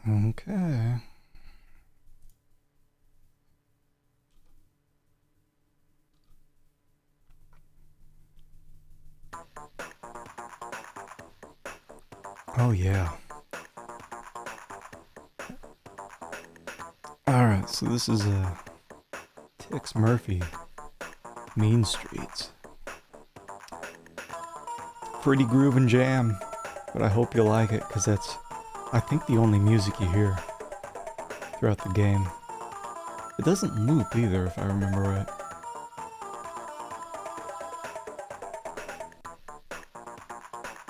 Okay. Oh, yeah. Alright, so this is Tex Murphy, Mean Streets. Pretty groove and jam, but I hope you like it, because that's, I think, the only music you hear throughout the game. It doesn't loop either, if I remember right.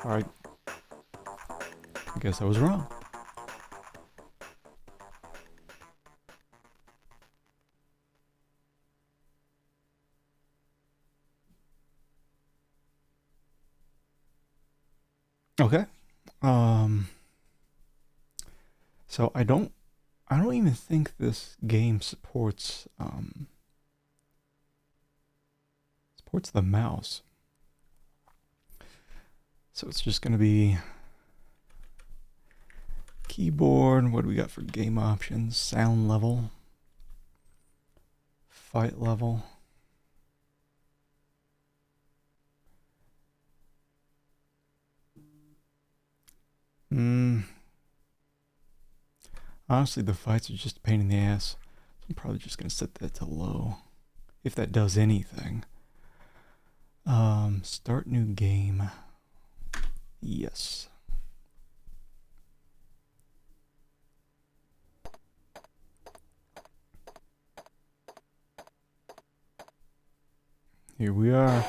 Alright, I guess I was wrong. Okay. Um, so I don't even think this game supports the mouse. So it's just gonna be keyboard. What do we got for game options? Sound level, fight level. Hmm. Honestly, the fights are just a pain in the ass. I'm probably just gonna set that to low, if that does anything. Start new game. Yes. Here we are.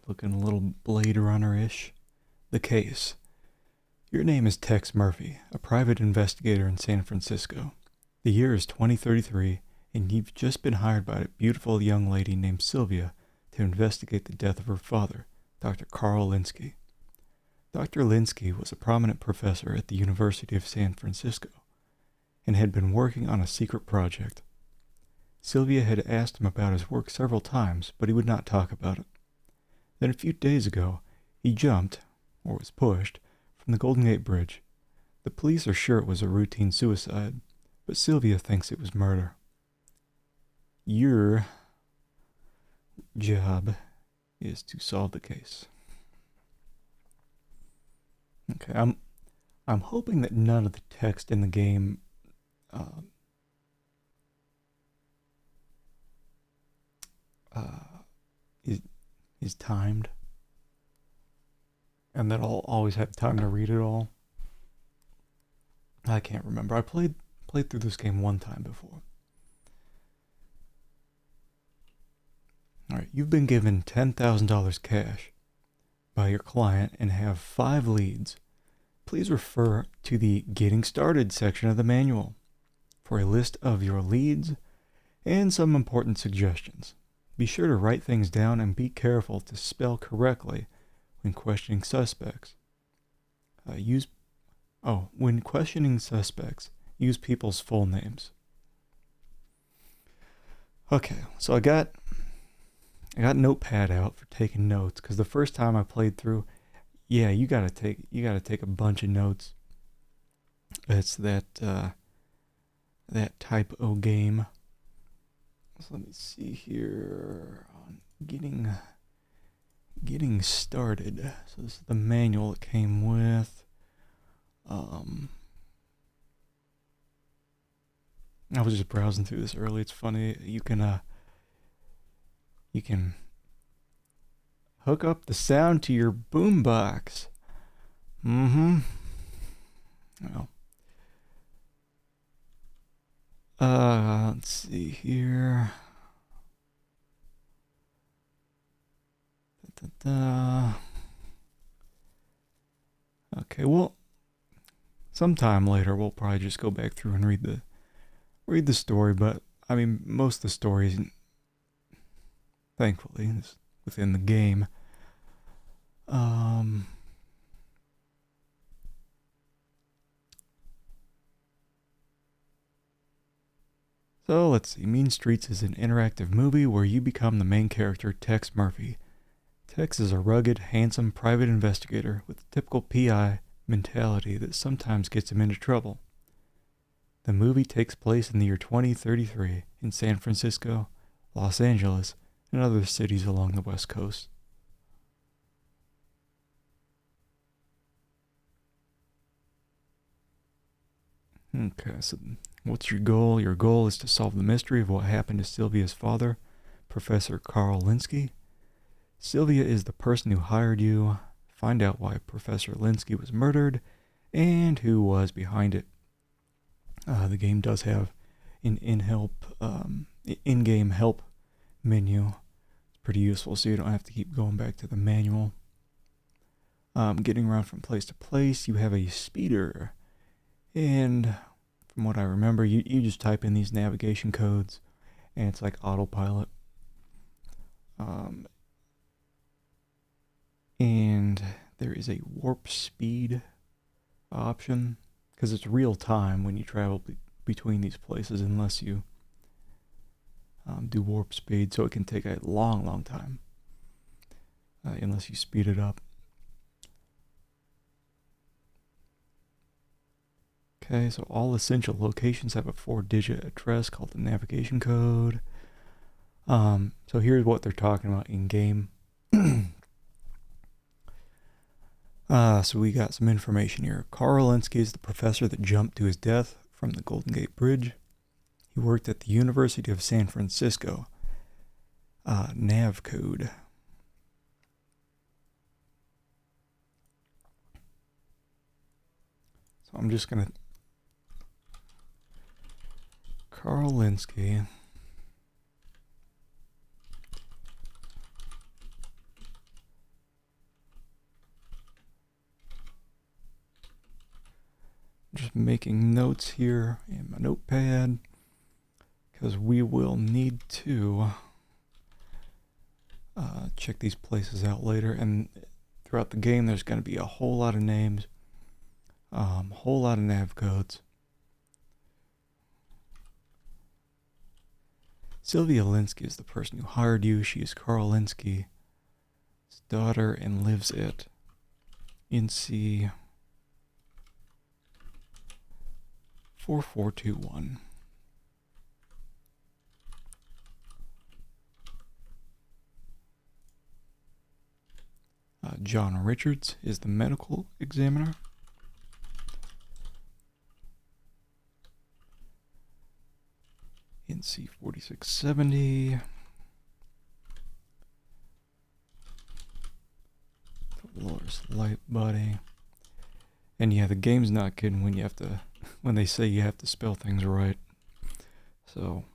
Looking a little Blade Runner-ish. The case. Your name is Tex Murphy, a private investigator in San Francisco. The year is 2033, and you've just been hired by a beautiful young lady named Sylvia to investigate the death of her father, Dr. Carl Linsky. Dr. Linsky was a prominent professor at the University of San Francisco and had been working on a secret project. Sylvia had asked him about his work several times, but he would not talk about it. Then a few days ago, he jumped, or was pushed, from the Golden Gate Bridge. The police are sure it was a routine suicide, but Sylvia thinks it was murder. Your job is to solve the case. Okay, I'm hoping that none of the text in the game uh, uh, is is timed, and that I'll always have time to read it all. I can't remember. I played through this game one time before. All right, you've been given $10,000 cash by your client and have 5 leads. Please refer to the Getting Started section of the manual for a list of your leads and some important suggestions. Be sure to write things down and be careful to spell correctly when questioning suspects. Use when questioning suspects, use people's full names. Okay, so I got Notepad out for taking notes because the first time I played through, yeah, you gotta take a bunch of notes. It's that type of game. So let me see here on getting started. So this is the manual it came with. Um, I was just browsing through this early. It's funny. You can hook up the sound to your boombox. Mm-hmm. Well, let's see here. Da-da-da. Okay, well, sometime later we'll probably just go back through and read the story. But I mean, most of the stories, thankfully, is within the game. Um, so let's see. Mean Streets is an interactive movie where you become the main character, Tex Murphy. Tex is a rugged, handsome private investigator with typical PI mentality that sometimes gets him into trouble. The movie takes place in the year 2033 in San Francisco, Los Angeles, and other cities along the West Coast. Okay, so what's your goal? Your goal is to solve the mystery of what happened to Sylvia's father, Professor Carl Linsky. Sylvia is the person who hired you. Find out why Professor Linsky was murdered and who was behind it. The game does have an in-game help menu. It's pretty useful, so you don't have to keep going back to the manual. Getting around from place to place, you have a speeder, and from what I remember, you just type in these navigation codes, and it's like autopilot. And there is a warp speed option, because it's real time when you travel between these places, unless you do warp speed, so it can take a long time unless you speed it up. Okay, so all essential locations have a 4-digit address called the navigation code. So here's what they're talking about in game. So we got some information here. Carl Linsky is the professor that jumped to his death from the Golden Gate Bridge. He worked at the University of San Francisco. Nav code. So I'm just going to... Carl Linsky. Just making notes here in my notepad, because we will need to check these places out later, and throughout the game there's going to be a whole lot of names, whole lot of nav codes. Sylvia Linsky is the person who hired you. She is Carl Linsky's daughter and lives at NC 4421. John Richards is the medical examiner. NC 4670. Dolores Lightbody. And yeah, the game's not kidding when they say you have to spell things right. So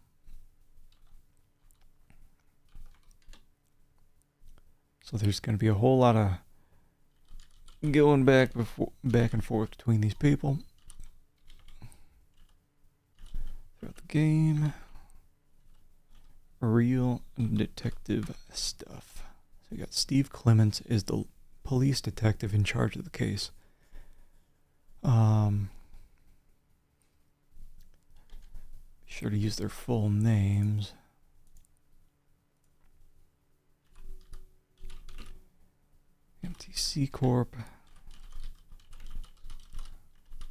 there's going to be a whole lot of going back and forth between these people throughout the game. Real detective stuff. So you got Steve Clements is the police detective in charge of the case. Be sure to use their full names. MTC Corp.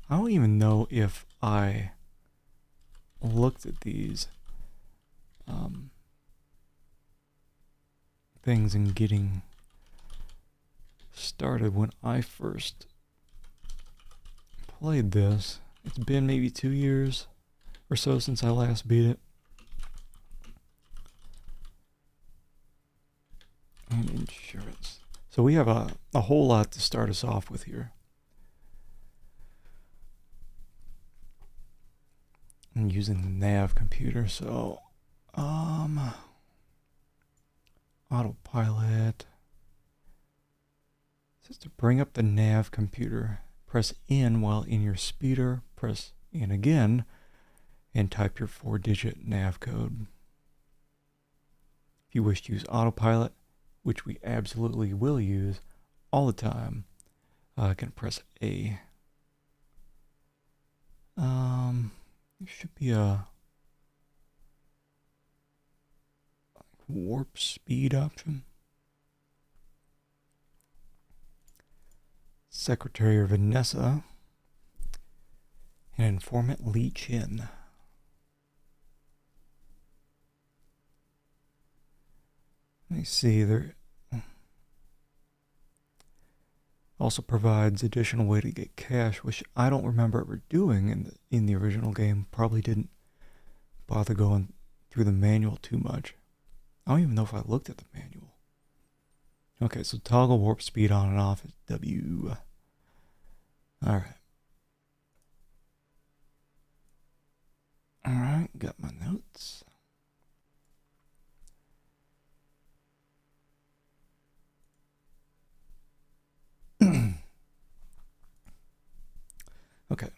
I don't even know if I looked at these things and getting started when I first played this. It's been maybe 2 years or so since I last beat it. And insurance. So we have a whole lot to start us off with here. I'm using the nav computer, so autopilot. It says to bring up the nav computer, press N while in your speeder, press N again, and type your 4-digit nav code. If you wish to use autopilot, which we absolutely will use all the time, I can press A. There should be a warp speed option. Secretary Vanessa, and informant Li Chin. Let me see, there also provides additional way to get cash, which I don't remember ever doing in the original game. Probably didn't bother going through the manual too much. I don't even know if I looked at the manual. Okay, so toggle warp speed on and off is W. Alright. Alright, got my notes. Okay.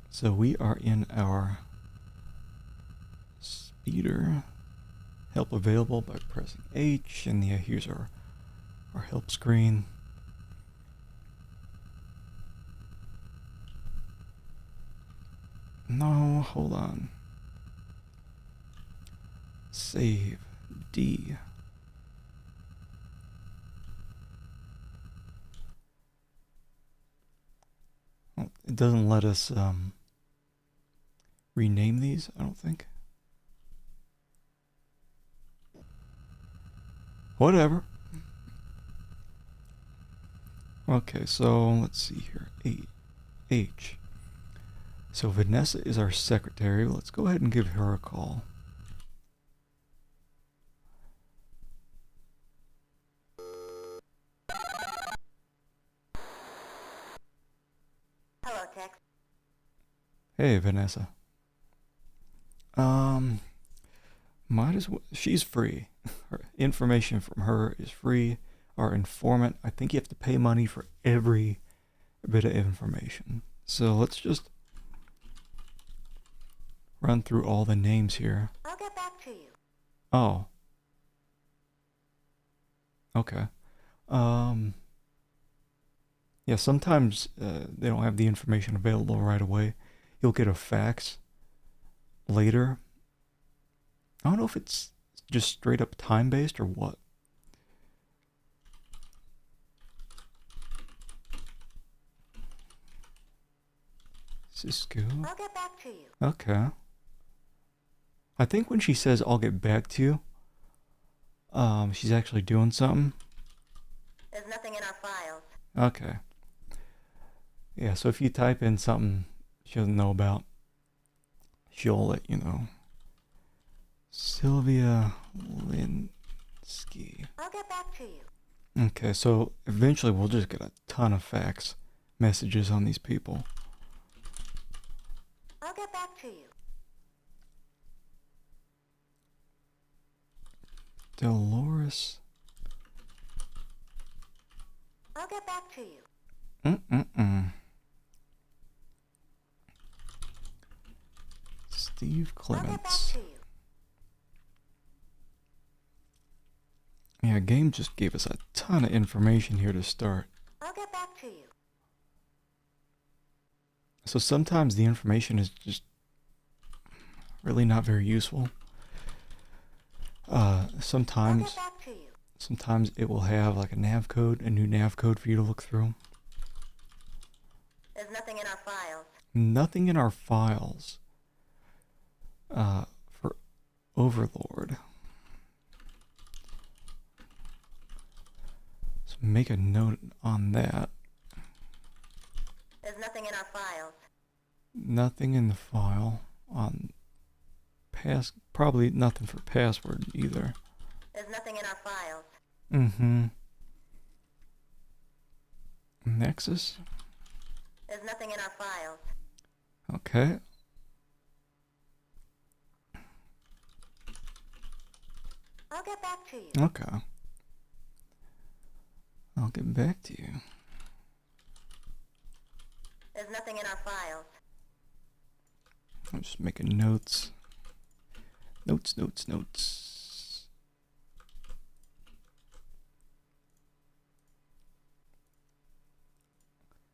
So we are in our speeder. Help available by pressing H, and here's our help screen. No, hold on. Save D. Well, it doesn't let us rename these, I don't think. Whatever. Okay, so let's see here. H. So Vanessa is our secretary. Let's go ahead and give her a call. Hello, Tex. Hey, Vanessa. Might as well. She's free. Her information from her is free. Our informant, I think you have to pay money for every bit of information. So let's just run through all the names here. I'll get back to you. Oh. Okay. Yeah, sometimes they don't have the information available right away. You'll get a fax later. I don't know if it's just straight up time-based or what. Cisco. I'll get back to you. Okay. I think when she says I'll get back to you, she's actually doing something. There's nothing in our files. Okay. Yeah, so if you type in something she doesn't know about, she'll let you know. Sylvia Linsky. I'll get back to you. Okay, so eventually we'll just get a ton of fax messages on these people. I'll get back to you. Dolores. I'll get back to you. Steve I'll get back Clements. to you. Yeah, game just gave us a ton of information here to start. I'll get back to you. So sometimes the information is just really not very useful. I'll get Sometimes back to you. it will have like a new nav code for you to look through. There's nothing in our files. Nothing in our files for Overlord. So make a note on that. There's nothing in our files. Nothing in the file on probably nothing for password either. There's nothing in our files. Nexus? There's nothing in our files. Okay. I'll get back to you. Okay. I'll get back to you. There's nothing in our files. I'm just making notes. Notes.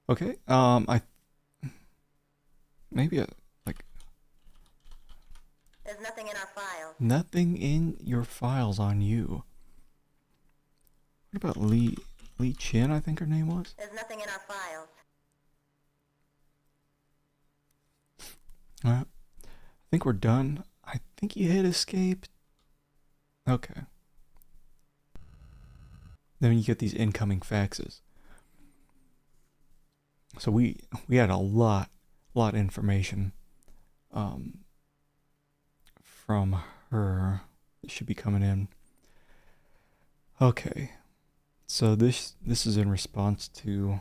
Okay, maybe There's nothing in our files. nothing in your files on you. What about Lee Chin, I think her name was? There's nothing in our files. Alright. I think we're done. I think you hit escape. Okay. Then you get these incoming faxes. So we had a lot of information from her that should be coming in. Okay. So this is in response to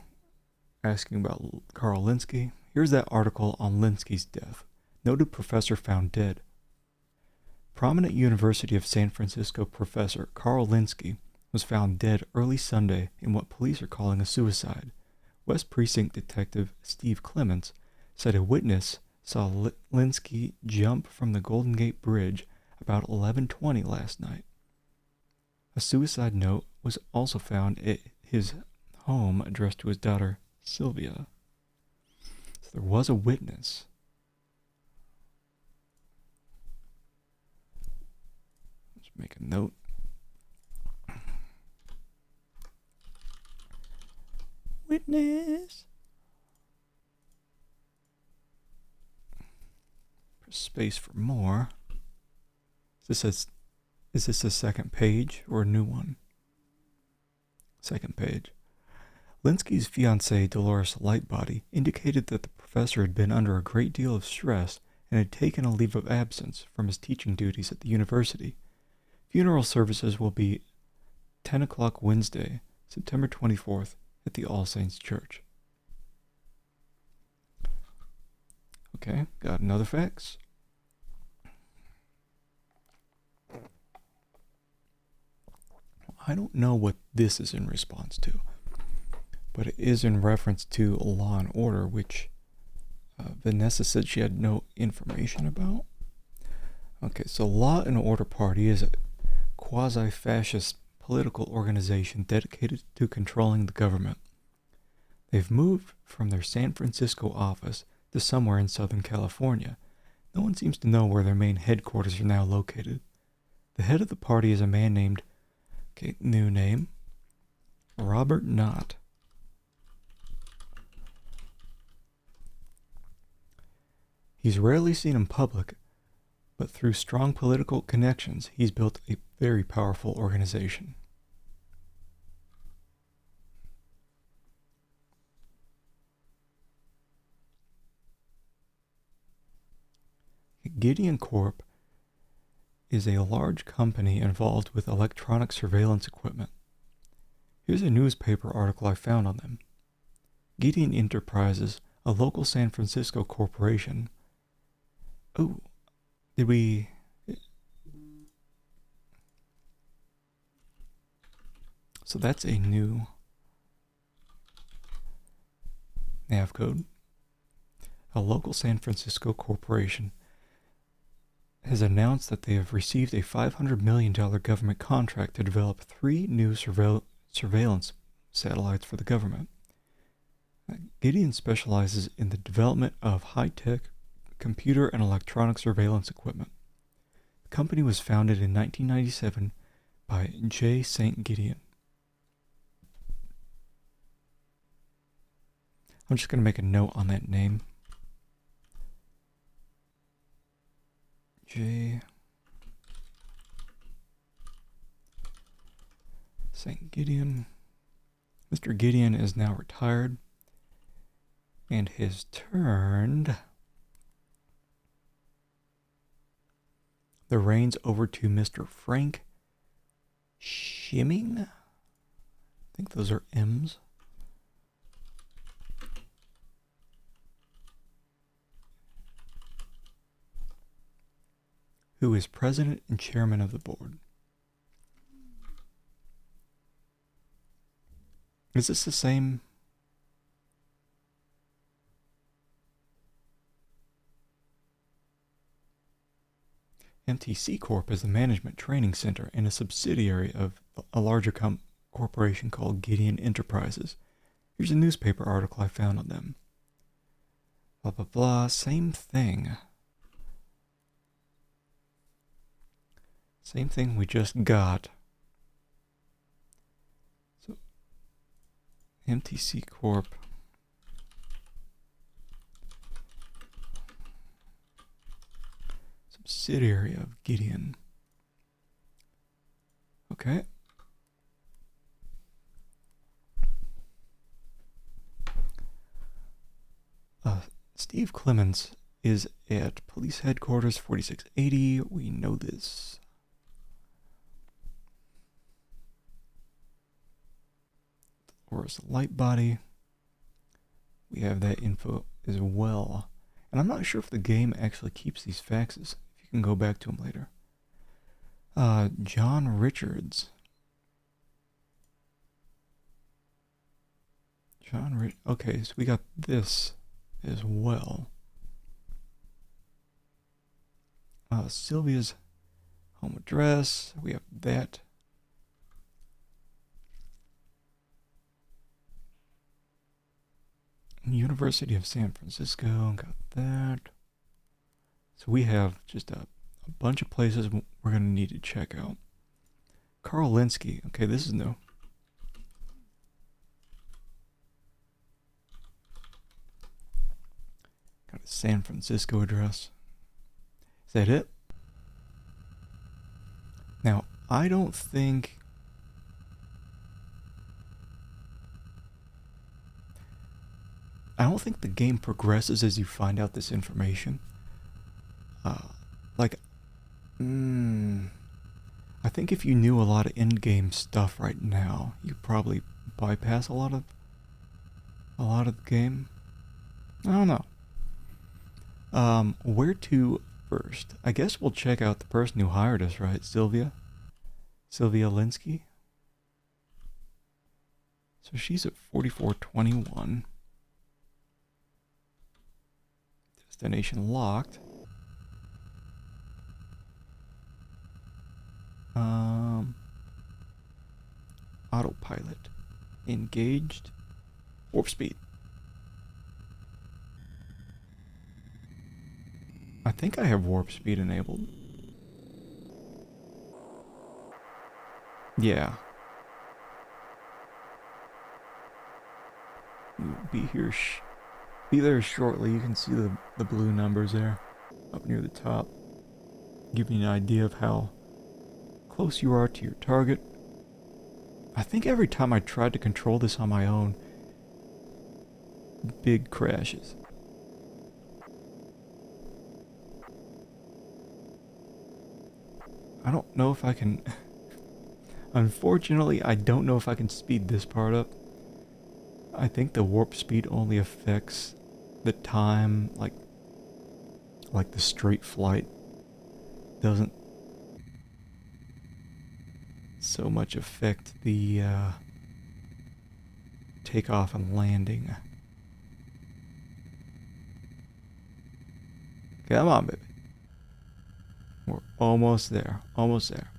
asking about Carl Linsky. Here's that article on Linsky's death. Noted professor found dead. Prominent University of San Francisco professor Carl Linsky was found dead early Sunday in what police are calling a suicide. West Precinct Detective Steve Clements said a witness saw Linsky jump from the Golden Gate Bridge about 11:20 last night. A suicide note was also found at his home addressed to his daughter, Sylvia. So there was a witness. Let's make a note. Witness. Press space for more. Is this a second page or a new one? Second page. Linsky's fiancée, Dolores Lightbody, indicated that the professor had been under a great deal of stress and had taken a leave of absence from his teaching duties at the university. Funeral services will be 10 o'clock Wednesday, September 24th, at the All Saints Church. Okay, got another fax. I don't know what this is in response to, but it is in reference to Law and Order, which Vanessa said she had no information about. Okay, so Law and Order Party is a quasi-fascist political organization dedicated to controlling the government. They've moved from their San Francisco office to somewhere in Southern California. No one seems to know where their main headquarters are now located. The head of the party is a man named, new name, Robert Knott. He's rarely seen in public, but through strong political connections, he's built a very powerful organization. Gideon Corp is a large company involved with electronic surveillance equipment. Here's a newspaper article I found on them. Gideon Enterprises, a local San Francisco corporation. Oh, did we... So that's a new nav code. A local San Francisco corporation has announced that they have received a $500 million government contract to develop 3 new surveillance satellites for the government. Gideon specializes in the development of high-tech computer and electronic surveillance equipment. The company was founded in 1997 by J. St. Gideon. I'm just going to make a note on that name. J. St. Gideon. Mr. Gideon is now retired and has turned the reins over to Mr. Frank Schimming. I think those are M's. Who is president and chairman of the board. Is this the same? MTC Corp is the management training center and a subsidiary of a larger corporation called Gideon Enterprises. Here's a newspaper article I found on them. Blah, blah, blah. Same thing. Same thing we just got. MTC Corp. Subsidiary of Gideon. Okay. Steve Clements is at police headquarters 4680. We know this. Dolores Lightbody. We have that info as well. And I'm not sure if the game actually keeps these faxes. If you can go back to them later. John Richards. Okay, so we got this as well. Sylvia's home address. We have that. University of San Francisco. Got that. So we have just a bunch of places we're going to need to check out. Carl Linsky. Okay, this is new. Got a San Francisco address. Is that it? Now, I don't think the game progresses as you find out this information. I think if you knew a lot of in-game stuff right now, you'd probably bypass a lot of the game. I don't know. Where to first? I guess we'll check out the person who hired us, right? Sylvia Linsky. So she's at 4421. Destination locked. Autopilot engaged. Warp speed. I think I have warp speed enabled. Yeah. Be there shortly. You can see the blue numbers there up near the top. Give you an idea of how close you are to your target. I think every time I tried to control this on my own, big crashes. I don't know if I can... Unfortunately, I don't know if I can speed this part up. I think the warp speed only affects the time, like the straight flight doesn't so much affect the takeoff and landing. Come on, baby. We're almost there. Almost there.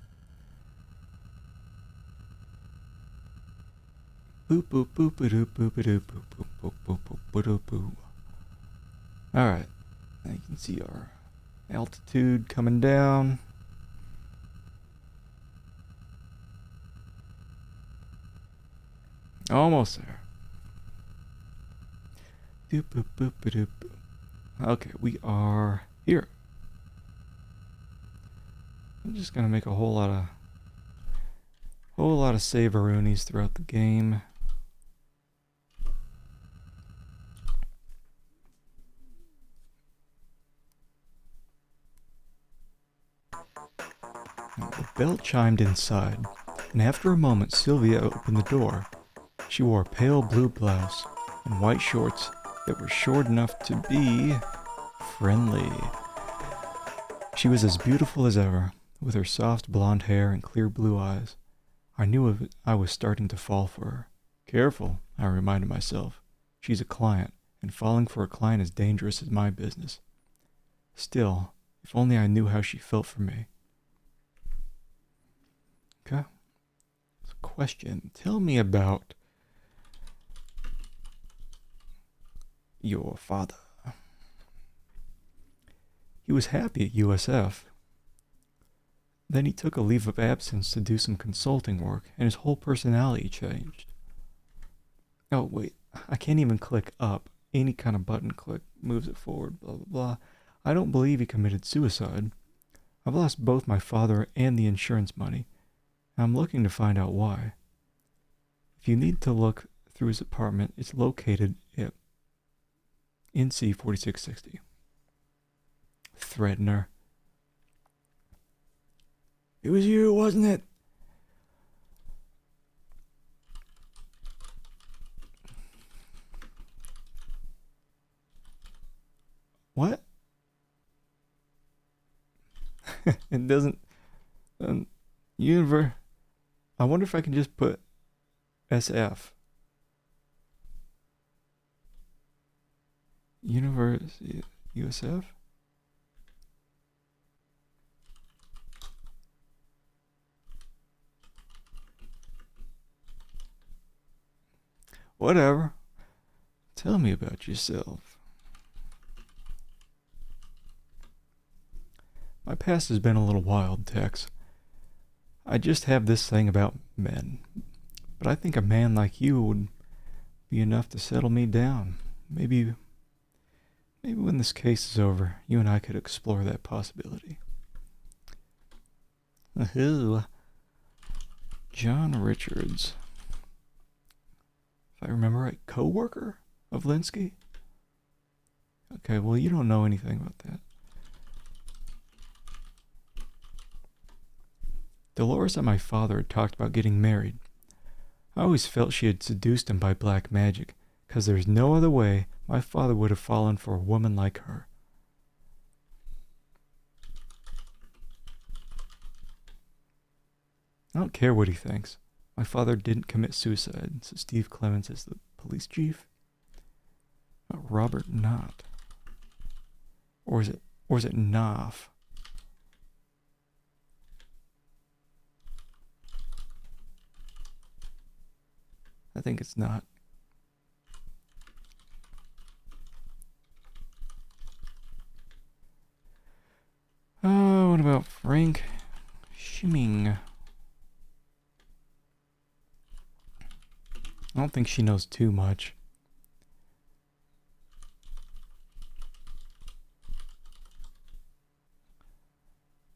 Boop boop boop boop boop boop boop boop boop boop boop boop. Alright. Now you can see our altitude coming down. Almost there. Doop boop boop boop boop. Okay, we are here. I'm just gonna make a whole lot of save-a-roonies throughout the game. The bell chimed inside, and after a moment Sylvia opened the door. She wore a pale blue blouse and white shorts that were short enough to be friendly. She was as beautiful as ever, with her soft blonde hair and clear blue eyes. I knew I was starting to fall for her. Careful, I reminded myself. She's a client, and falling for a client is dangerous as my business. Still, if only I knew how she felt for me. Okay. Question. Tell me about your father. He was happy at USF. Then he took a leave of absence to do some consulting work, and his whole personality changed. Oh, wait. I can't even click up. Any kind of button click moves it forward, blah, blah, blah. I don't believe he committed suicide. I've lost both my father and the insurance money. I'm looking to find out why. If you need to look through his apartment, it's located at NC 4660. Threatener. It was you, wasn't it? What? It doesn't... Universe... I wonder if I can just put SF. Universe... USF? Whatever. Tell me about yourself. My past has been a little wild, Tex. I just have this thing about men. But I think a man like you would be enough to settle me down. Maybe when this case is over, you and I could explore that possibility. Who? John Richards. If I remember right, co-worker of Linsky? Okay, well, you don't know anything about that. Dolores and my father had talked about getting married. I always felt she had seduced him by black magic, 'cause there's no other way my father would have fallen for a woman like her. I don't care what he thinks. My father didn't commit suicide, so Steve Clements is the police chief. Robert Knott. Or is it Knopf? I think it's not. Oh, what about Frank Schimming? I don't think she knows too much.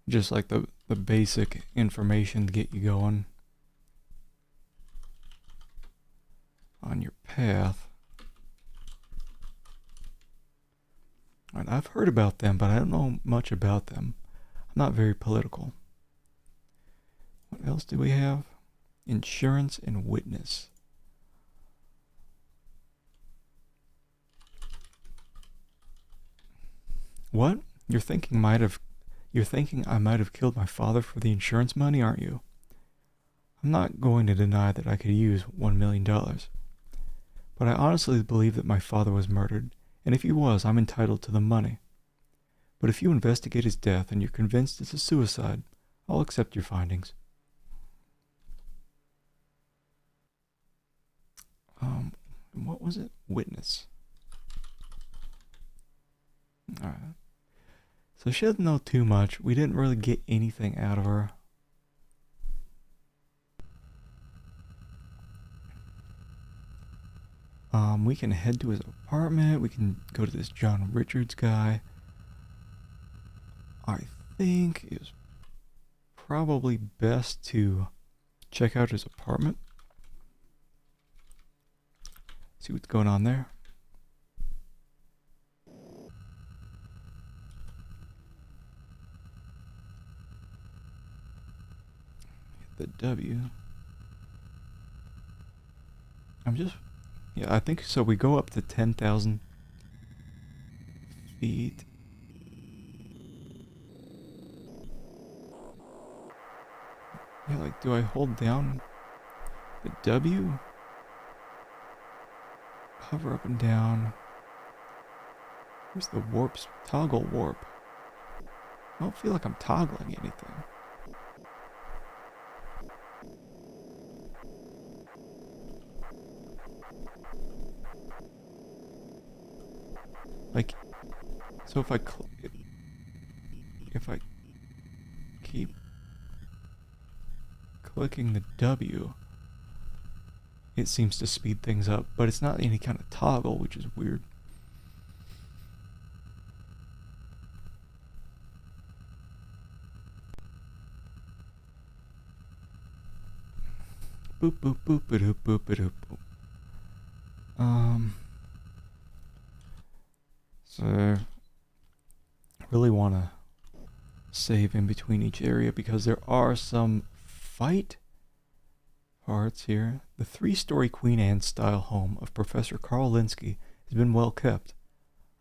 Just like the basic information to get you going on your path. And I've heard about them, but I don't know much about them. I'm not very political. What else do we have? Insurance and witness. What? You're thinking I might have killed my father for the insurance money, aren't you? I'm not going to deny that I could use $1 million. But I honestly believe that my father was murdered, and if he was, I'm entitled to the money. But if you investigate his death and you're convinced it's a suicide, I'll accept your findings. What was it? Witness. Alright. So she doesn't know too much. We didn't really get anything out of her. We can head to his apartment. We can go to this John Richards guy. I think it's probably best to check out his apartment. See what's going on there. Hit the W. I think so. We go up to 10,000 feet. Yeah, like, do I hold down the W? Hover up and down. Where's the warps? Toggle warp. I don't feel like I'm toggling anything. Like, so if I keep clicking the W, it seems to speed things up, but it's not any kind of toggle, which is weird. Boop boop boop boop boop boop boop. So I really want to save in between each area because there are some fight parts here. The 3-story Queen Anne style home of Professor Karl Linsky has been well kept.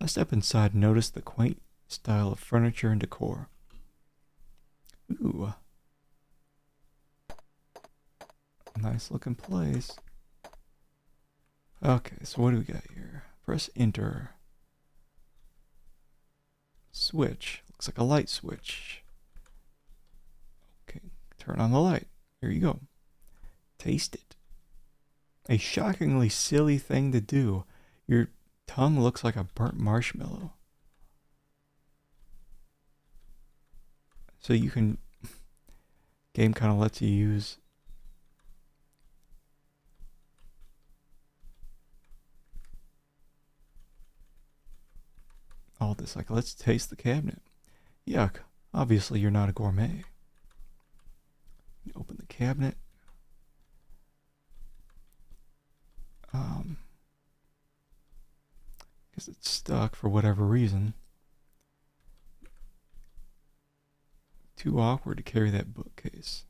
I step inside and notice the quaint style of furniture and decor. Ooh. Nice looking place. Okay, so what do we got here? Press enter. Switch. Looks like a light switch. Okay, turn on the light. Here you go. Taste it. A shockingly silly thing to do. Your tongue looks like a burnt marshmallow. So you can... Game kind of lets you use... all this, like, let's taste the cabinet. Yuck. Obviously you're not a gourmet. Open the cabinet. Guess it's stuck for whatever reason. Too awkward to carry that bookcase.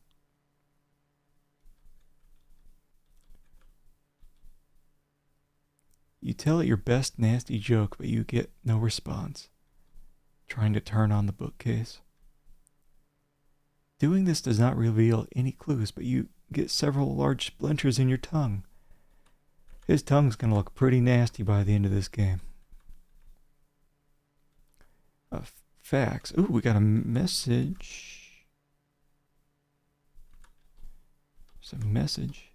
You tell it your best nasty joke, but you get no response. Trying to turn on the bookcase. Doing this does not reveal any clues, but you get several large splinters in your tongue. His tongue's gonna look pretty nasty by the end of this game. Facts. Ooh, we got a message. There's a message.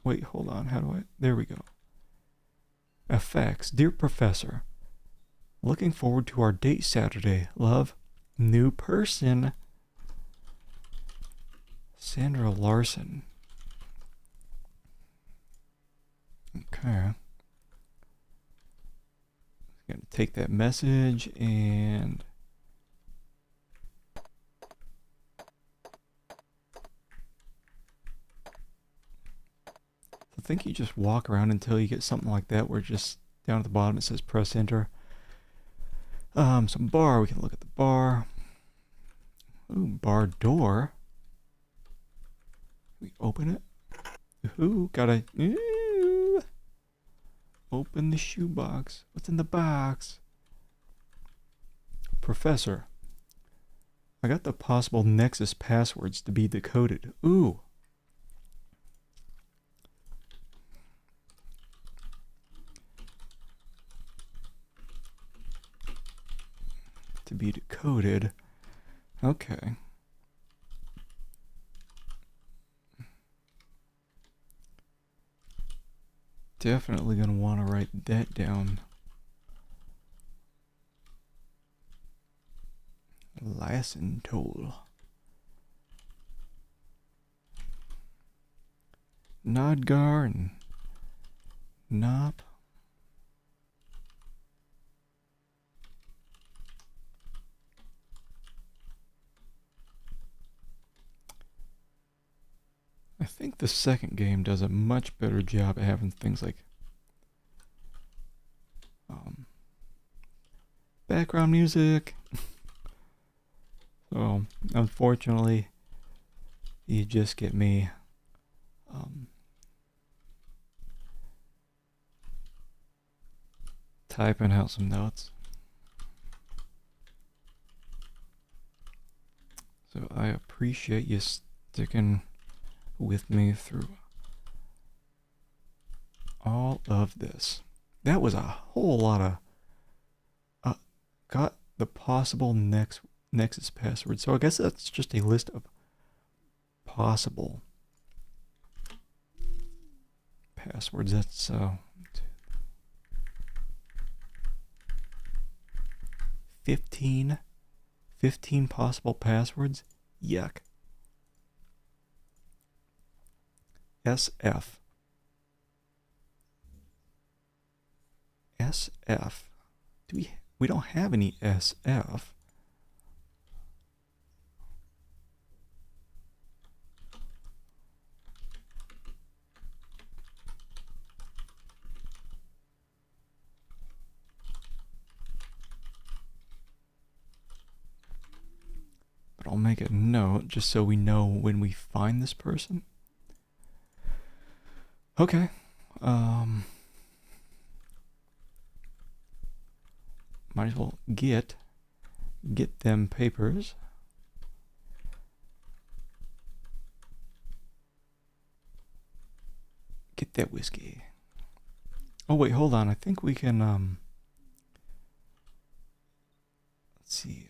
Wait, hold on. How do I... There we go. Effects. Dear Professor, looking forward to our date Saturday. Love, new person. Sandra Larson. Okay. Gonna take that message and I think you just walk around until you get something like that where just down at the bottom it says press enter. Some bar, we can look at the bar. Ooh, bar door. We open it. Ooh, gotta open the shoebox. What's in the box? Professor, I got the possible Nexus passwords to be decoded. Ooh. To be decoded. Okay. Definitely gonna want to write that down. Lassen toll. Nodgar and Nop. I think the second game does a much better job at having things like background music. So, unfortunately, you just get me typing out some notes. So I appreciate you sticking with me through all of this. That was a whole lot of got the possible Nexus password. So I guess that's just a list of possible passwords. That's 15 possible passwords. Yuck. SF. SF. We don't have any SF. But I'll make a note just so we know when we find this person. Okay. Might as well get them papers. Get that whiskey. Oh wait, hold on. I think we can let's see.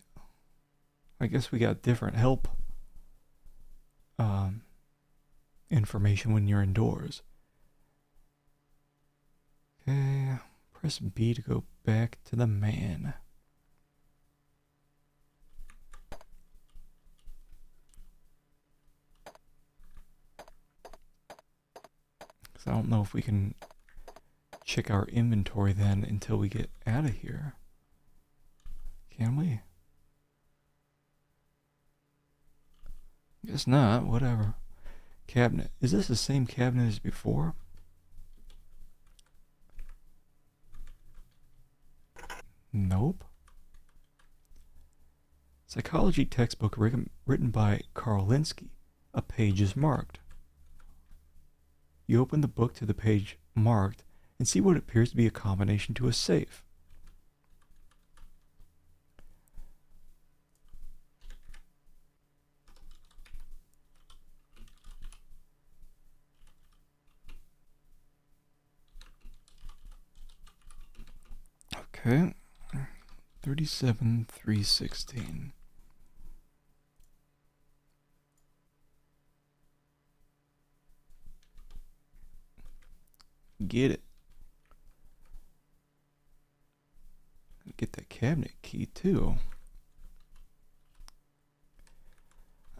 I guess we got different help information when you're indoors. Okay, press B to go back to the man. I don't know if we can check our inventory then until we get out of here. Can we? Guess not, whatever. Cabinet. Is this the same cabinet as before? Nope. Psychology textbook written by Karl Linsky. A page is marked. You open the book to the page marked and see what appears to be a combination to a safe. Okay. 37,316. Get it. Get that cabinet key too.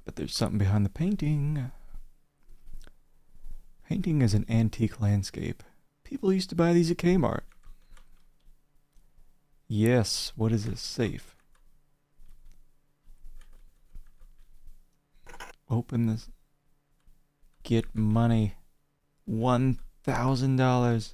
But there's something behind the painting. Painting is an antique landscape. People used to buy these at Kmart. Yes, what is this? Safe. Open this. Get money. $1,000.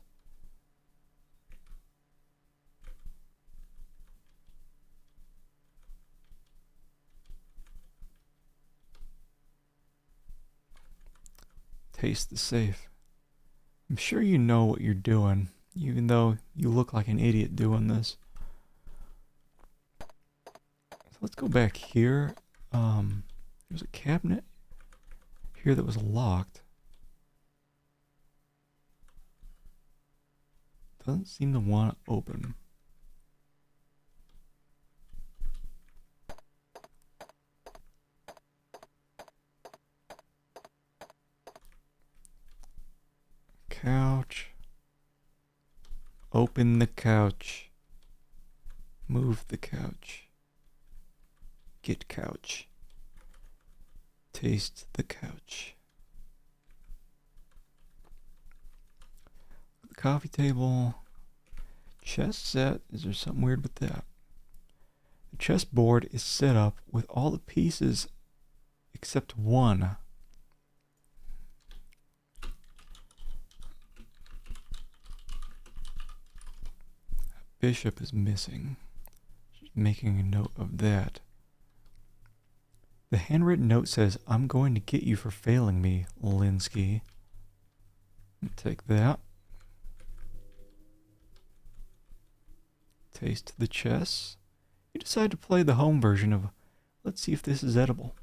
Taste the safe. I'm sure you know what you're doing, even though you look like an idiot doing this. So let's go back here. There's a cabinet here that was locked. Doesn't seem to want to open. Couch. Open the couch. Move the couch. Get couch. Taste the couch. The coffee table. Chess set. Is there something weird with that? The chessboard is set up with all the pieces except one. Bishop is missing. Just making a note of that. The handwritten note says, "I'm going to get you for failing me, Linsky." Take that. Taste the chess. You decide to play the home version of, let's see if this is edible.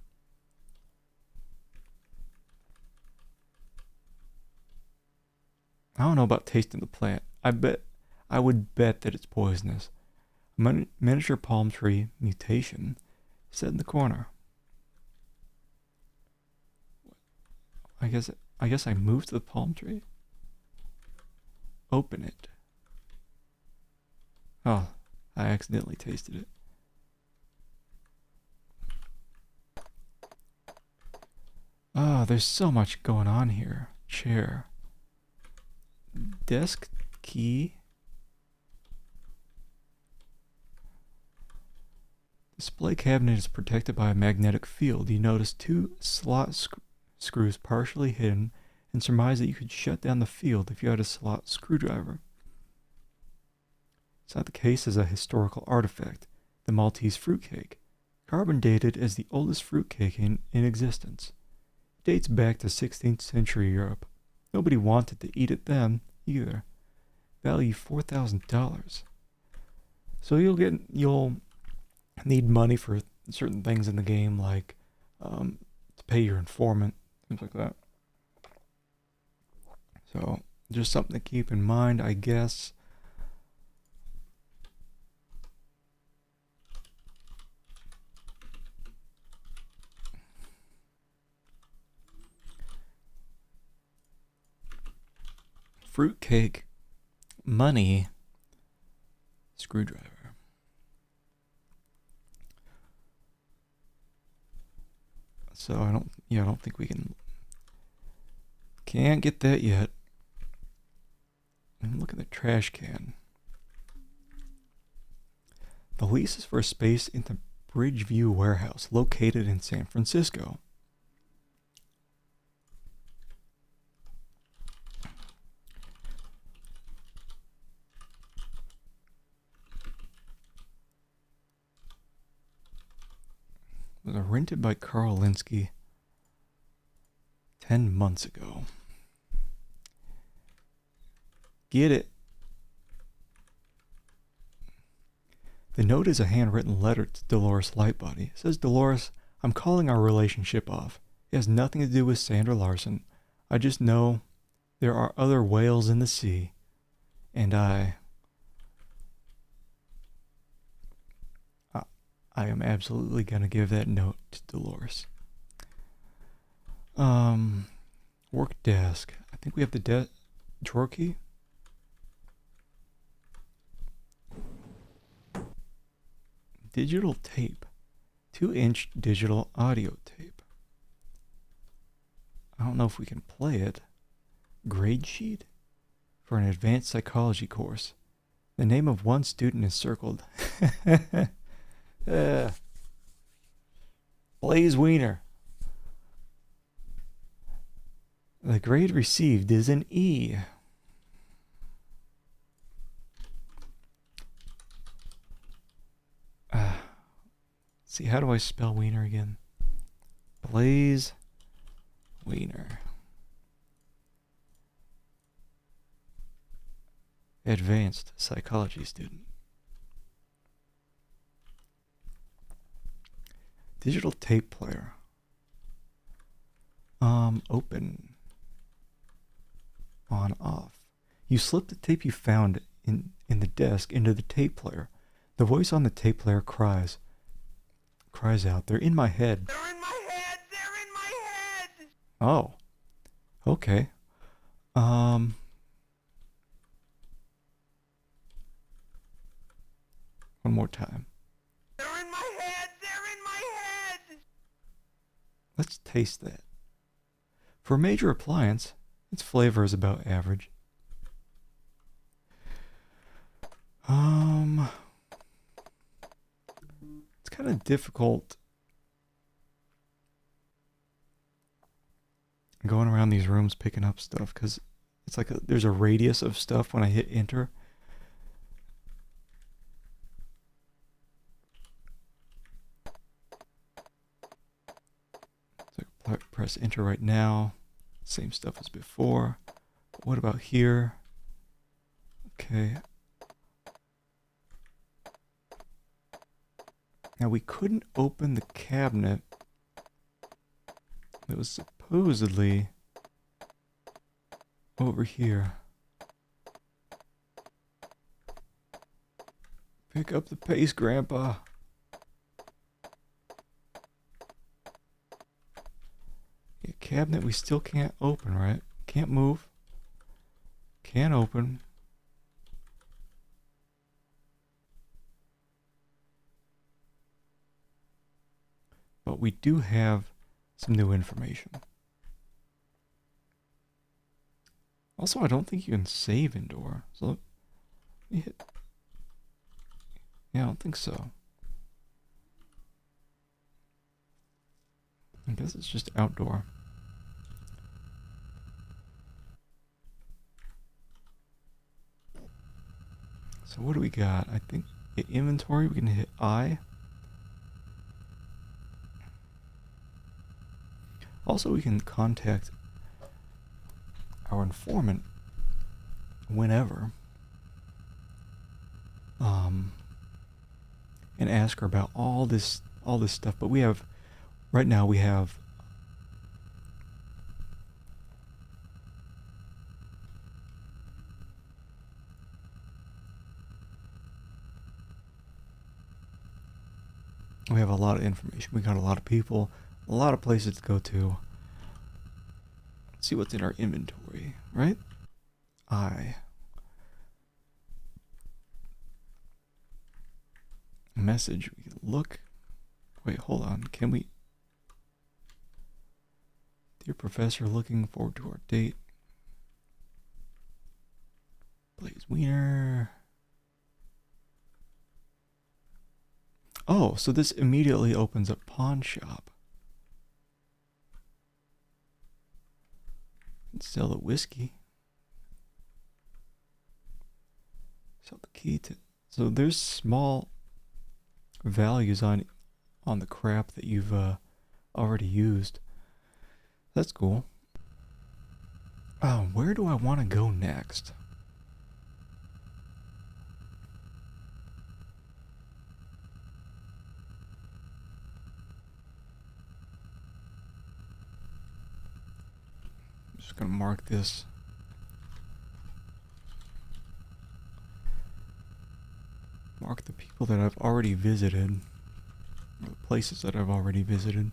I don't know about tasting the plant. I would bet that it's poisonous. Miniature palm tree mutation set in the corner. I guess I moved to the palm tree. Open it. Oh, I accidentally tasted it. Oh, there's so much going on here. Chair. Desk key. display cabinet is protected by a magnetic field. You notice two slot screws partially hidden and surmise that you could shut down the field if you had a slot screwdriver. Inside the case is a historical artifact, the Maltese fruitcake, carbon dated as the oldest fruitcake in existence. It dates back to 16th century Europe. Nobody wanted to eat it then either. Value $4,000. So you'll need money for certain things in the game, like to pay your informant, things like that. So just something to keep in mind, I guess. Fruitcake, money, screwdriver. So I don't think we can't get that yet. And look at the trash can. The lease is for a space in the Bridgeview warehouse located in San Francisco. It was rented by Carl Linsky 10 months ago. Get it? The note is a handwritten letter to Dolores Lightbody. It says, Dolores, I'm calling our relationship off. It has nothing to do with Sandra Larson. I just know there are other whales in the sea. And I am absolutely going to give that note to Dolores. Work desk. I think we have the drawer key. Digital tape. 2-inch digital audio tape. I don't know if we can play it. Grade sheet for an advanced psychology course. The name of one student is circled. Blaze Wiener. The grade received is an E. See, how do I spell Wiener again? Blaze Wiener. Advanced psychology student. Digital tape player. Open. On, off. You slip the tape you found in the desk into the tape player. The voice on the tape player cries out, they're in my head. They're in my head! They're in my head! Oh. Okay. One more time. They're in my head! They're in my head! Let's taste that. For a major appliance, its flavor is about average. It's kind of difficult going around these rooms picking up stuff because it's like there's a radius of stuff when I hit enter. So I press enter right now. Same stuff as before. But what about here? Okay. Now we couldn't open the cabinet that was supposedly over here. Pick up the pace, Grandpa. A cabinet we still can't open, right? Can't move. Can't open. But we do have some new information. Also, I don't think you can save indoor. So let me hit. Yeah, I don't think so. I guess it's just outdoor. So what do we got? I think inventory, we can hit I. Also, we can contact our informant whenever. And ask her about all this stuff. But we have, right now we have a lot of information. We got a lot of people, a lot of places to go to. Let's see what's in our inventory, right? Message. We can look. Wait, hold on. Can we? Dear Professor, looking forward to our date. Blaze Wiener. Oh, so this immediately opens up pawn shop. Sell the whiskey. Sell the key to. So there's small values on the crap that you've already used. That's cool. Where do I want to go next? I'm just gonna mark this. Mark the people that I've already visited, or the places that I've already visited.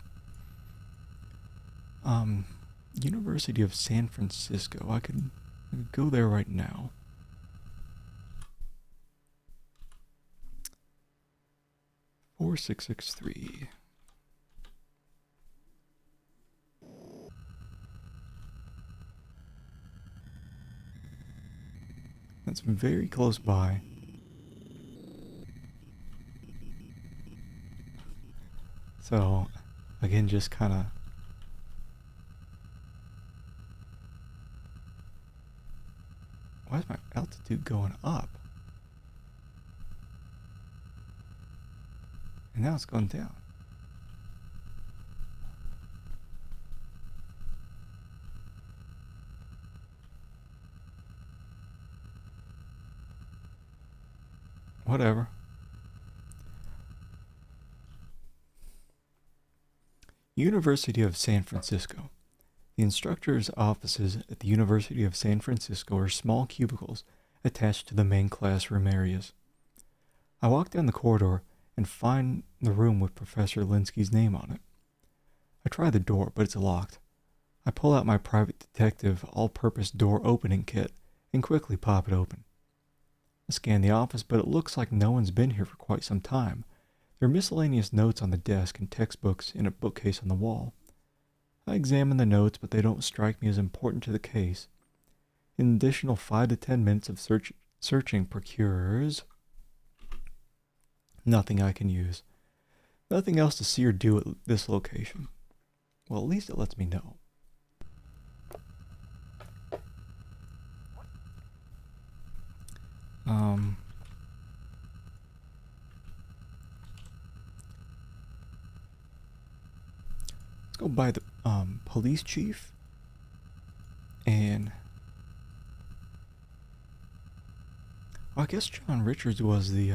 University of San Francisco. I could go there right now. (4663). That's very close by. So, again, just kind of why is my altitude going up? And now it's going down. Whatever. University of San Francisco. The instructor's offices at the University of San Francisco are small cubicles attached to the main classroom areas. I walk down the corridor and find the room with Professor Linsky's name on it. I try the door, but it's locked. I pull out my private detective all-purpose door opening kit and quickly pop it open. I scan the office, but it looks like no one's been here for quite some time. There are miscellaneous notes on the desk and textbooks in a bookcase on the wall. I examine the notes, but they don't strike me as important to the case. An additional 5 to 10 minutes of searching procures nothing I can use. Nothing else to see or do at this location. Well, at least it lets me know. Let's go by the police chief and I guess John Richards was the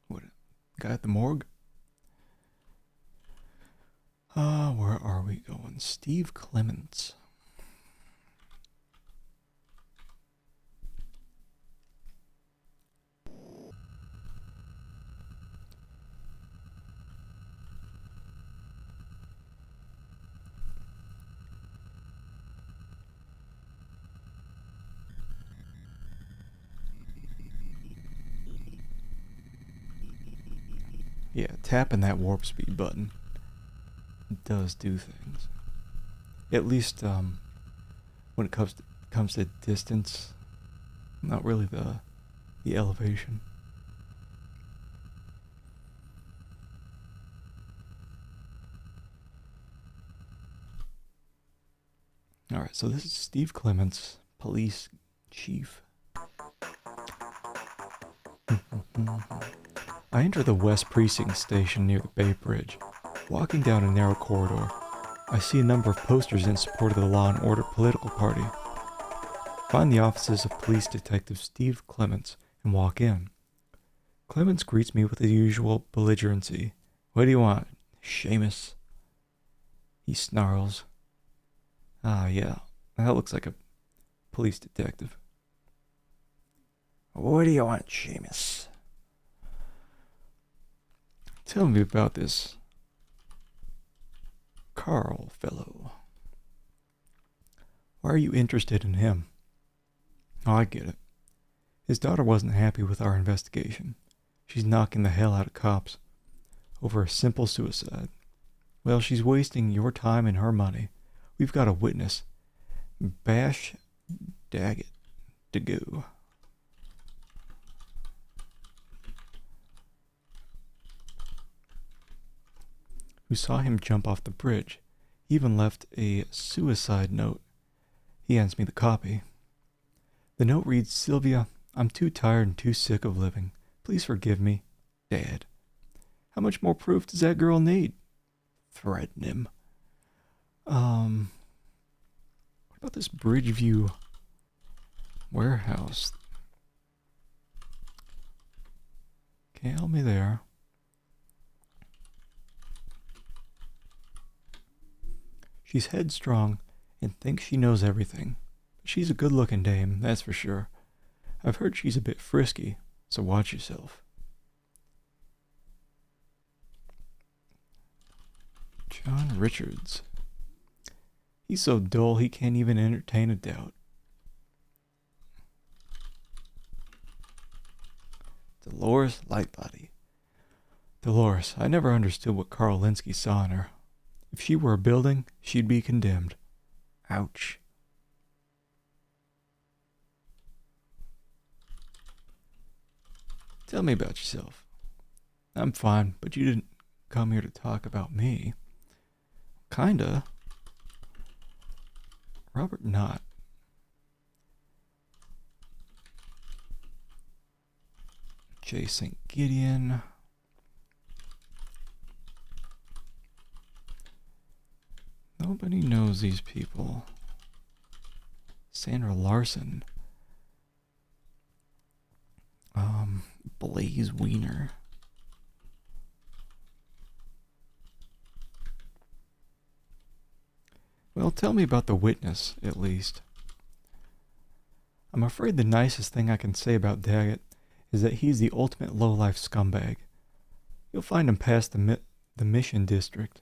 what guy at the morgue. Where are we going? Steve Clements. Yeah, tapping that warp speed button does do things. At least, when it comes to distance, not really the elevation. All right, so this is Steve Clements, police chief. I enter the West Precinct station near the Bay Bridge. Walking down a narrow corridor, I see a number of posters in support of the Law and Order political party. Find the offices of Police Detective Steve Clements and walk in. Clements greets me with the usual belligerency. What do you want, Seamus? He snarls. Ah, yeah, that looks like a police detective. What do you want, Seamus? Tell me about this Carl fellow. Why are you interested in him? Oh, I get it. His daughter wasn't happy with our investigation. She's knocking the hell out of cops over a simple suicide. Well, she's wasting your time and her money. We've got a witness, Bash Daggett, to go. Who saw him jump off the bridge. He even left a suicide note. He hands me the copy. The note reads, Sylvia, I'm too tired and too sick of living. Please forgive me, Dad. How much more proof does that girl need? Threaten him. What about this Bridgeview warehouse? Can't help me there. She's headstrong and thinks she knows everything. She's a good-looking dame, that's for sure. I've heard she's a bit frisky, so watch yourself. John Richards. He's so dull he can't even entertain a doubt. Dolores Lightbody. Dolores, I never understood what Carl Linsky saw in her. If she were a building, she'd be condemned. Ouch. Tell me about yourself. I'm fine, but you didn't come here to talk about me. Kinda. Robert Knott. J. St. Gideon. Nobody knows these people. Sandra Larson. Blaze Wiener. Well, tell me about the witness, at least. I'm afraid the nicest thing I can say about Daggett is that he's the ultimate low-life scumbag. You'll find him past the Mission District.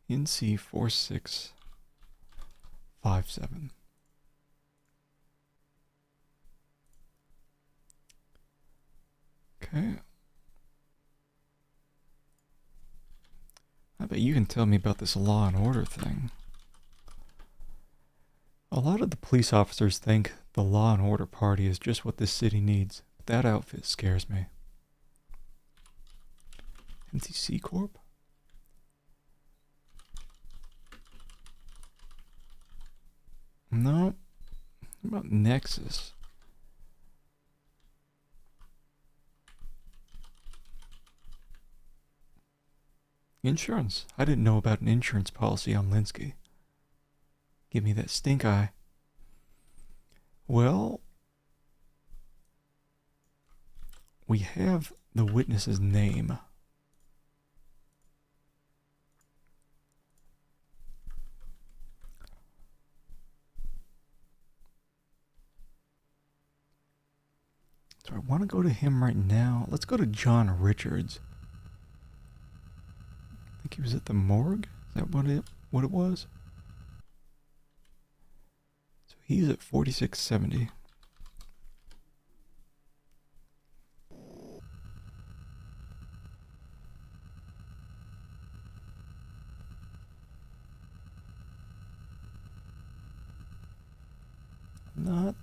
NC 4657. Okay. I bet you can tell me about this Law and Order thing. A lot of the police officers think the Law and Order party is just what this city needs. But that outfit scares me. NCC Corp? No. What about Nexus? Insurance. I didn't know about an insurance policy on Linsky. Give me that stink eye. Well, we have the witness's name. So I want to go to him right now. Let's go to John Richards. I think he was at the morgue. Is that what it was? So he's at 4670.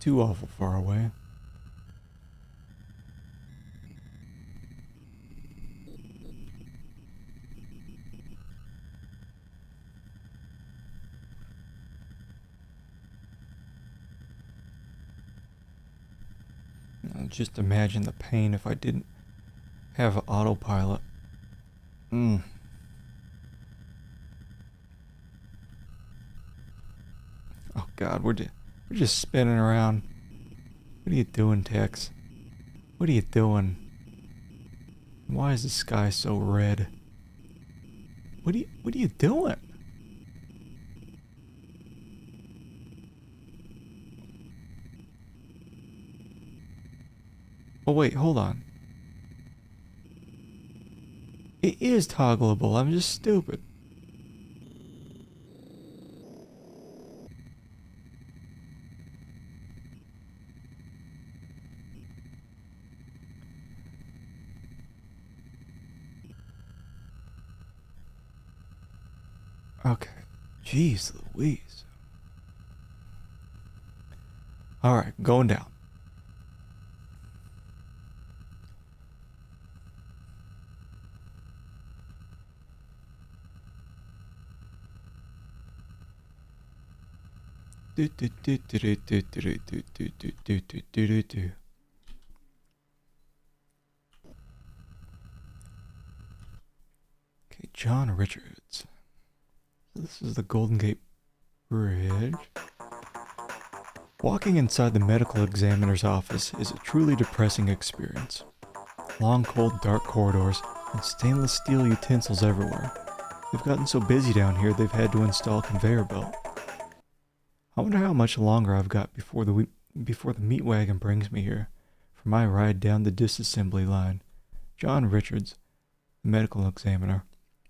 too awful far away. Just imagine the pain if I didn't have autopilot. Oh God, we're just spinning around. What are you doing, Tex? What are you doing? Why is the sky so red? What are you doing? Oh wait, hold on. It is toggleable, I'm just stupid. Okay. Jeez Louise. Alright, going down. Okay, John Richards. This is the Golden Gate Bridge. Walking inside the medical examiner's office is a truly depressing experience. Long, cold, dark corridors and stainless steel utensils everywhere. They've gotten so busy down here they've had to install a conveyor belt. I wonder how much longer I've got before the meat wagon brings me here for my ride down the disassembly line. John Richards, the medical examiner,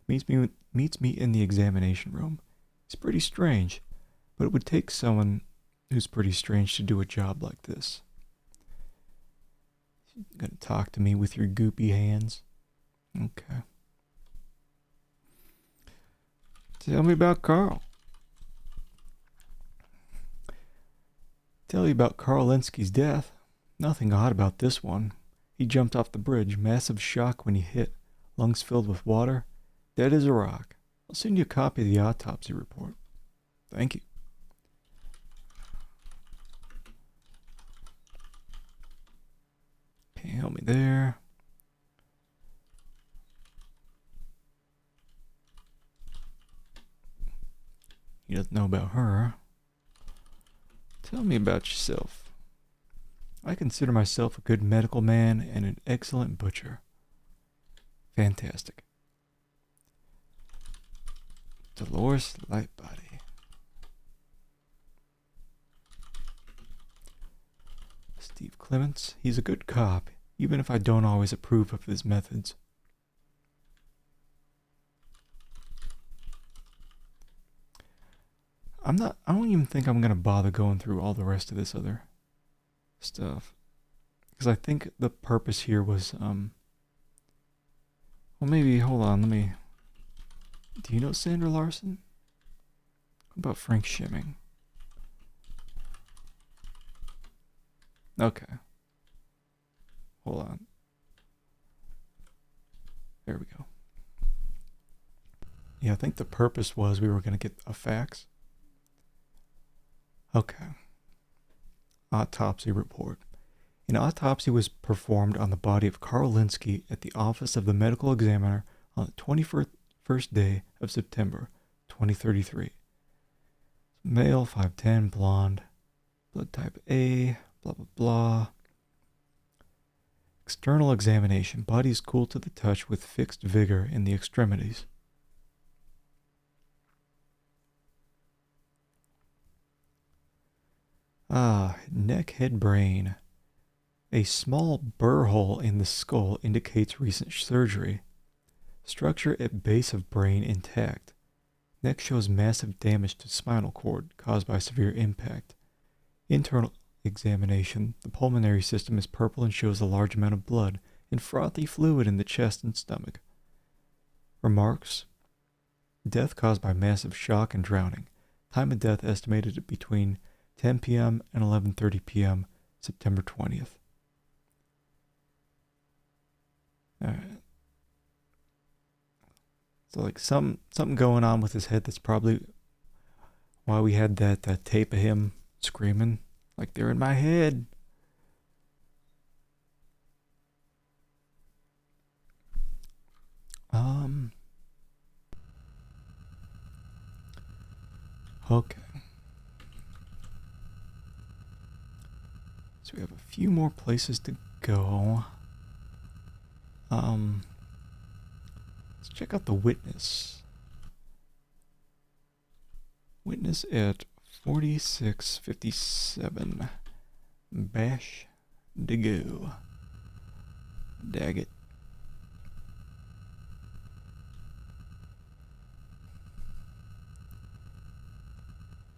meets me in the examination room. He's pretty strange, but it would take someone who's pretty strange to do a job like this. You gonna talk to me with your goopy hands? Okay. Tell me about Carl. Tell you about Carl Linsky's death. Nothing odd about this one. He jumped off the bridge, massive shock when he hit, lungs filled with water, dead as a rock. I'll send you a copy of the autopsy report. Thank you. Okay, help me there. He doesn't know about her. Tell me about yourself. I consider myself a good medical man and an excellent butcher. Fantastic. Dolores Lightbody. Steve Clements. He's a good cop, even if I don't always approve of his methods. I don't even think I'm gonna bother going through all the rest of this other stuff. Because I think the purpose here was, well maybe, hold on, do you know Sandra Larson? What about Frank Shimming? Okay. Hold on. There we go. Yeah, I think the purpose was we were gonna get a fax. Okay. Autopsy report. An autopsy was performed on the body of Carl Linsky at the office of the medical examiner on the 21st day of September, 2033. Male, 5'10", blonde, blood type A, blah blah blah. External examination. Body is cool to the touch with fixed vigor in the extremities. Neck, head, brain. A small burr hole in the skull indicates recent surgery. Structure at base of brain intact. Neck shows massive damage to spinal cord caused by severe impact. Internal examination. The pulmonary system is purple and shows a large amount of blood and frothy fluid in the chest and stomach. Remarks. Death caused by massive shock and drowning. Time of death estimated at between 10 p.m. and 11:30 p.m. September 20th. Alright. So like something going on with his head. That's probably why we had that tape of him screaming like they're in my head. Okay. So we have a few more places to go. Let's check out the witness. Witness at 4657. Bash Dago. Daggett.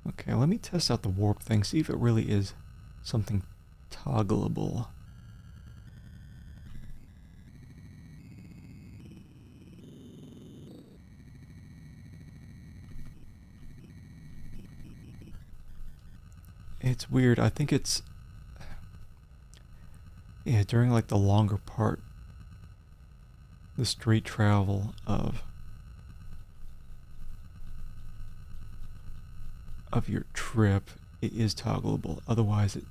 Okay, let me test out the warp thing, see if it really is something toggleable. It's weird. I think it's... Yeah, during like the longer part, the straight travel of your trip, it is toggleable. Otherwise, it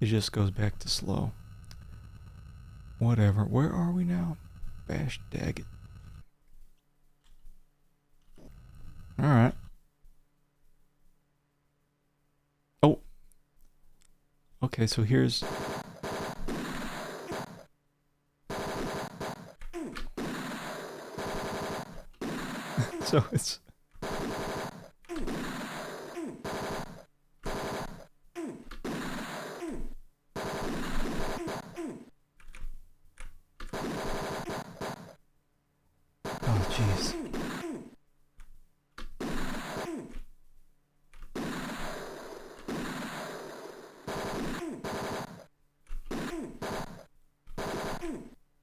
just goes back to slow. Whatever. Where are we now? Bash Daggett. Alright. Oh. Okay, so here's... So it's... Oh, jeez.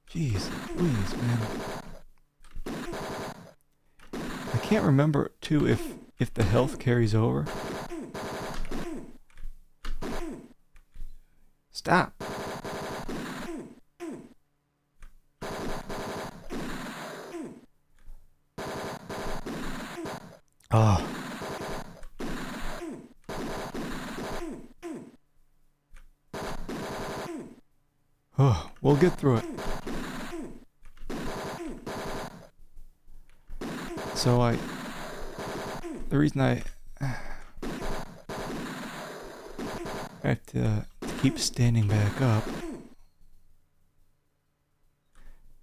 Jeez, please, man. I can't remember, too, if the health carries over. Stop. Oh. Oh, we'll get through it. So the reason I have to keep standing back up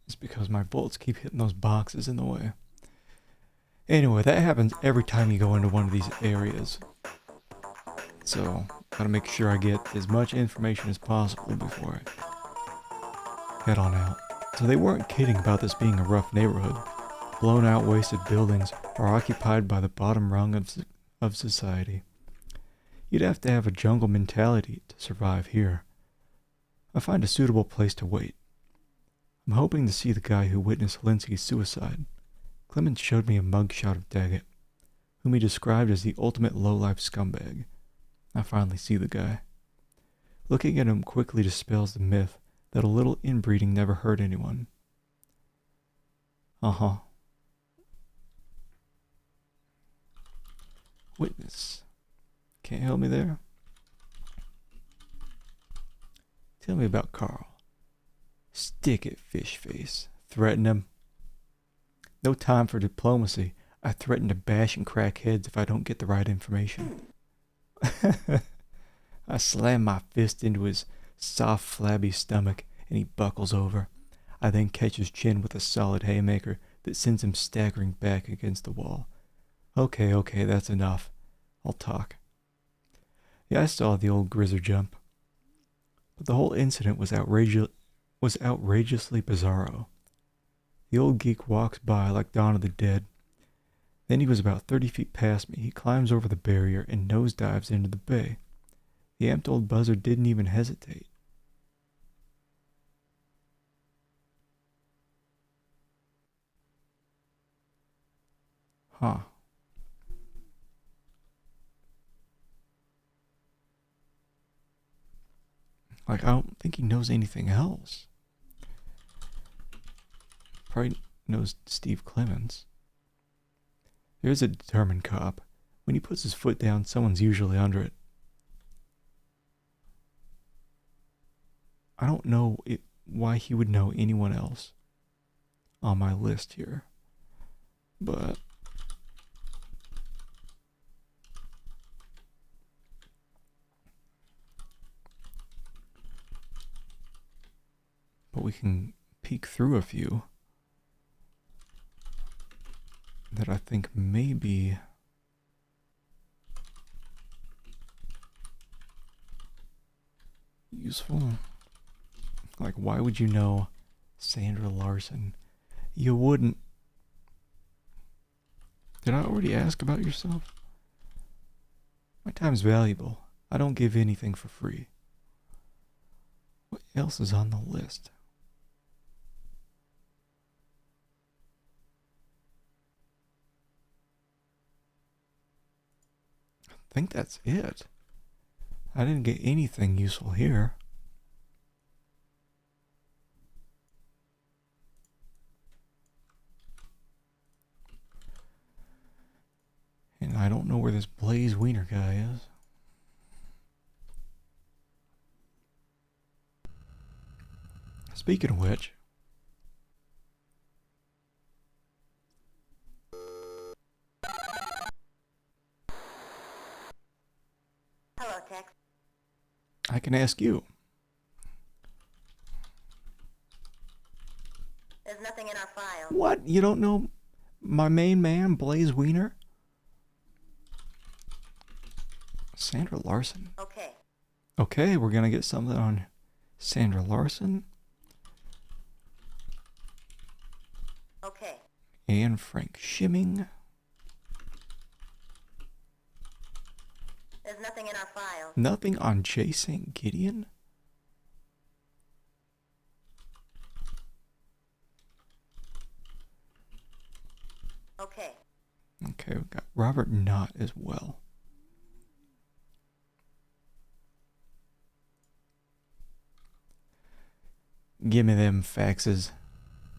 is because my bullets keep hitting those boxes in the way. Anyway, that happens every time you go into one of these areas. So, gotta make sure I get as much information as possible before I head on out. So they weren't kidding about this being a rough neighborhood. Blown out, wasted buildings are occupied by the bottom rung of society. You'd have to have a jungle mentality to survive here. I find a suitable place to wait. I'm hoping to see the guy who witnessed Linsky's suicide. Clemens showed me a mugshot of Daggett, whom he described as the ultimate low-life scumbag. I finally see the guy. Looking at him quickly dispels the myth that a little inbreeding never hurt anyone. Uh-huh. Witness. Can't help me there? Tell me about Carl. Stick it, fish face. Threaten him. No time for diplomacy. I threaten to bash and crack heads if I don't get the right information. I slam my fist into his soft, flabby stomach, and he buckles over. I then catch his chin with a solid haymaker that sends him staggering back against the wall. Okay, that's enough. I'll talk. Yeah, I saw the old Grizzer jump. But the whole incident was outrageously bizarro. The old geek walks by like Dawn of the Dead. Then he was about 30 feet past me. He climbs over the barrier and nosedives into the bay. The amped old buzzard didn't even hesitate. Huh. Like, I don't think he knows anything else. Probably knows Steve Clemens. There's a determined cop. When he puts his foot down, someone's usually under it. I don't know why he would know anyone else on my list here. But we can peek through a few that I think may be useful. Like, why would you know Sandra Larson? You wouldn't. Did I already ask about yourself? My time's valuable. I don't give anything for free. What else is on the list? I think that's it. I didn't get anything useful here. And I don't know where this Blaze Wiener guy is. Speaking of which, Hello, Tex. I can ask you. There's nothing in our file. What? You don't know my main man, Blaze Wiener? Sandra Larson. Okay. Okay, we're gonna get something on Sandra Larson Okay. and Frank Shimming. There's nothing in our file. Nothing on J. St. Gideon? Okay. Okay, we've got Robert Knott as well. Give me them faxes.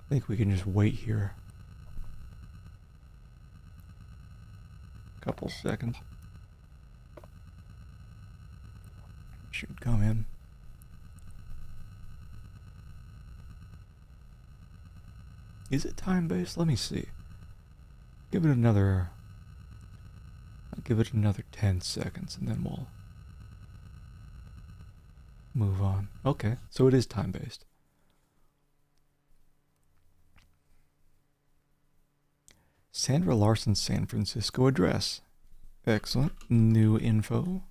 I think we can just wait here. Couple seconds. Should come in. Is it time-based? Let me see. Give it another... I'll give it another 10 seconds and then we'll move on. Okay, so it is time-based. Sandra Larson's San Francisco address. Excellent. New info.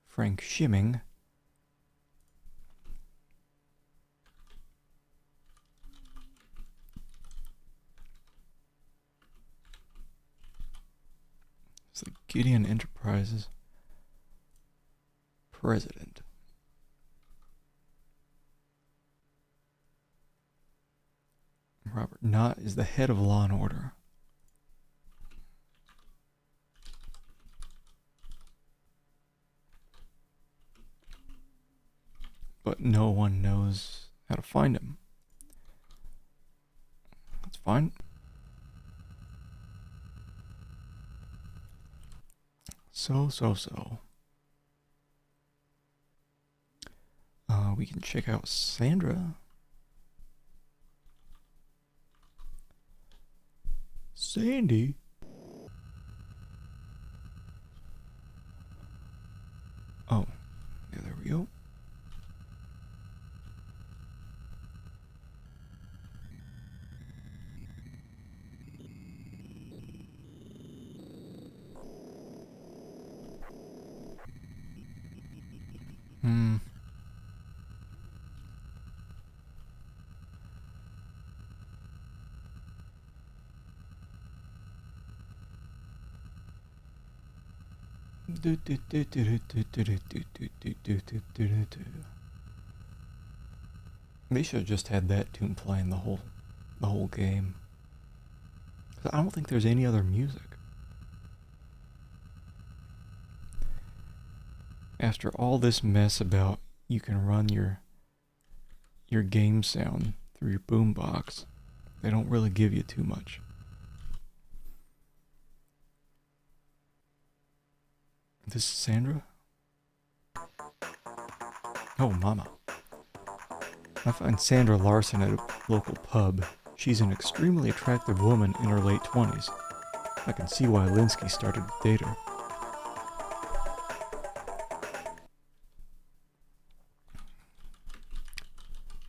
Frank Shimming. It's the Gideon Enterprises president. Robert Knott is the head of Law and Order. But no one knows how to find him. That's fine. So. We can check out Sandra. Sandy? Oh, yeah, there we go. They should have just had that tune playing the whole game. 'Cause I don't think there's any other music. After all this mess about you can run your game sound through your boombox, they don't really give you too much. This is Sandra? Oh, mama. I find Sandra Larson at a local pub. She's an extremely attractive woman in her late 20s. I can see why Linsky started to date her.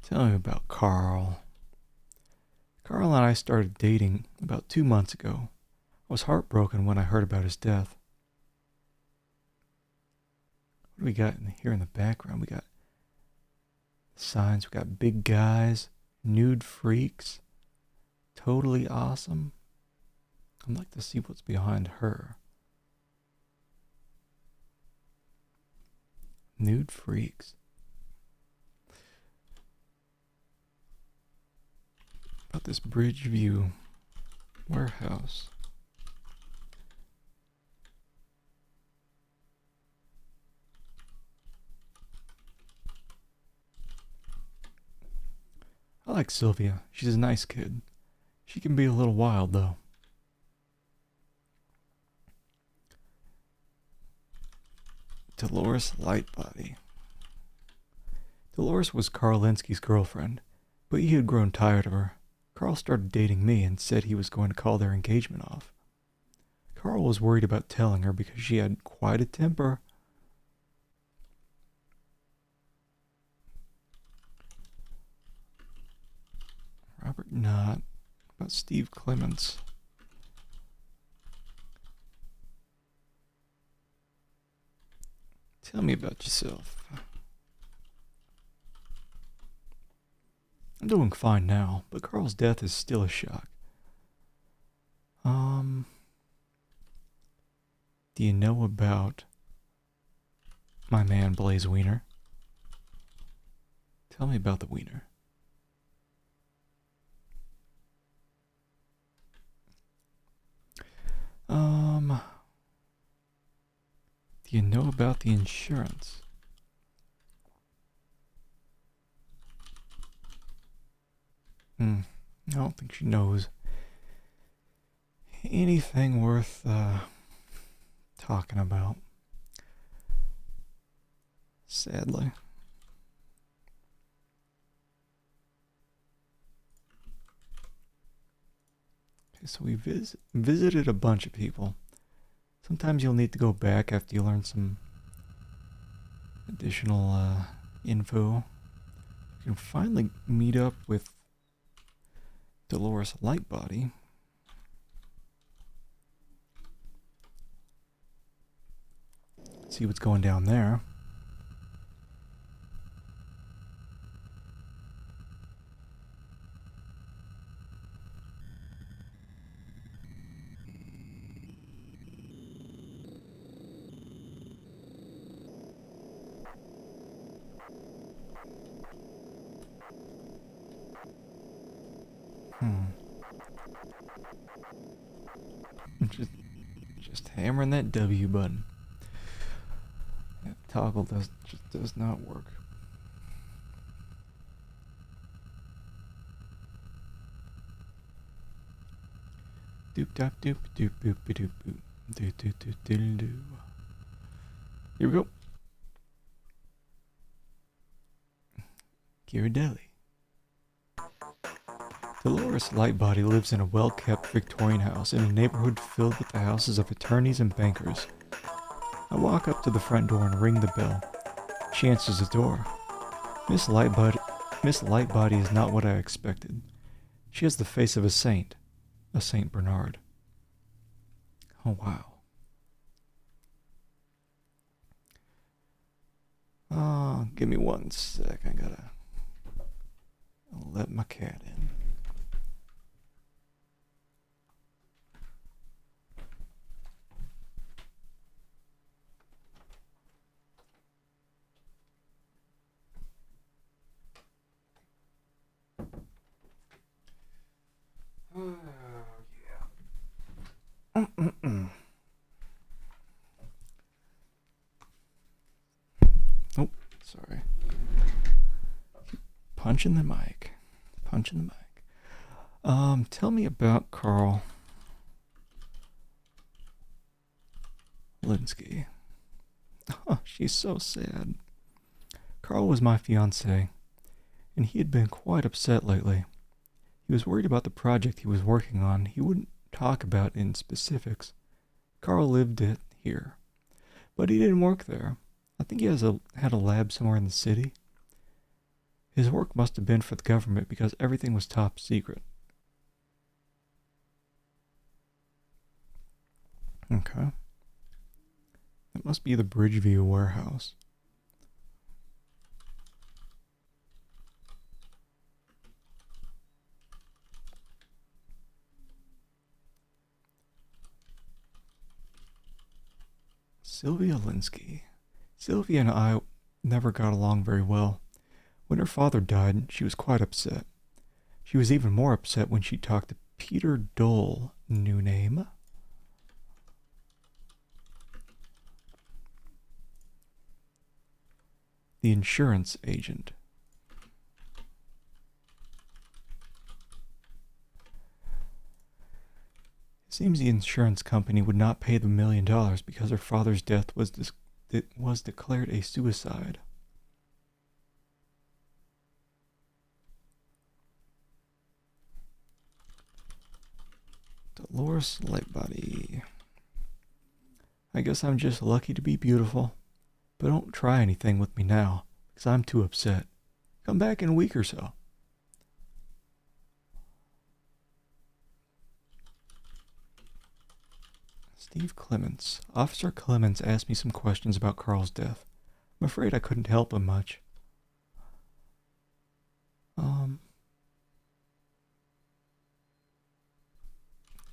Tell me about Carl. Carl and I started dating about 2 months ago. I was heartbroken when I heard about his death. What do we got here in the background? We got signs, we got big guys, nude freaks, totally awesome. I'd like to see what's behind her. Nude freaks. About this Bridgeview warehouse. I like Sylvia. She's a nice kid. She can be a little wild, though. Dolores Lightbody. Dolores was Carl Linsky's girlfriend, but he had grown tired of her. Carl started dating me and said he was going to call their engagement off. Carl was worried about telling her because she had quite a temper. Robert Knott. About Steve Clements. Tell me about yourself. I'm doing fine now, but Carl's death is still a shock. Do you know about my man Blaze Wiener? Tell me about the Wiener. Do you know about the insurance? I don't think she knows anything worth talking about. Sadly. Okay, so we visited a bunch of people. Sometimes you'll need to go back after you learn some additional info. You can finally meet up with Dolores Lightbody. See what's going down there. Just hammering that W button. That toggle just does not work. Doop dop doop doop boop doop boop doo doo doo doo doo. Here we go. Ghirardelli. Dolores Lightbody lives in a well-kept Victorian house in a neighborhood filled with the houses of attorneys and bankers. I walk up to the front door and ring the bell. She answers the door. Miss Lightbody is not what I expected. She has the face of a Saint Bernard. Oh, wow. Oh, give me one sec. I gotta let my cat in. Oh, yeah. Oh, sorry. Punching the mic. Punching the mic. Tell me about Carl Linsky. Oh, she's so sad. Carl was my fiancé, and he had been quite upset lately. He was worried about the project he was working on. He wouldn't talk about it in specifics. Carl lived it here, but he didn't work there. I think he had a lab somewhere in the city. His work must have been for the government because everything was top secret. Okay. That must be the Bridgeview warehouse. Sylvia Linsky. Sylvia and I never got along very well. When her father died, she was quite upset. She was even more upset when she talked to Peter Dole, new name. The insurance agent. It seems the insurance company would not pay the $1 million because her father's death was declared a suicide. Dolores Lightbody. I guess I'm just lucky to be beautiful. But don't try anything with me now, because I'm too upset. Come back in a week or so. Steve Clements. Officer Clements asked me some questions about Carl's death. I'm afraid I couldn't help him much.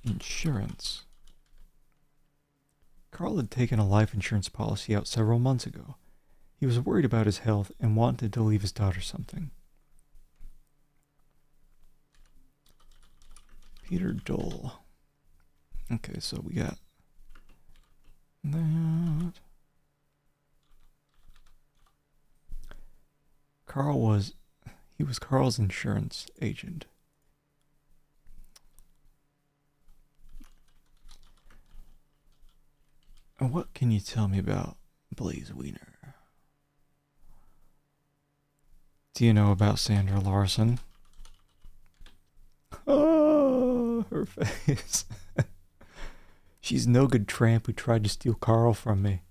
Insurance. Carl had taken a life insurance policy out several months ago. He was worried about his health and wanted to leave his daughter something. Peter Dole. Okay, so we got that. He was Carl's insurance agent. And what can you tell me about Blaze Wiener? Do you know about Sandra Larson? Oh, her face. She's no good tramp who tried to steal Carl from me.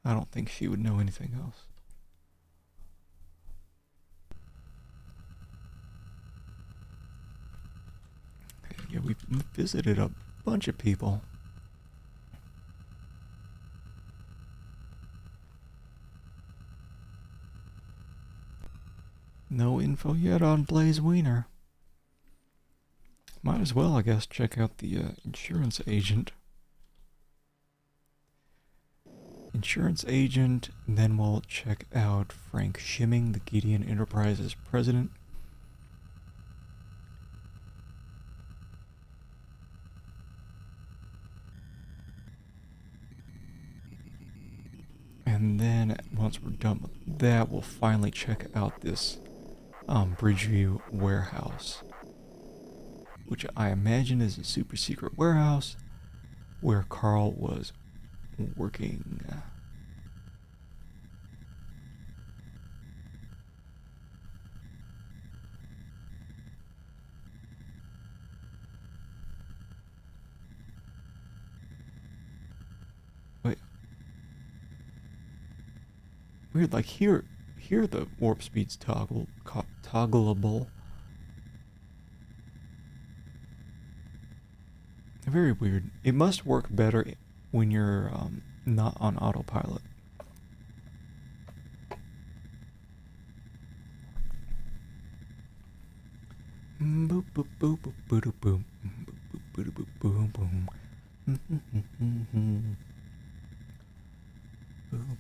I don't think she would know anything else. Okay, yeah, we've visited a bunch of people. No info yet on Blaze Wiener. Might as well, I guess, check out the insurance agent. Insurance agent, and then we'll check out Frank Schimming, the Gideon Enterprises president. And then, once we're done with that, we'll finally check out this Bridgeview warehouse, which I imagine is a super secret warehouse where Carl was working. Wait. Weird, like here the warp speed's toggleable. Very weird. It must work better when you're not on autopilot. Boop boop boop boop boop boop boop boop boop boop boom boom. Boo, boo,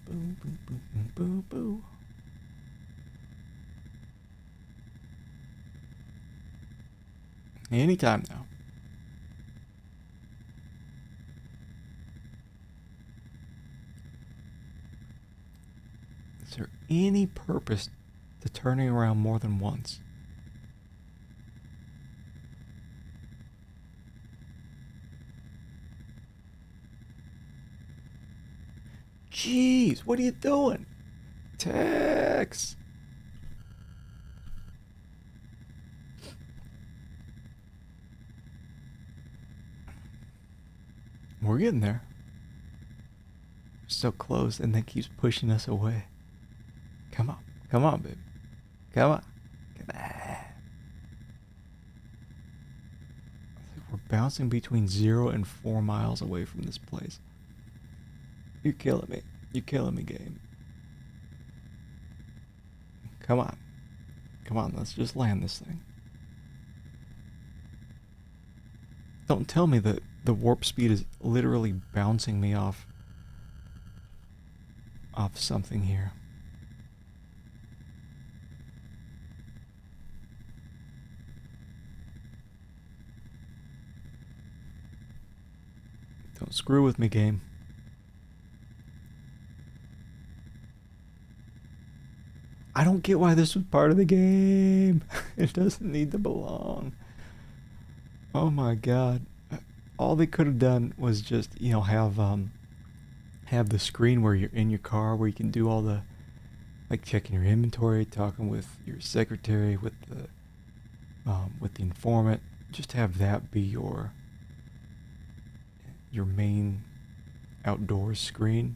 boo, boo, boo, boo. Anytime now. Is there any purpose to turning around more than once? Jeez, what are you doing? Tex! We're getting there. We're so close, and that keeps pushing us away. Come on, baby. Come on. Come on. We're bouncing between 0 and 4 miles away from this place. You're killing me. You're killing me, game. Come on. Come on, let's just land this thing. Don't tell me that the warp speed is literally bouncing me off something here. Don't screw with me, game. I don't get why this was part of the game. It doesn't need to belong. Oh my god. All they could have done was just, have the screen where you're in your car where you can do all the, like, checking your inventory, talking with your secretary, with the informant. Just have that be your main outdoors screen,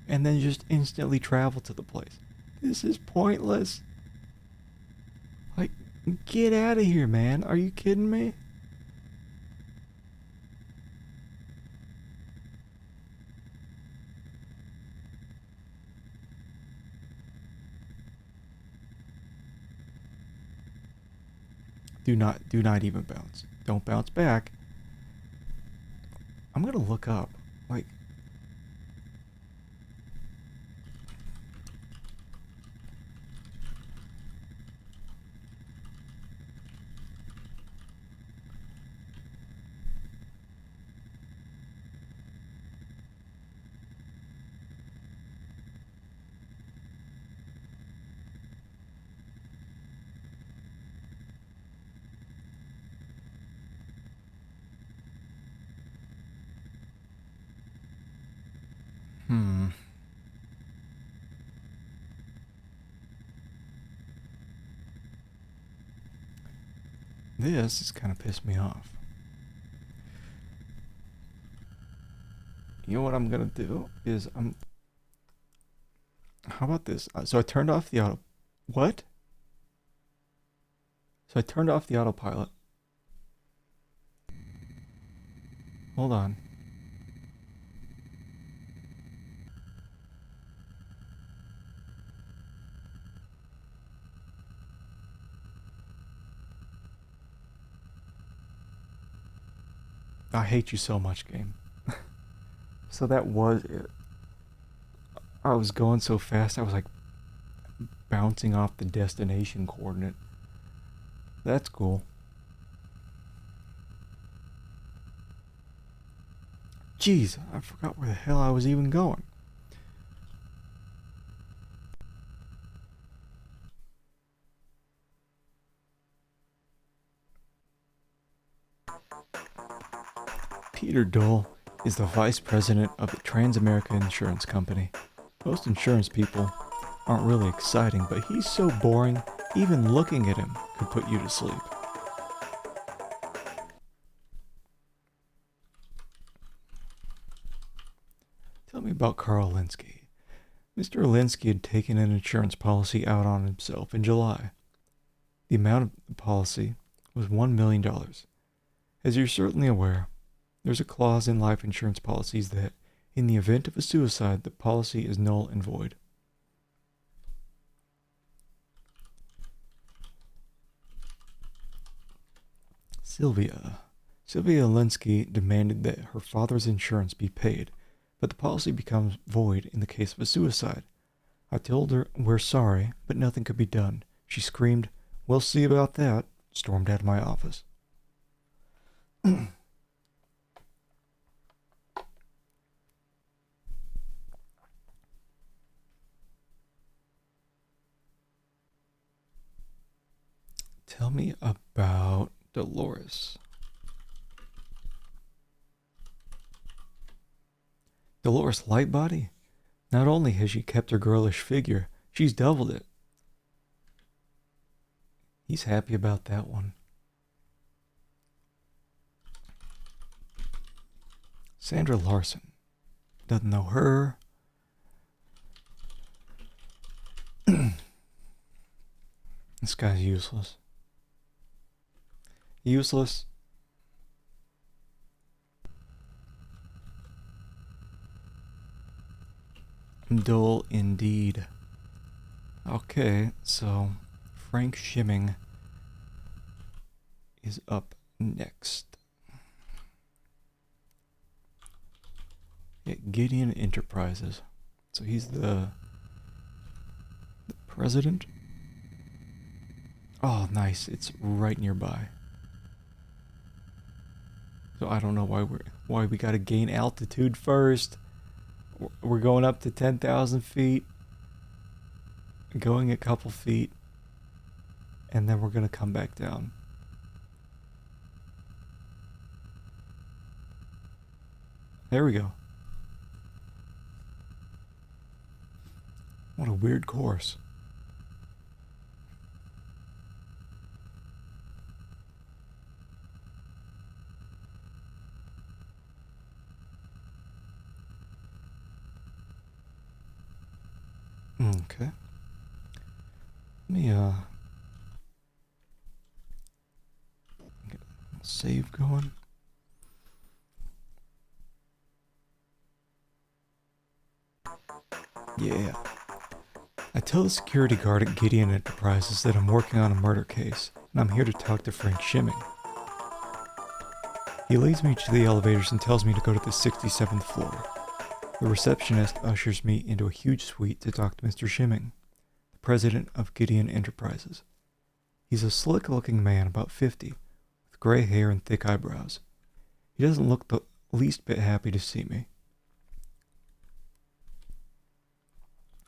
and then just instantly travel to the place. This is pointless. Like, get out of here, man. Are you kidding me? Do not even bounce. Don't bounce back. I'm gonna look up, like, This is kind of pissed me off. You know what I'm gonna do is how about this? So I turned off the auto. What? So I turned off the autopilot. Hold on. I hate you so much, game. So that was it. I was going so fast, I was like bouncing off the destination coordinate. That's cool. Jeez, I forgot where the hell I was even going. Peter Dole is the vice president of the Transamerica Insurance Company. Most insurance people aren't really exciting, but he's so boring, even looking at him could put you to sleep. Tell me about Carl Linsky. Mr. Linsky had taken an insurance policy out on himself in July. The amount of the policy was $1 million. As you're certainly aware, there's a clause in life insurance policies that, in the event of a suicide, the policy is null and void. Sylvia Sylvia Linsky demanded that her father's insurance be paid, but the policy becomes void in the case of a suicide. I told her we're sorry, but nothing could be done. She screamed, "We'll see about that," stormed out of my office. Tell me about Dolores. Dolores Lightbody? Not only has she kept her girlish figure, she's doubled it. He's happy about that one. Sandra Larson. Doesn't know her. This guy's useless. Useless. Dull indeed. Okay, so Frank Shimming is up next. At Gideon Enterprises. So he's the president. Oh, nice. It's right nearby. So I don't know why we gotta gain altitude first. We're going up to 10,000 feet, going a couple feet, and then we're gonna come back down. There we go. What a weird course. Okay. Let me get a save going. Yeah. I tell the security guard at Gideon Enterprises that I'm working on a murder case, and I'm here to talk to Frank Shimming. He leads me to the elevators and tells me to go to the 67th floor. The receptionist ushers me into a huge suite to talk to Mr. Shimming, the president of Gideon Enterprises. He's a slick-looking man, about 50, with gray hair and thick eyebrows. He doesn't look the least bit happy to see me.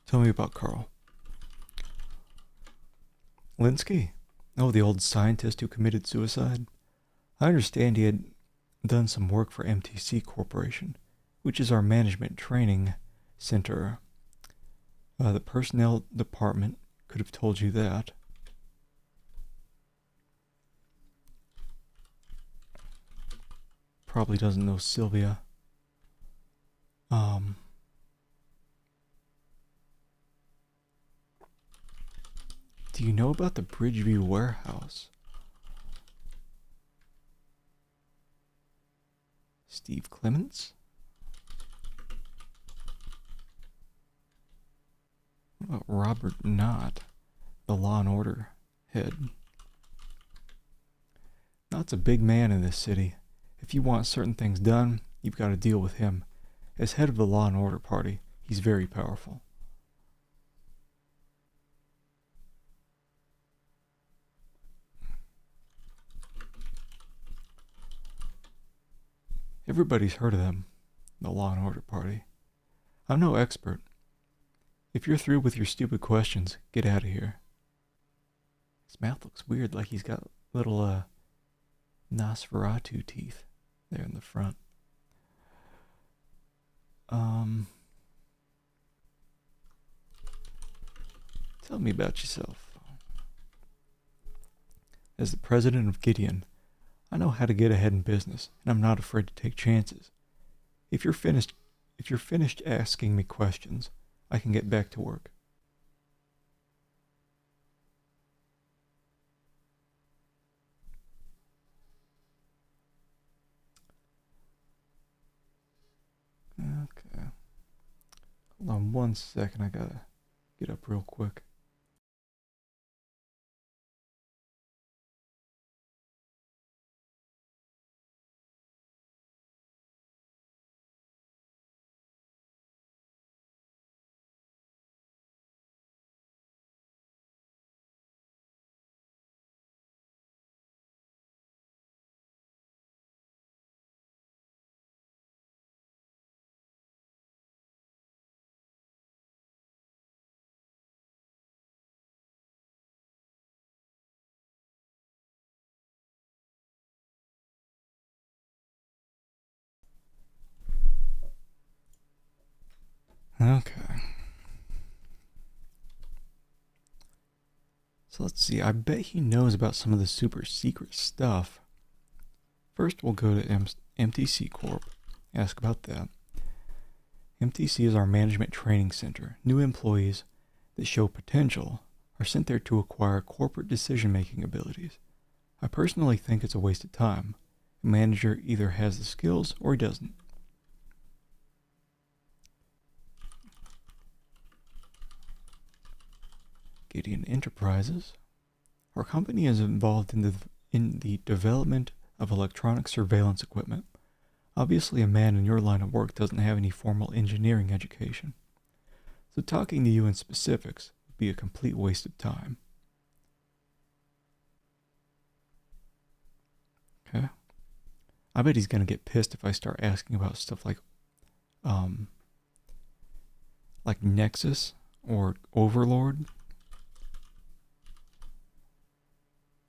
Tell me about Carl. Linsky? Oh, the old scientist who committed suicide? I understand he had done some work for MTC Corporation, which is our management training center. The personnel department could have told you that. Probably doesn't know Sylvia. Do you know about the Bridgeview warehouse? Steve Clements? What about Robert Knott, the Law and Order head? Knott's a big man in this city. If you want certain things done, you've got to deal with him. As head of the Law and Order party, he's very powerful. Everybody's heard of them, the Law and Order party. I'm no expert. If you're through with your stupid questions, get out of here. His mouth looks weird, like he's got little Nosferatu teeth there in the front. Tell me about yourself. As the president of Gideon, I know how to get ahead in business, and I'm not afraid to take chances. If you're finished asking me questions, I can get back to work. Okay. Hold on 1 second, I gotta get up real quick. Okay. So let's see. I bet he knows about some of the super secret stuff. First, we'll go to MTC Corp. Ask about that. MTC is our management training center. New employees that show potential are sent there to acquire corporate decision-making abilities. I personally think it's a waste of time. A manager either has the skills or he doesn't. Gideon Enterprises. Our company is involved in the development of electronic surveillance equipment. Obviously, a man in your line of work doesn't have any formal engineering education. So talking to you in specifics would be a complete waste of time. Okay. I bet he's gonna get pissed if I start asking about stuff like Nexus or Overlord.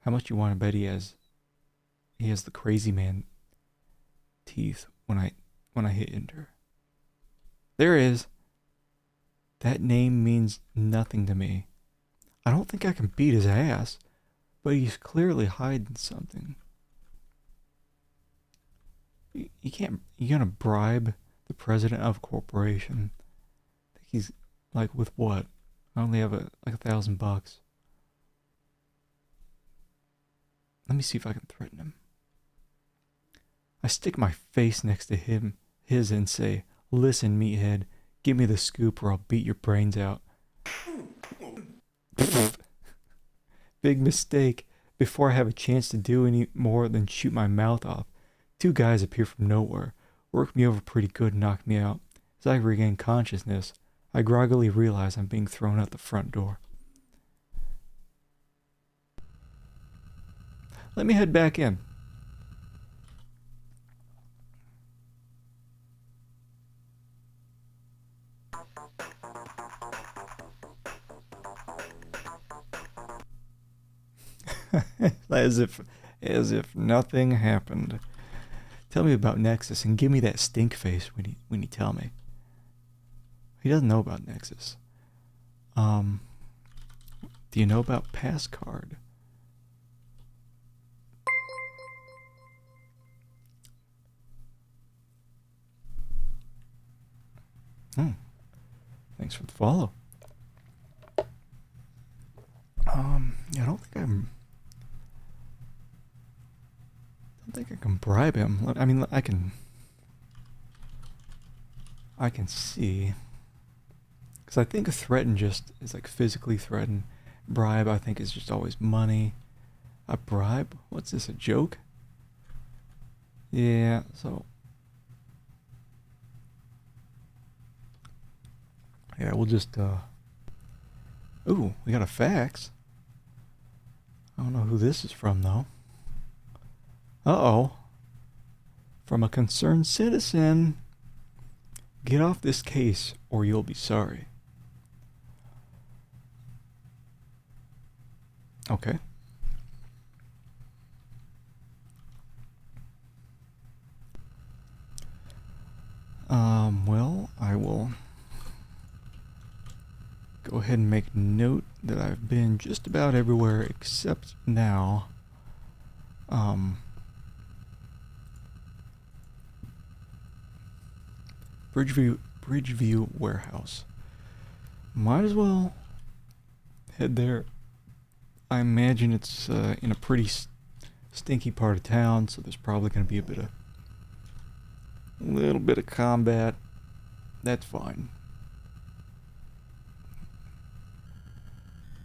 How much you want to bet he has the crazy man teeth when I hit enter? There is. That name means nothing to me. I don't think I can beat his ass, but he's clearly hiding something. You can't. You're gonna bribe the president of a corporation. I think he's like with what? I only have like $1,000. Let me see if I can threaten him. I stick my face next to his and say, "Listen, meathead, give me the scoop or I'll beat your brains out." Big mistake. Before I have a chance to do any more than shoot my mouth off, two guys appear from nowhere, work me over pretty good and knock me out. As I regain consciousness, I groggily realize I'm being thrown out the front door. Let me head back in. as if nothing happened. Tell me about Nexus and give me that stink face when you tell me. He doesn't know about Nexus. Do you know about Passcard? Thanks for the follow. Yeah, I don't think I can bribe him. I mean, I can see. Because I think a threaten just is like physically threaten. Bribe, I think, is just always money. A bribe? What's this, a joke? Yeah, so. Yeah, we'll just, Ooh, we got a fax. I don't know who this is from, though. Uh-oh. From a concerned citizen. Get off this case, or you'll be sorry. Okay. Well, I will go ahead and make note that I've been just about everywhere except now. Bridgeview Warehouse. Might as well head there. I imagine it's in a pretty stinky part of town, so there's probably going to be a little bit of combat. That's fine.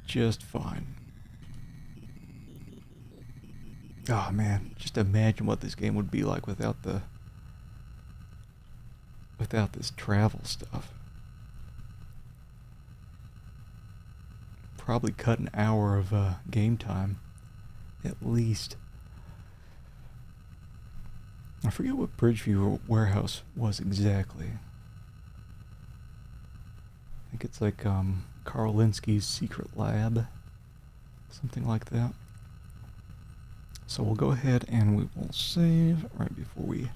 Just fine. Oh man, just imagine what this game would be like without this travel stuff. Probably cut an hour of game time, at least. I forget what Bridgeview Warehouse was exactly. I think it's like Carl Linsky's secret lab, something like that. So we'll go ahead and we will save right before we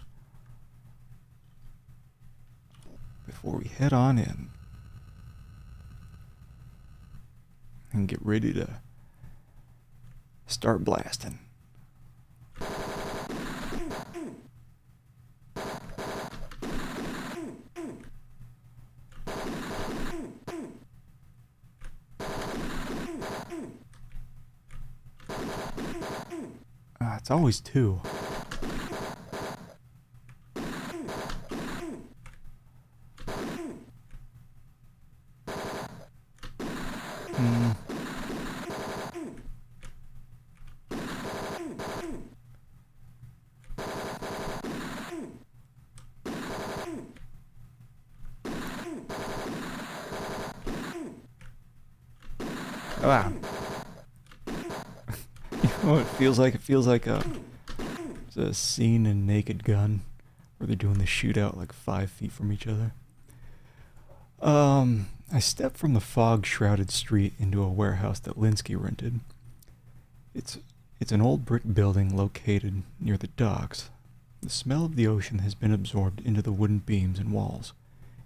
head on in. and get ready to start blasting. It's always two. Wow. You know what it feels like? It feels like it's a scene in Naked Gun where they're doing the shootout like 5 feet from each other. I stepped from the fog-shrouded street into a warehouse that Linsky rented. It's an old brick building located near the docks. The smell of the ocean has been absorbed into the wooden beams and walls,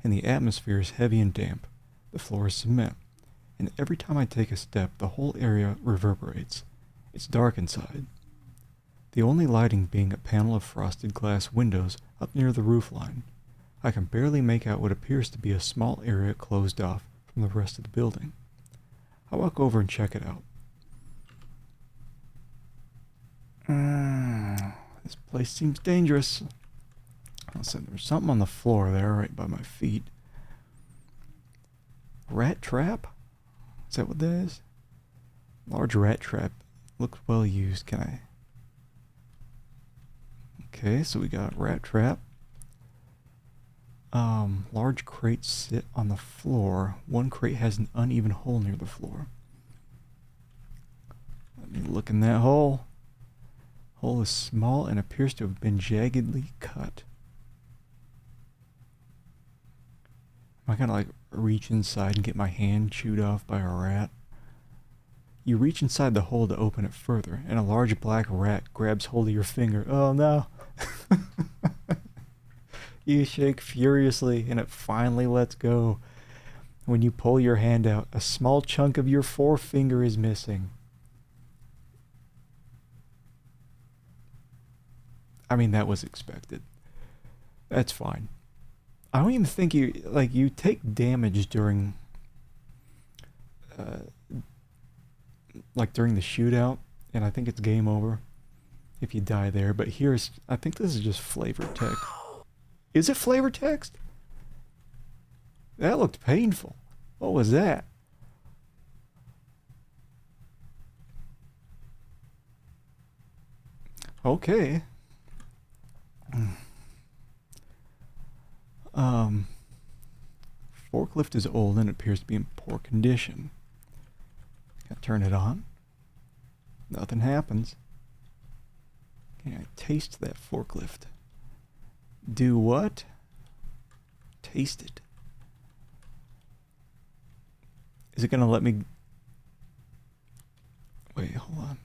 and the atmosphere is heavy and damp. The floor is cement, and every time I take a step, the whole area reverberates. It's dark inside, the only lighting being a panel of frosted glass windows up near the roofline. I can barely make out what appears to be a small area closed off from the rest of the building. I walk over and check it out. This place seems dangerous. Listen, there's something on the floor there right by my feet. Rat trap? Is that what that is? Large rat trap. Looks well used. Can I? Okay, so we got rat trap. Large crates sit on the floor. One crate has an uneven hole near the floor. Let me look in that hole. Hole is small and appears to have been jaggedly cut. Am I gonna like reach inside and get my hand chewed off by a rat? You reach inside the hole to open it further, and a large black rat grabs hold of your finger. Oh no! You shake furiously, and it finally lets go. When you pull your hand out, a small chunk of your forefinger is missing. I mean, that was expected. That's fine. I don't even think you take damage during during the shootout, and I think it's game over if you die there. But I think this is just flavor text. Is it flavor text? That looked painful. What was that? Okay. Forklift is old and appears to be in poor condition. Can I turn it on? Nothing happens. Can I taste that forklift? Do what? Taste it. Is it gonna let me... Wait, hold on.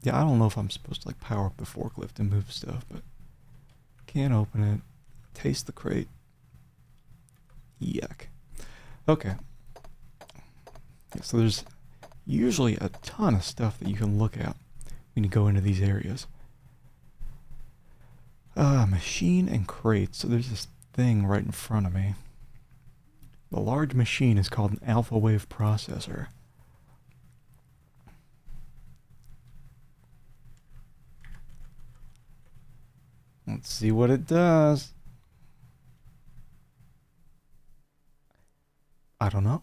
Yeah, I don't know if I'm supposed to like power up the forklift and move stuff, but can't open it. Taste the crate. Yuck. Okay. Yeah, so there's usually a ton of stuff that you can look at when you go into these areas. Machine and crates. So there's this thing right in front of me. The large machine is called an alpha wave processor. Let's see what it does. I don't know.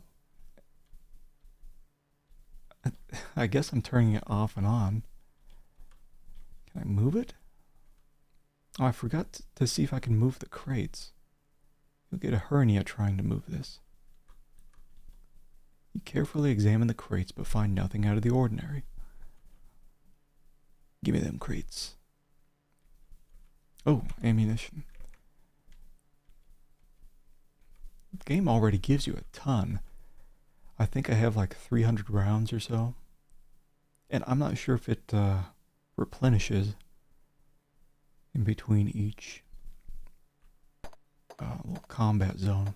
I guess I'm turning it off and on. Can I move it? Oh, I forgot to see if I can move the crates. You'll get a hernia trying to move this. You carefully examine the crates but find nothing out of the ordinary. Give me them crates. Oh, ammunition. The game already gives you a ton. I think I have like 300 rounds or so. And I'm not sure if it replenishes in between each little combat zone.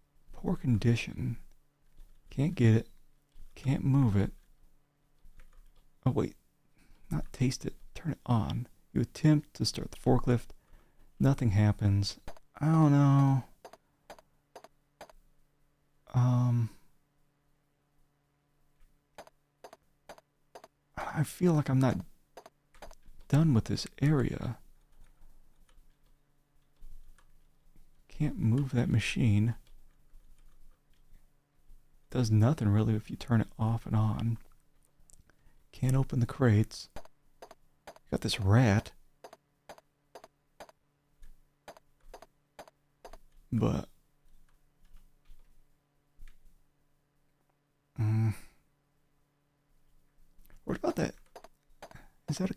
Poor condition. Can't get it. Can't move it. Oh, wait. Not taste it. Turn it on. You attempt to start the forklift. Nothing happens. I don't know. I feel like I'm not done with this area. Can't move that machine. Does nothing really if you turn it off and on. Can't open the crates. Got this rat. But what about that? Is that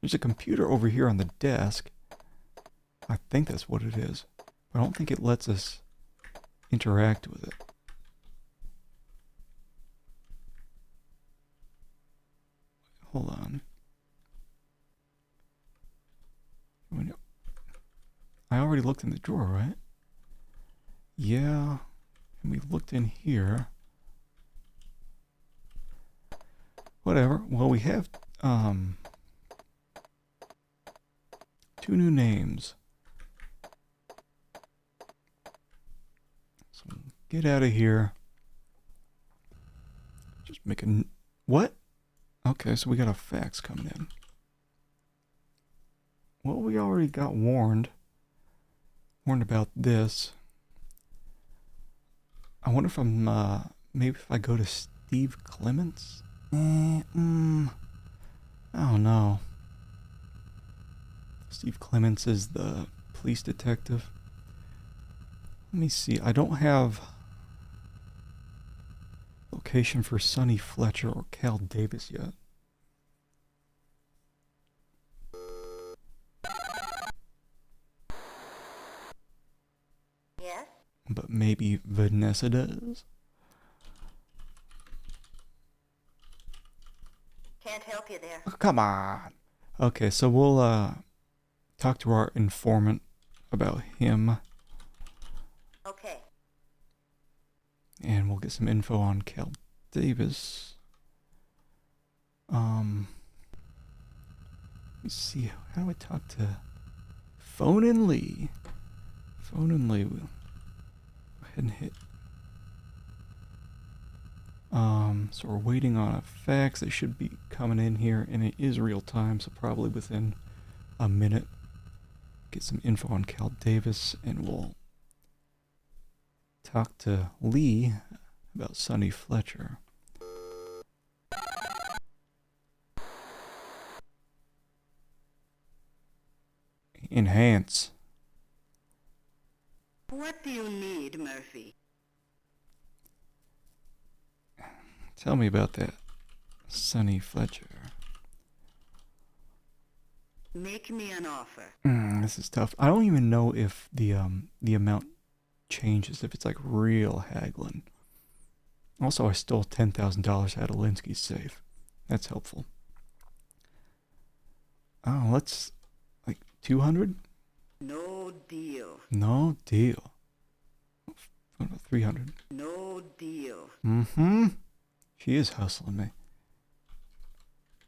there's a computer over here on the desk. I think that's what it is. But I don't think it lets us interact with it. Hold on. I already looked in the drawer, right? Yeah. And we looked in here. Whatever. Well, we have 2 new names. So get out of here. Just make a... What? Okay, so we got a fax coming in. Well, we already got warned about this. I wonder if I'm, maybe if I go to Steve Clements? I don't know. Steve Clements is the police detective. Let me see. I don't have location for Sonny Fletcher or Cal Davis yet. Yes? But maybe Vanessa does? Can't help you there. Oh, come on. Okay, so we'll talk to our informant about him. Okay. And we'll get some info on Cal Davis. Let me see. How do I talk to Phone and Lee? Phone and Lee. We'll go ahead and hit. So we're waiting on a fax. They should be coming in here, and it is real time, so probably within a minute. Get some info on Cal Davis, and we'll talk to Lee about Sonny Fletcher. Enhance. What do you need, Murphy? Tell me about that Sonny Fletcher. Make me an offer. This is tough. I don't even know if the amount changes, if it's like real haggling. Also, I stole $10,000 out of Linsky's safe. That's helpful. Oh, let's like 200? No deal. No deal. What about 300? No deal. Mm-hmm. She is hustling me.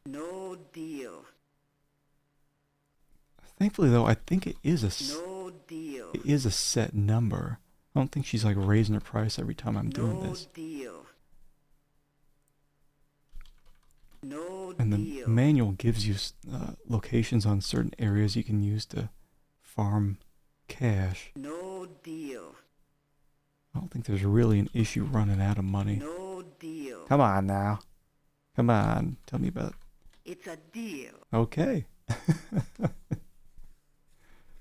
No deal. Thankfully, though, I think it is No deal. it is a set number. I don't think she's like raising her price every time I'm doing this. No deal. No And the deal. manual gives you locations on certain areas you can use to farm cash. No deal. I don't think there's really an issue running out of money. No deal. Come on now. Come on. Tell me about it. It's a deal. Okay.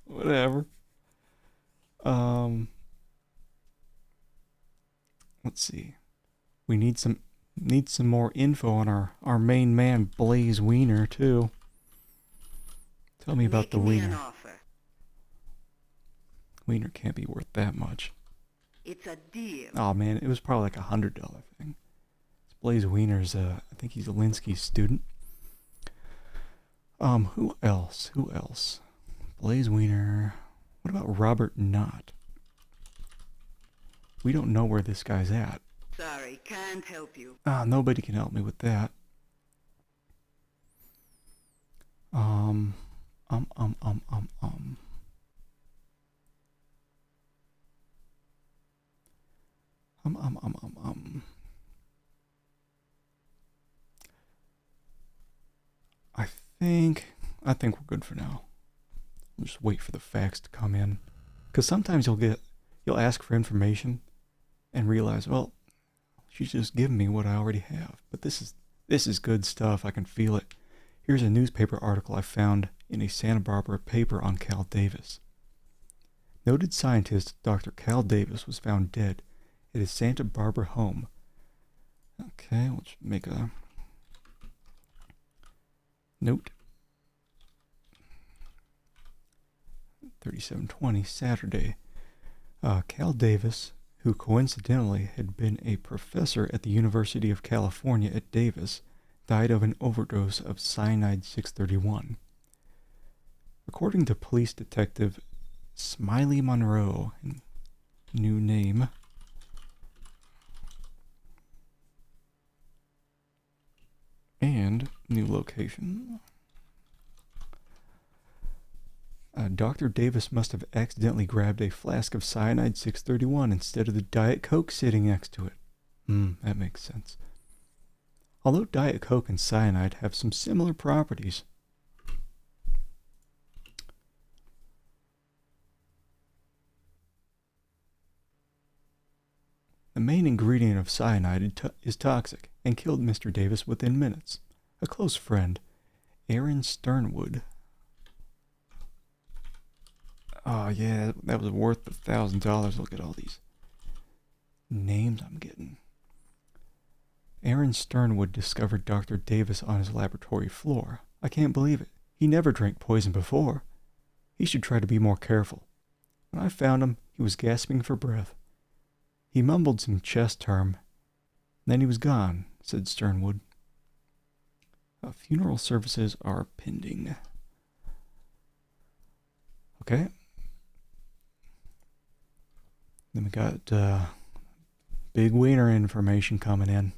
Whatever. Let's see. We need some more info on our main man, Blaze Wiener, too. Tell me about the Make me an Wiener. offer. Wiener can't be worth that much. It's a deal. Oh man, it was probably like $100 thing. Blaze Wiener's I think he's a Linsky student. Who else? Blaze Wiener. What about Robert Knott? We don't know where this guy's at. Sorry, can't help you. Nobody can help me with that. Um, um, um, um, um, um. Um, um, um, um, um. I think we're good for now. We'll just wait for the facts to come in. Because sometimes you'll ask for information and realize, well, she's just giving me what I already have. But this is good stuff. I can feel it. Here's a newspaper article I found in a Santa Barbara paper on Cal Davis. Noted scientist Dr. Cal Davis was found dead at his Santa Barbara home. Okay, let's make a note. 3720, Saturday. Cal Davis, who coincidentally had been a professor at the University of California at Davis, died of an overdose of cyanide 631. According to police detective Smiley Monroe, new name, and new location, Dr. Davis must have accidentally grabbed a flask of cyanide 631 instead of the Diet Coke sitting next to it. That makes sense. Although Diet Coke and cyanide have some similar properties. The main ingredient of cyanide is toxic and killed Mr. Davis within minutes. A close friend, Aaron Sternwood. Oh yeah, that was worth $1,000. Look at all these names I'm getting. Aaron Sternwood discovered Dr. Davis on his laboratory floor. I can't believe it. He never drank poison before. He should try to be more careful. When I found him, he was gasping for breath. He mumbled some chest term. Then he was gone, said Sternwood. Funeral services are pending. Okay. Then we got big wiener information coming in.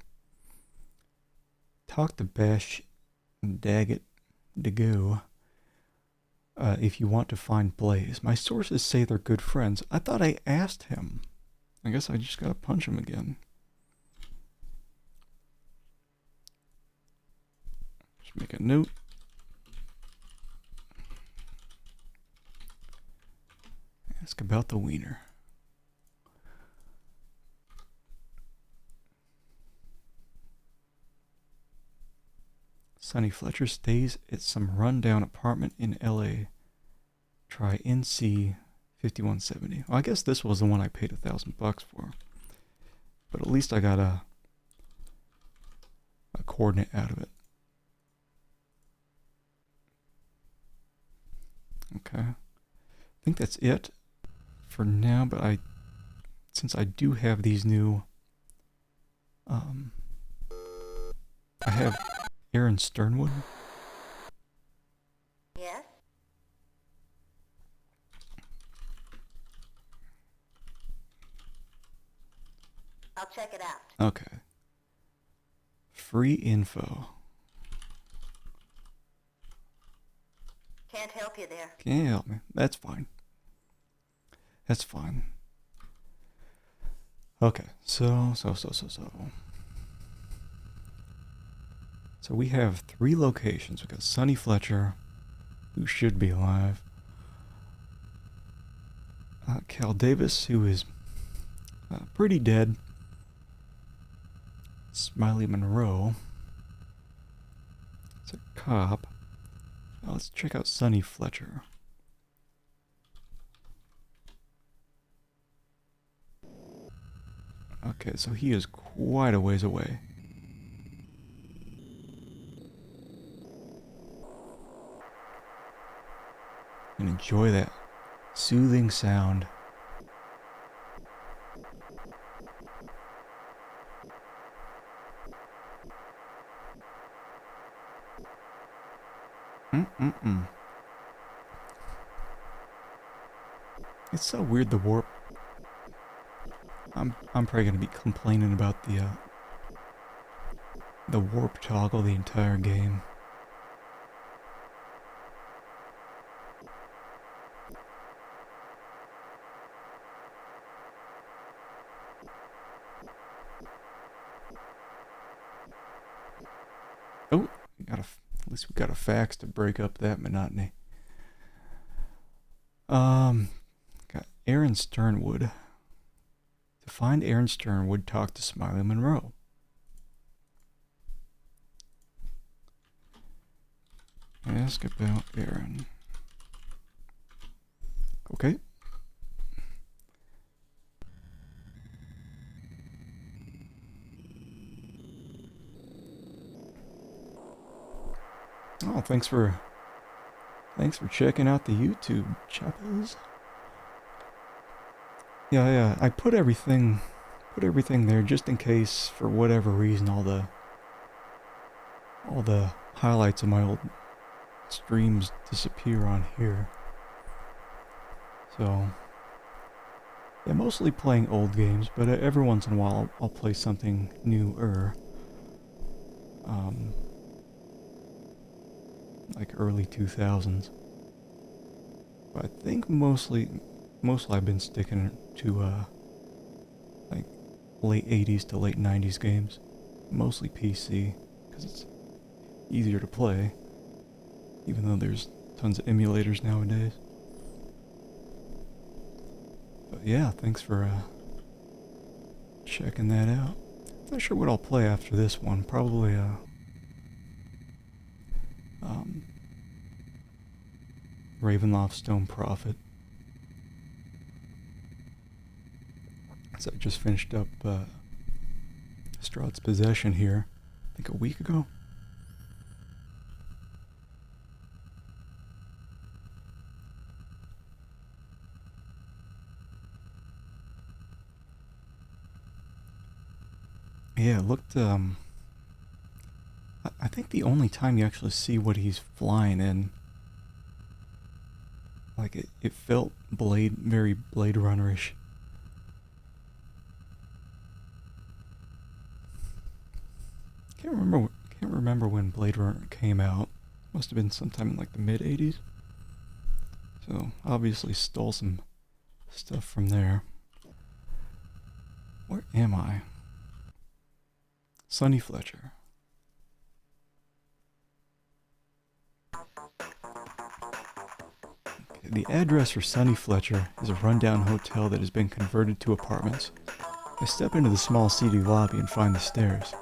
Talk to Bash Daggett Dago if you want to find Blaze. My sources say they're good friends. I thought I asked him. I guess I just gotta punch him again. Just make a note. Ask about the wiener. Sonny Fletcher stays at some rundown apartment in LA. Try NC 5170. Well, I guess this was the one I paid $1,000 for. But at least I got a coordinate out of it. Okay. I think that's it for now, but since I do have these new I have Aaron Sternwood. Yes? I'll check it out. Okay. Free info. Can't help you there. Can't help me. That's fine. That's fine. Okay, so we have 3 locations. We got Sonny Fletcher, who should be alive. Cal Davis, who is pretty dead. Smiley Monroe. It's a cop. Now let's check out Sonny Fletcher. Okay, so he is quite a ways away. And enjoy that soothing sound. It's so weird, the warp. I'm probably gonna be complaining about the warp toggle the entire game. Oh, at least we got a fax to break up that monotony. Got Aaron Sternwood. To find Aaron Sternwood, talk to Smiley Monroe. Ask about Aaron. Okay. Oh, thanks for checking out the YouTube, chappers. Yeah, I put everything there just in case, for whatever reason, all the highlights of my old streams disappear on here. So, yeah, mostly playing old games, but every once in a while I'll play something newer. Like early 2000s. But I think mostly I've been sticking to like late 80s to late 90s games. Mostly PC, because it's easier to play, even though there's tons of emulators nowadays. But yeah, thanks for checking that out. Not sure what I'll play after this one. Probably Ravenloft Stone Prophet. So I just finished up Strahd's Possession here, I think a week ago. Yeah, it looked, I think the only time you actually see what he's flying in, like it felt very Blade Runner-ish. Can't remember when Blade Runner came out. Must have been sometime in like the mid 80s. So obviously stole some stuff from there. Where am I? Sonny Fletcher. The address for Sonny Fletcher is a rundown hotel that has been converted to apartments. I step into the small seedy lobby and find the stairs.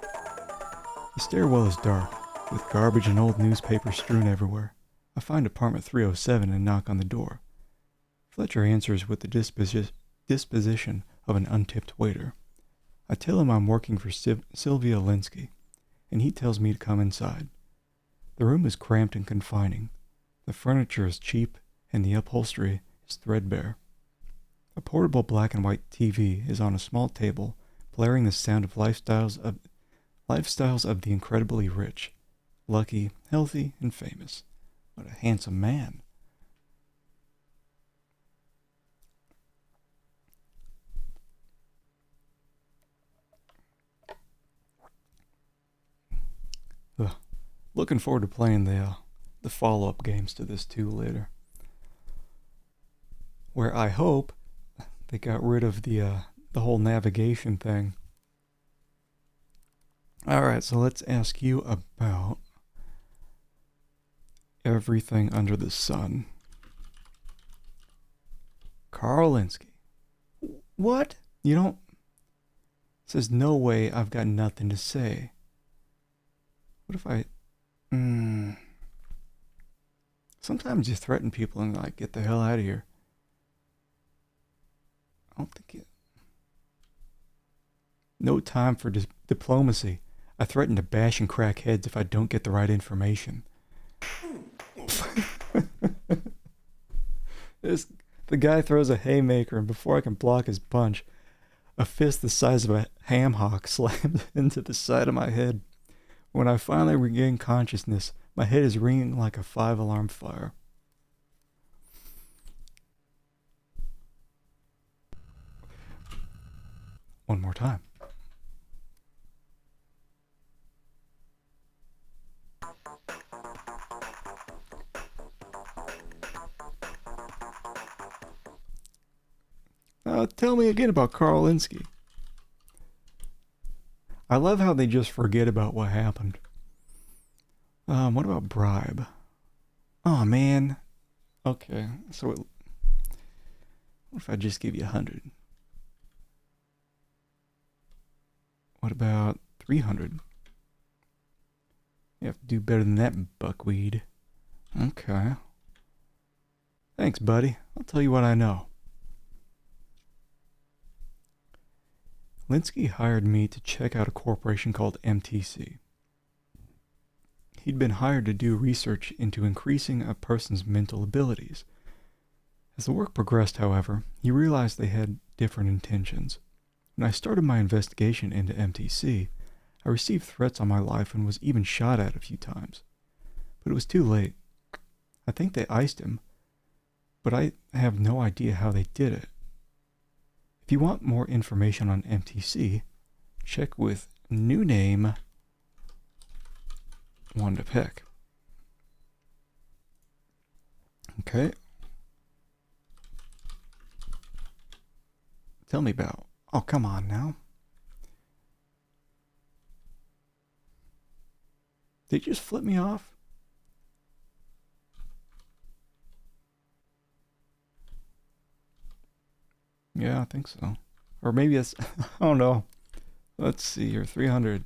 The stairwell is dark, with garbage and old newspapers strewn everywhere. I find apartment 307 and knock on the door. Fletcher answers with the disposition of an untipped waiter. I tell him I'm working for Sylvia Linsky, and he tells me to come inside. The room is cramped and confining. The furniture is cheap, and the upholstery is threadbare. A portable black and white TV is on a small table, blaring the sound of lifestyles of the incredibly rich, lucky, healthy, and famous. What a handsome man. Looking forward to playing the follow-up games to this too later, where I hope they got rid of the whole navigation thing. Alright, so let's ask you about everything under the sun. Carl Linsky. What? You don't... Says, no way, I've got nothing to say. What if I... Sometimes you threaten people and like, get the hell out of here. I don't think it... No time for diplomacy. I threaten to bash and crack heads if I don't get the right information. The guy throws a haymaker, and before I can block his punch, a fist the size of a ham hock slammed into the side of my head. When I finally regain consciousness, my head is ringing like a 5-alarm fire. one more time. Tell me again about Carl Linsky. I love how they just forget about what happened. What about bribe? Oh man. Okay, so what if I just give you 100? What about 300? You have to do better than that, buckwheat. Okay. Thanks, buddy. I'll tell you what I know. Linsky hired me to check out a corporation called MTC. He'd been hired to do research into increasing a person's mental abilities. As the work progressed, however, he realized they had different intentions. When I started my investigation into MTC, I received threats on my life and was even shot at a few times. But it was too late. I think they iced him, but I have no idea how they did it. If you want more information on MTC, check with new name Wanda Peck. Okay. Tell me about. Oh, come on now. Did you just flip me off? Yeah, I think so. Or maybe it's, I don't know. Let's see here, 300.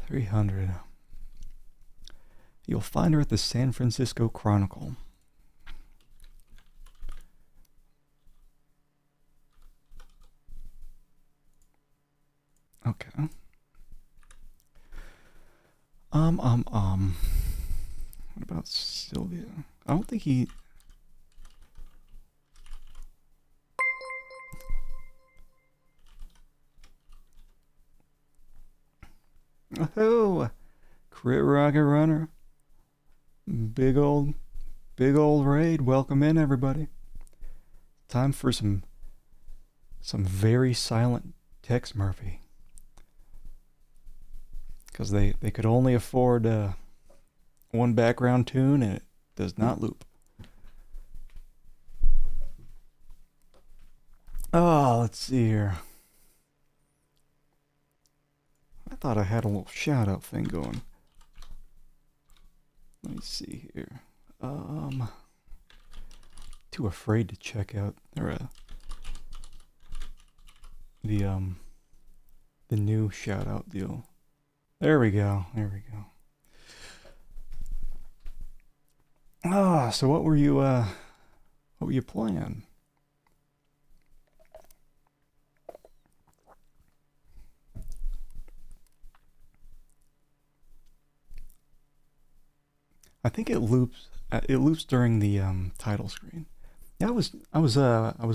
300. You'll find her at the San Francisco Chronicle. Okay. What about Sylvia? I don't think he... Oh, Crit Rocket Runner. Big old raid. Welcome in, everybody. Time for some very silent Tex Murphy. Because they could only afford one background tune and it does not loop. Oh, let's see here. I thought I had a little shout out thing going. Let me see here. Too afraid to check out the new shout out deal. There we go. So what were you playing? I think it loops. It loops during the title screen. Yeah, I was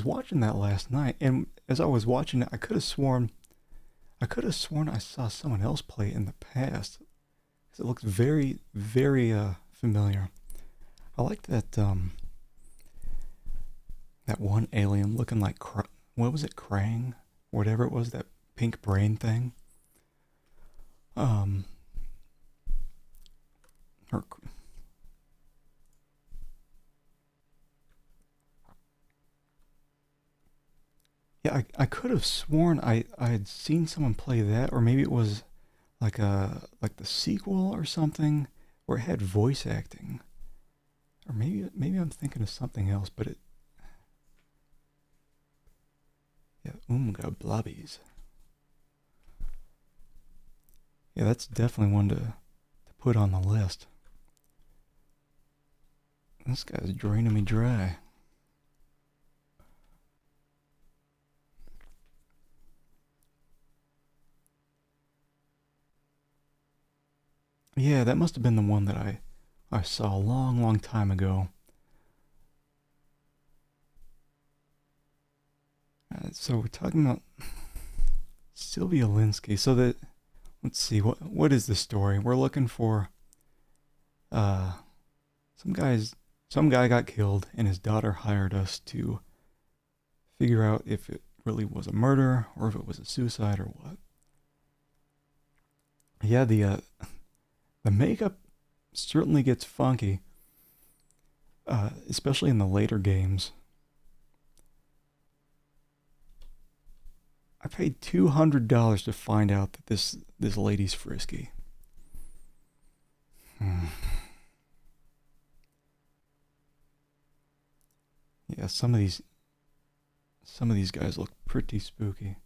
watching that last night, and as I was watching it, I could have sworn I saw someone else play it in the past. It looks very, very familiar. I like that that one alien looking like what was it, Krang, whatever it was, that pink brain thing. Yeah, I could have sworn I had seen someone play that, or maybe it was like the sequel or something, where it had voice acting, or maybe I'm thinking of something else. But Oomga Blobbies. Yeah, that's definitely one to put on the list. This guy's draining me dry. Yeah, that must have been the one that I saw a long, long time ago. So we're talking about Sylvia Linsky. So let's see, what is the story? We're looking for some guy got killed, and his daughter hired us to figure out if really was a murder or if it was a suicide or what. Yeah, the makeup certainly gets funky, especially in the later games. I paid $200 to find out that this lady's frisky. Yeah, some of these guys look pretty spooky.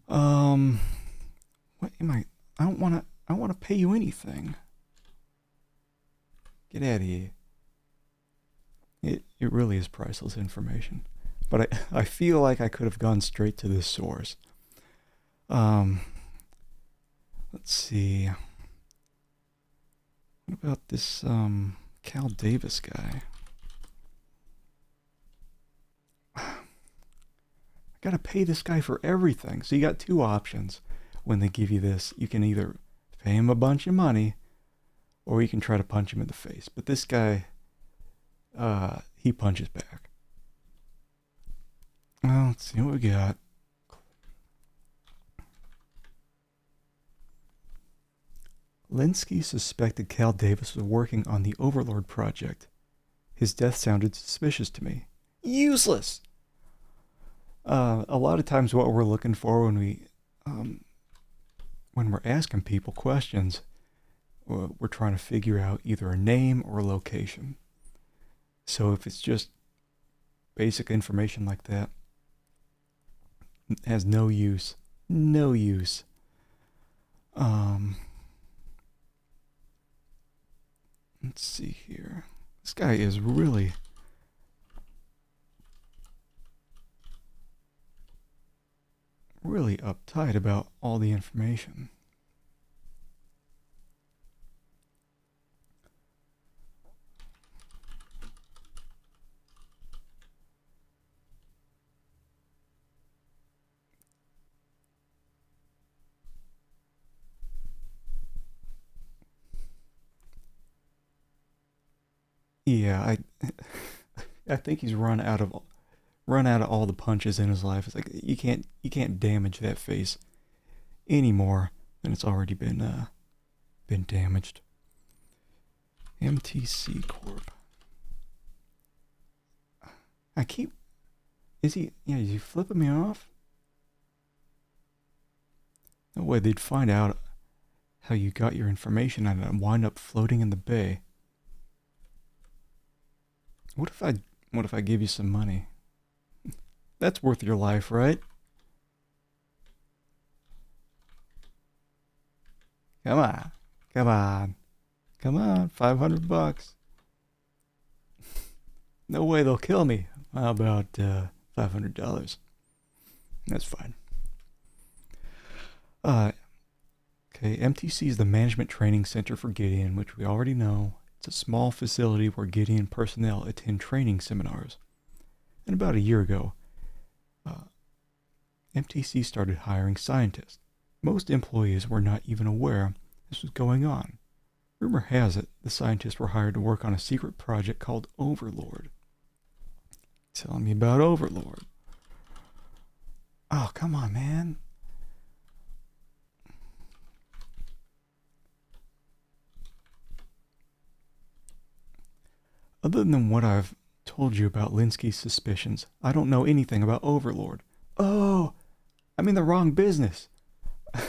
What am I? I don't wanna pay you anything. Get out of here. It really is priceless information. But I feel like I could have gone straight to this source. Let's see. What about this Cal Davis guy? I gotta pay this guy for everything. So you got two options when they give you this. You can either pay him a bunch of money, or you can try to punch him in the face. But this guy, he punches back. Well, let's see what we got. Linsky suspected Cal Davis was working on the Overlord project. His death sounded suspicious to me. Useless! A lot of times what we're looking for when we're asking people questions, we're trying to figure out either a name or a location. So if it's just basic information like that, it has no use. No use. Let's see here. This guy is really uptight about all the information. Yeah, I think he's run out of all the punches in his life. It's like you can't damage that face any more than it's already been damaged. MTC Corp. Is he flipping me off? No way they'd find out how you got your information and wind up floating in the bay. What if I give you some money? That's worth your life, right? Come on. 500 bucks. No way they'll kill me. How about $500? That's fine. Okay, MTC is the Management Training Center for Gideon, which we already know. It's a small facility where Gideon personnel attend training seminars. And about a year ago, MTC started hiring scientists. Most employees were not even aware this was going on. Rumor has it the scientists were hired to work on a secret project called Overlord. Tell me about Overlord. Oh, come on, man. Other than what I've told you about Linsky's suspicions, I don't know anything about Overlord. Oh, I'm in the wrong business.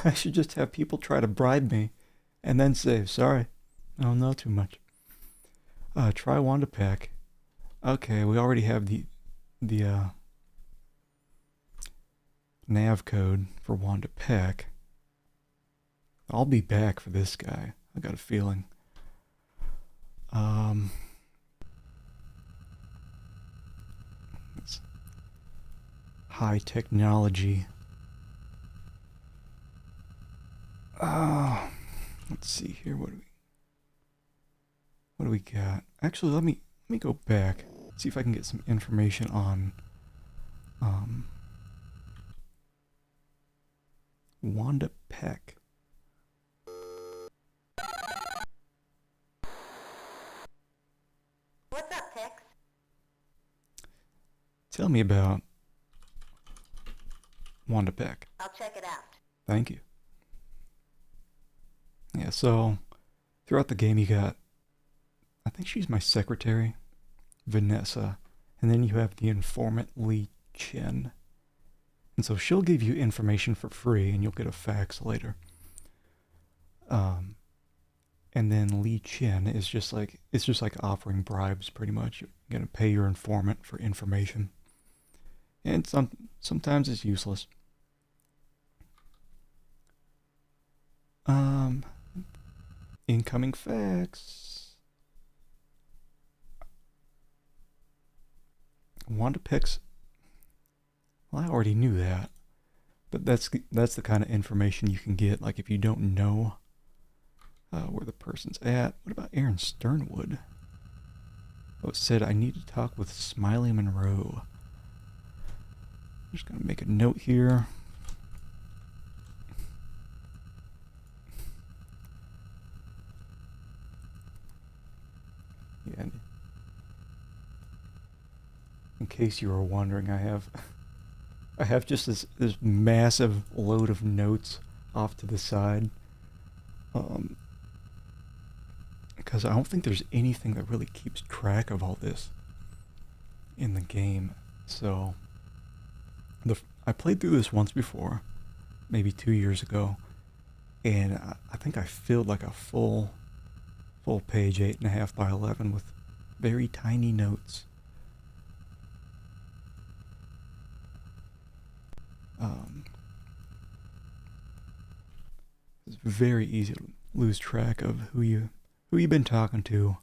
I should just have people try to bribe me and then say, sorry, I don't know too much. Try Wanda Peck. Okay, we already have the nav code for Wanda Peck. I'll be back for this guy. I got a feeling. It's high technology. Let's see here. What do we got? Actually, let me go back. See if I can get some information on Wanda Peck. What's up, Tex? Tell me about Wanda Peck. I'll check it out. Thank you. Yeah, so throughout the game you got, I think she's my secretary, Vanessa, and then you have the informant Lee Chen. And so she'll give you information for free and you'll get a fax later. And then Lee Chen is just like, it's just like offering bribes pretty much. You're going to pay your informant for information. And sometimes it's useless. Incoming fax. Wanda Peck's. Well, I already knew that, but that's the kind of information you can get. Like if you don't know where the person's at. What about Aaron Sternwood? Oh, it said I need to talk with Smiley Monroe. I'm just gonna make a note here. Yeah. In case you were wondering, I have just this massive load of notes off to the side. Because I don't think there's anything that really keeps track of all this in the game. So I played through this once before, maybe 2 years ago, and I think I filled like a full page 8.5 by 11 with very tiny notes. It's very easy to lose track of who you've been talking to,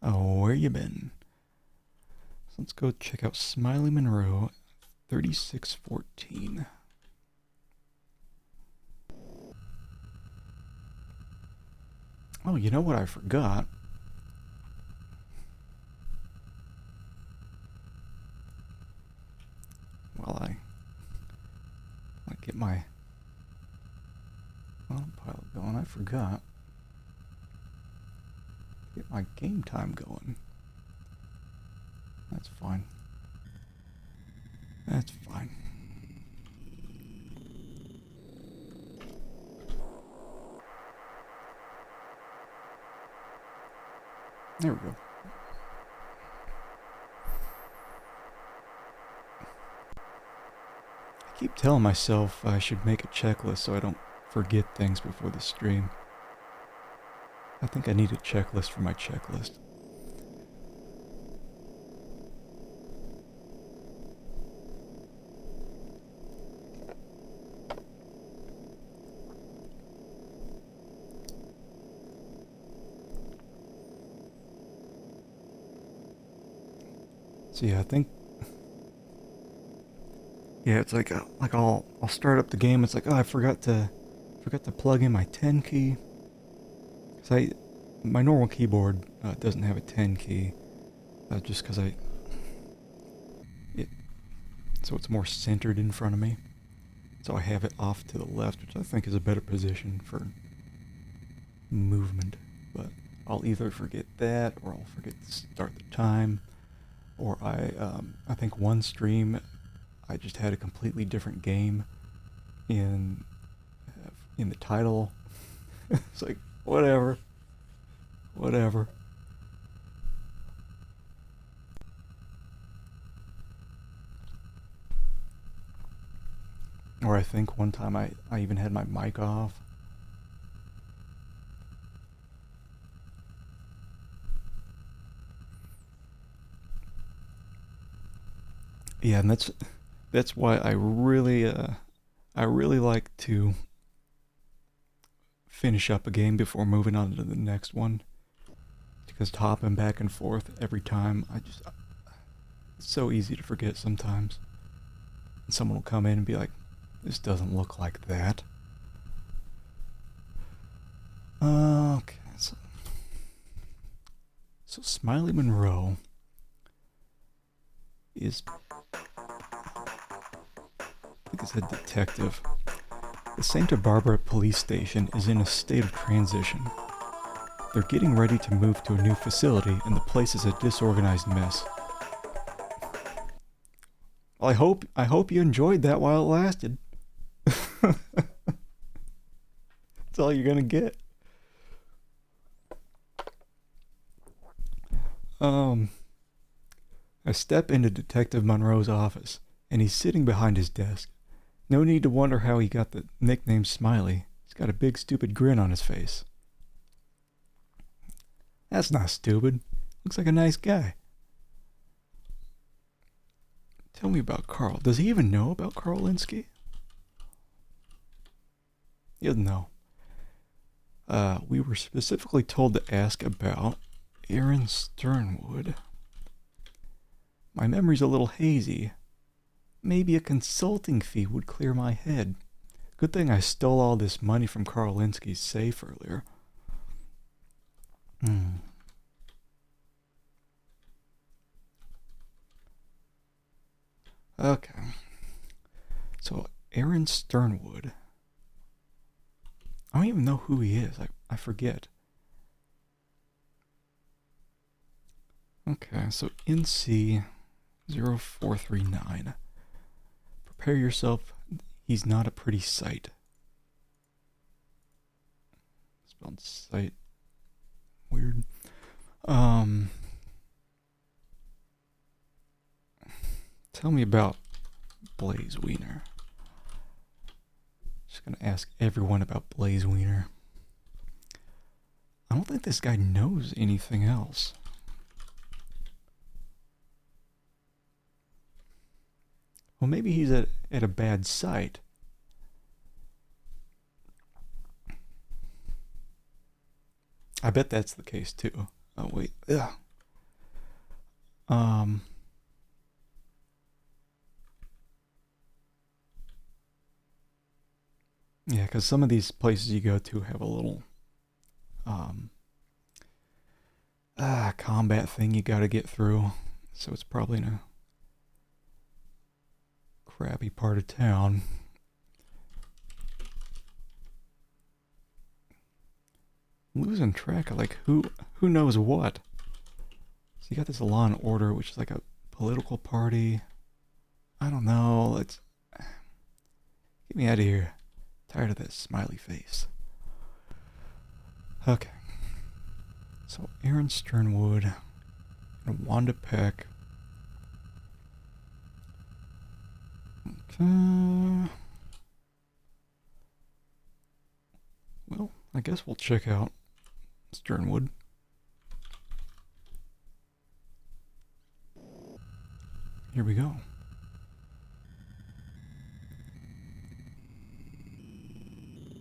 where you been. So let's go check out Smiley Monroe, 3614. Oh, you know what I forgot? Well, I get my autopilot going. I forgot to get my game time going. That's fine. That's fine. There we go. I keep telling myself I should make a checklist so I don't forget things before the stream. I think I need a checklist for my checklist. So yeah, I think. Yeah, it's like I'll start up the game. It's like, oh, I forgot to plug in my 10 key. Cause my normal keyboard doesn't have a 10 key, just because so it's more centered in front of me. So I have it off to the left, which I think is a better position for movement. But I'll either forget that, or I'll forget to start the time, or I think one stream I just had a completely different game in the title. It's like, whatever. Or I think one time I even had my mic off. Yeah, and that's why I really like to finish up a game before moving on to the next one, because hopping back and forth every time, it's so easy to forget sometimes. And someone will come in and be like, this doesn't look like that. Okay, so Smiley Monroe is, I think it's a detective. The Santa Barbara police station is in a state of transition. They're getting ready to move to a new facility, and the place is a disorganized mess. Well, I hope you enjoyed that while it lasted. That's all you're gonna get. I step into Detective Monroe's office, and he's sitting behind his desk. No need to wonder how he got the nickname Smiley. He's got a big stupid grin on his face. That's not stupid. Looks like a nice guy. Tell me about Carl. Does he even know about Carl Linsky? He doesn't know. We were specifically told to ask about Aaron Sternwood. My memory's a little hazy. Maybe a consulting fee would clear my head. Good thing I stole all this money from Carl Linsky's safe earlier. Okay. So, Aaron Sternwood. I don't even know who he is. I forget. Okay, so NC 0439. Prepare yourself. He's not a pretty sight. Spelled sight. Weird. Tell me about Blaze Wiener. Just gonna ask everyone about Blaze Wiener. I don't think this guy knows anything else. Well, maybe he's at a bad site. I bet that's the case too. Oh wait. Ugh. Yeah, because some of these places you go to have a little combat thing you gotta get through. So it's probably in a crappy part of town. I'm losing track of like who knows what. So you got this Law and Order, which is like a political party. I don't know. Let's get me out of here. Tired of that smiley face. Okay. So Aaron Sternwood and Wanda Peck. Okay. Well, I guess we'll check out Sternwood. Here we go.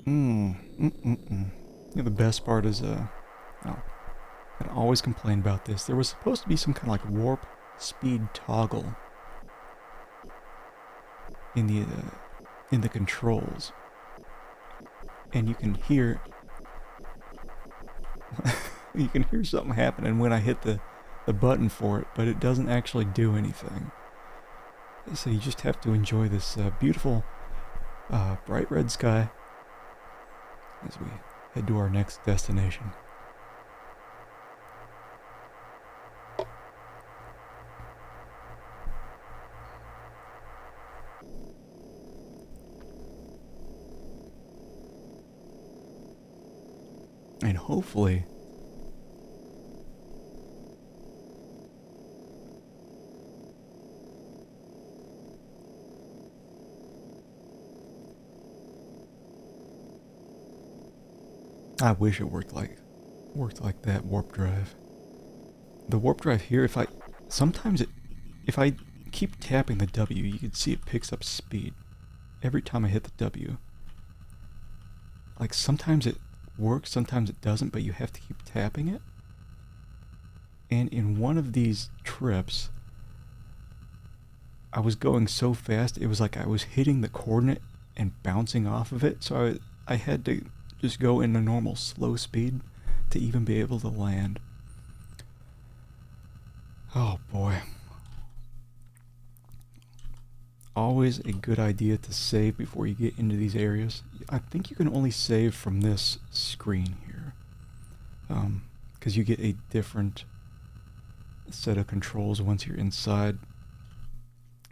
Yeah, the best part is, I always complain about this. There was supposed to be some kind of like warp speed toggle in the controls, and you can hear you can hear something happening when I hit the button for it, but it doesn't actually do anything. So you just have to enjoy this beautiful bright red sky as we head to our next destination. And hopefully I wish it worked like that warp drive. The warp drive here, if I keep tapping the W, you can see it picks up speed every time I hit the W. Like sometimes it works, sometimes it doesn't, but you have to keep tapping it. And in one of these trips, I was going so fast, it was like I was hitting the coordinate and bouncing off of it, so I had to just go in a normal slow speed to even be able to land. Oh boy. Always a good idea to save before you get into these areas. I think you can only save from this screen here. Because you get a different set of controls once you're inside.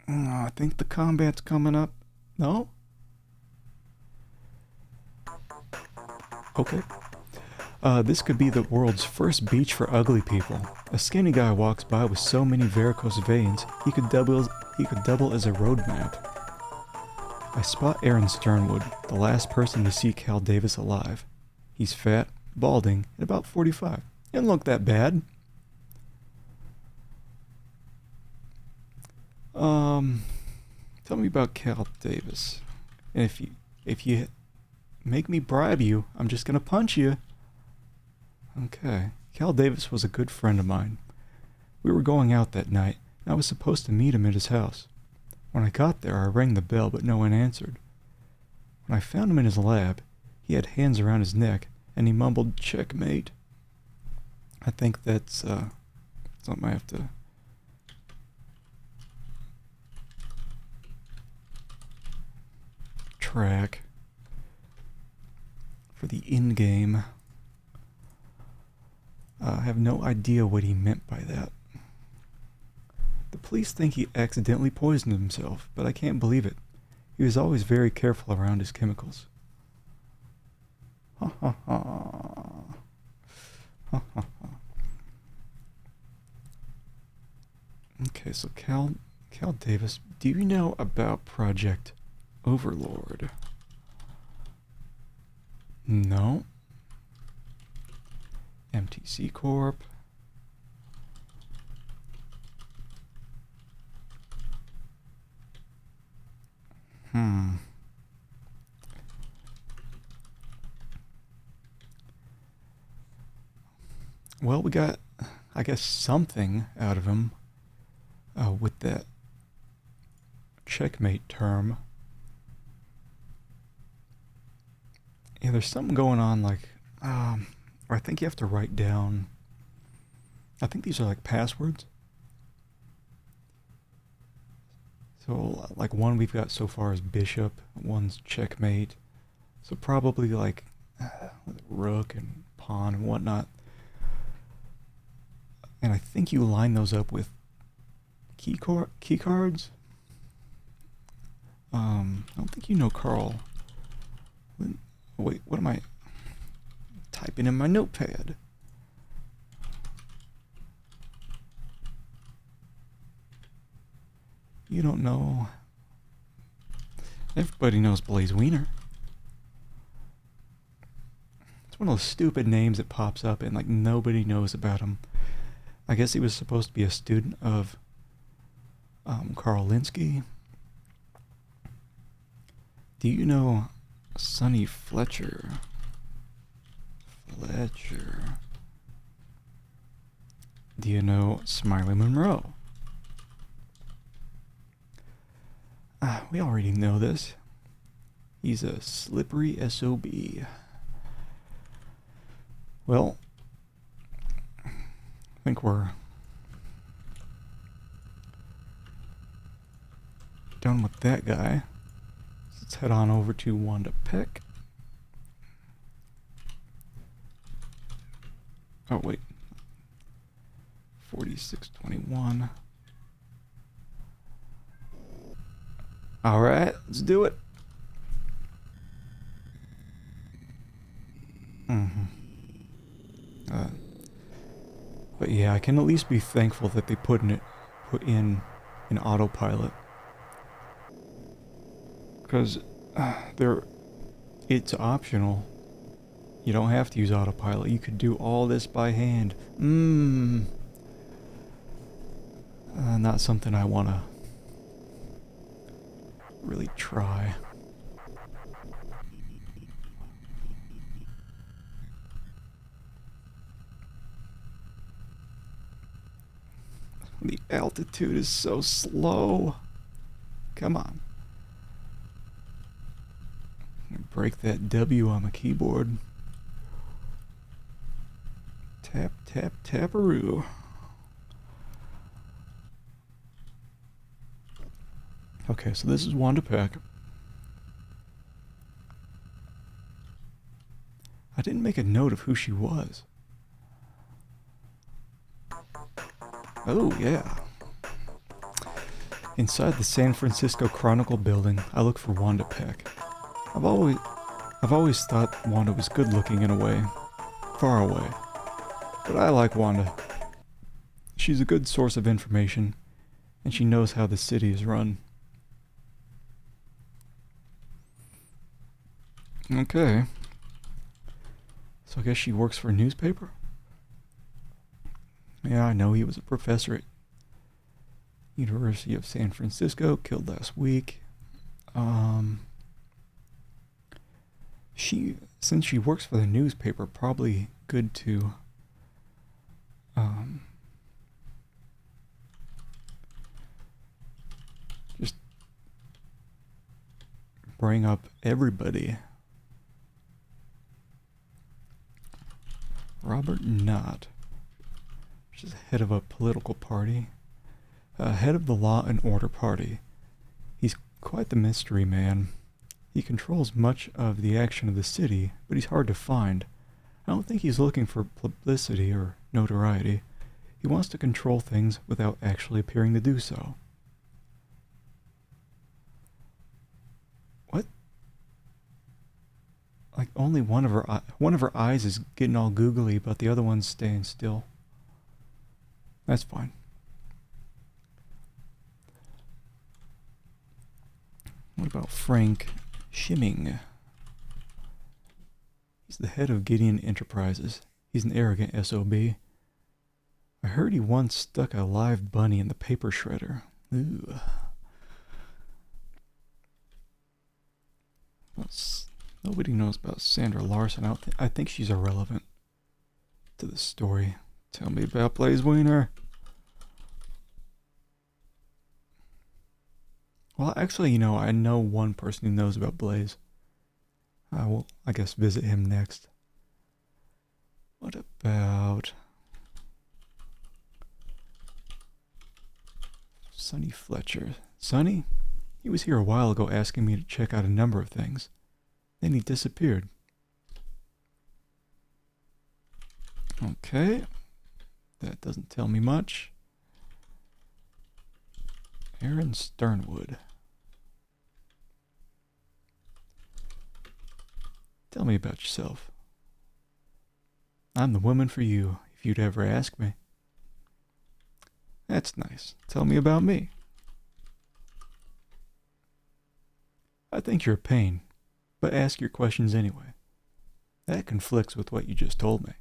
I think the combat's coming up. No? Okay. This could be the world's first beach for ugly people. A skinny guy walks by with so many varicose veins, he could double as a road map. I spot Aaron Sternwood, the last person to see Cal Davis alive. He's fat, balding, and about 45. Didn't look that bad. Tell me about Cal Davis. And if you make me bribe you, I'm just gonna punch you. Okay. Cal Davis was a good friend of mine. We were going out that night, and I was supposed to meet him at his house. When I got there, I rang the bell, but no one answered. When I found him in his lab, he had hands around his neck, and he mumbled, "Checkmate." I think that's, something I have to... track for the in-game. I have no idea what he meant by that. The police think he accidentally poisoned himself, but I can't believe it. He was always very careful around his chemicals. Ha ha ha. Ha ha ha. Okay, so Cal Davis, do you know about Project Overlord? No. MTC Corp. Well, we got, I guess, something out of him with that checkmate term. Yeah, there's something going on, like, or I think you have to write down, I think these are like passwords. So, like, one we've got so far is bishop, one's checkmate. So probably like rook and pawn and whatnot. And I think you line those up with key cards. I don't think you know Carl. Wait, what am I typing in my notepad? You don't know. Everybody knows Blaze Wiener. It's one of those stupid names that pops up and like nobody knows about him. I guess he was supposed to be a student of Carl Linsky. Do you know Sonny Fletcher? Do you know Smiley Monroe? We already know this. He's a slippery SOB. Well, I think we're done with that guy. Let's head on over to Wanda Peck. Oh, wait. 4621. Alright, let's do it. But yeah, I can at least be thankful that they put in an autopilot. Because it's optional. You don't have to use autopilot. You could do all this by hand. Not something I want to really try. The altitude is so slow. Come on. Break that W on the keyboard. Tap, tap, taparoo. Okay, so this is Wanda Peck. I didn't make a note of who she was. Oh, yeah. Inside the San Francisco Chronicle building, I look for Wanda Peck. I've always I've always thought Wanda was good looking in a way. Far away. But I like Wanda. She's a good source of information, and she knows how the city is run. Okay. So I guess she works for a newspaper? Yeah, I know he was a professor at University of San Francisco, killed last week. Since she works for the newspaper, probably good to just bring up everybody. Robert Knott, which is head of a political party, head of the Law and Order Party. He's quite the mystery man. He controls much of the action of the city, but he's hard to find. I don't think he's looking for publicity or notoriety. He wants to control things without actually appearing to do so. What? Like only one of her eyes is getting all googly, but the other one's staying still. That's fine. What about Frank Shimming? He's the head of Gideon Enterprises. He's an arrogant SOB. I heard he once stuck a live bunny in the paper shredder. Ooh. Nobody knows about Sandra Larson. I think she's irrelevant to the story. Tell me about Blaze Wiener. Well, actually, I know one person who knows about Blaze. I will, I guess, visit him next. What about Sonny Fletcher? Sonny? He was here a while ago asking me to check out a number of things. Then he disappeared. Okay. That doesn't tell me much. Aaron Sternwood. Tell me about yourself. I'm the woman for you, if you'd ever ask me. That's nice. Tell me about me. I think you're a pain, but ask your questions anyway. That conflicts with what you just told me.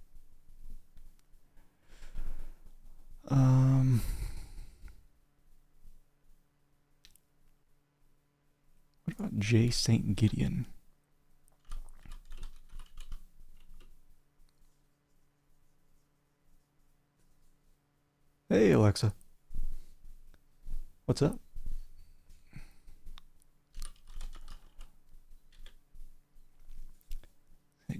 What about J. St. Gideon? Hey, Alexa. What's up?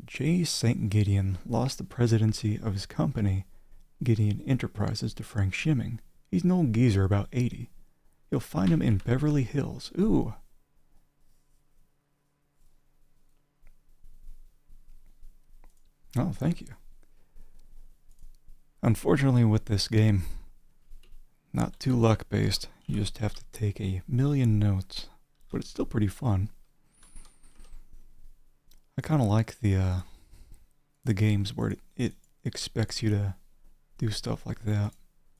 J. St. Gideon lost the presidency of his company, Gideon Enterprises, to Frank Shimming. He's an old geezer about 80. You'll find him in Beverly Hills. Ooh. Oh, thank you. Unfortunately, with this game, not too luck-based. You just have to take a million notes, but it's still pretty fun. I kind of like the games where it expects you to do stuff like that.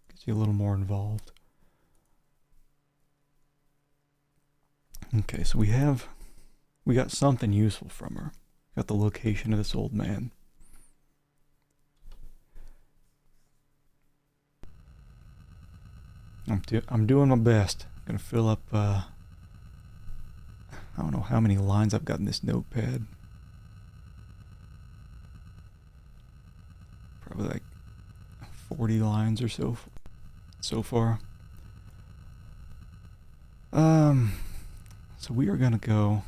Gets you a little more involved. Okay, so we got something useful from her. Got the location of this old man. I'm doing my best. I'm gonna fill up, I don't know how many lines I've got in this notepad. Probably like 40 lines or so far. So we are gonna go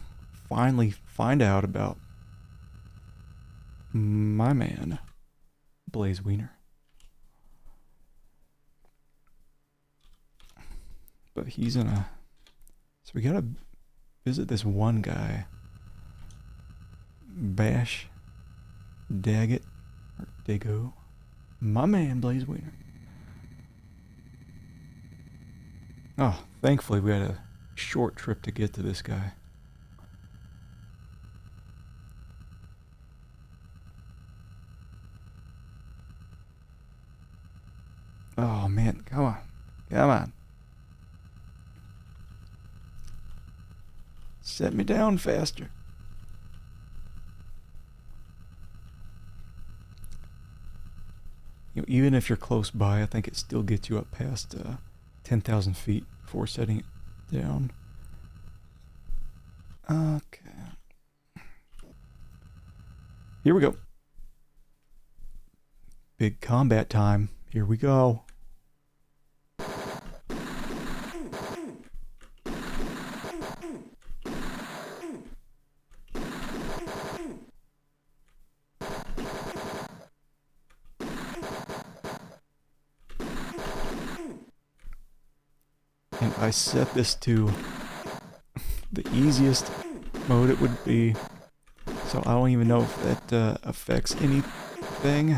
finally find out about my man, Blaze Wiener. But he's in a... So we gotta visit this one guy. Bash Daggett. Or Dago. My man, Blaze Wiener. Oh, thankfully we had a short trip to get to this guy. Set me down faster. You know, even if you're close by, I think it still gets you up past 10,000 feet before setting it down. Okay. Here we go. Big combat time. Here we go. And I set this to the easiest mode it would be, so I don't even know if that affects anything.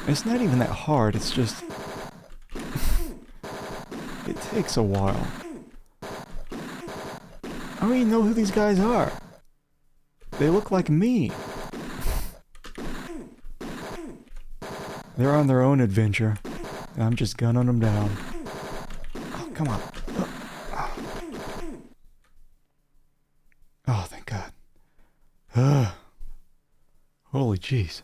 It's not even that hard, it's just it takes a while. I don't even know who these guys are. They look like me. They're on their own adventure, and I'm just gunning them down. Oh, come on. Oh, thank God. Holy jeez.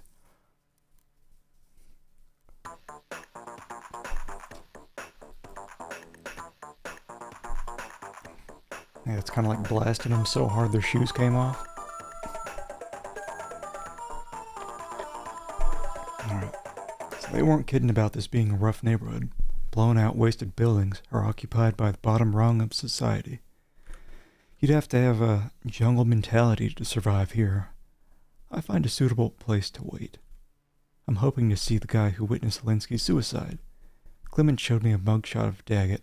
Yeah, it's kind of like blasting them so hard their shoes came off. Alright. So they weren't kidding about this being a rough neighborhood. Blown out, wasted buildings are occupied by the bottom rung of society. You'd have to have a jungle mentality to survive here. I find a suitable place to wait. I'm hoping to see the guy who witnessed Linsky's suicide. Clement showed me a mugshot of Daggett,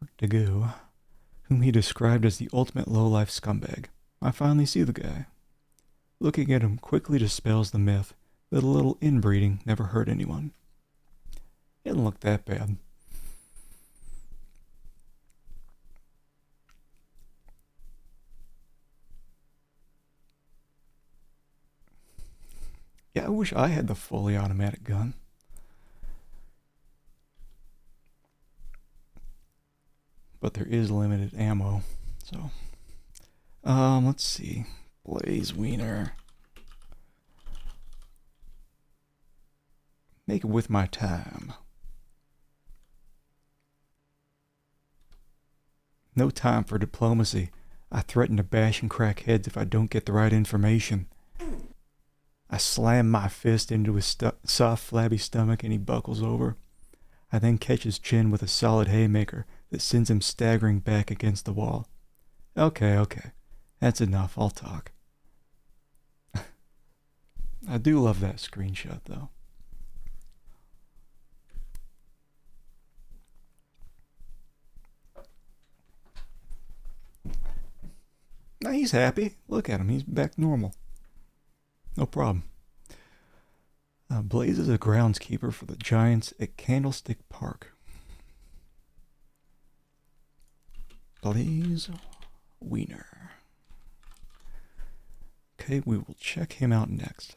or Daggoo, whom he described as the ultimate low-life scumbag. I finally see the guy. Looking at him quickly dispels the myth that a little inbreeding never hurt anyone. It didn't look that bad. Yeah, I wish I had the fully automatic gun. But there is limited ammo, so... let's see. Blaze Wiener. Make it with my time. No time for diplomacy. I threaten to bash and crack heads if I don't get the right information. I slam my fist into his soft, flabby stomach and he buckles over. I then catch his chin with a solid haymaker that sends him staggering back against the wall. Okay. That's enough. I'll talk. I do love that screenshot, though. Now he's happy. Look at him. He's back normal. No problem. Blaze is a groundskeeper for the Giants at Candlestick Park. Blaze Wiener. Okay, we will check him out next.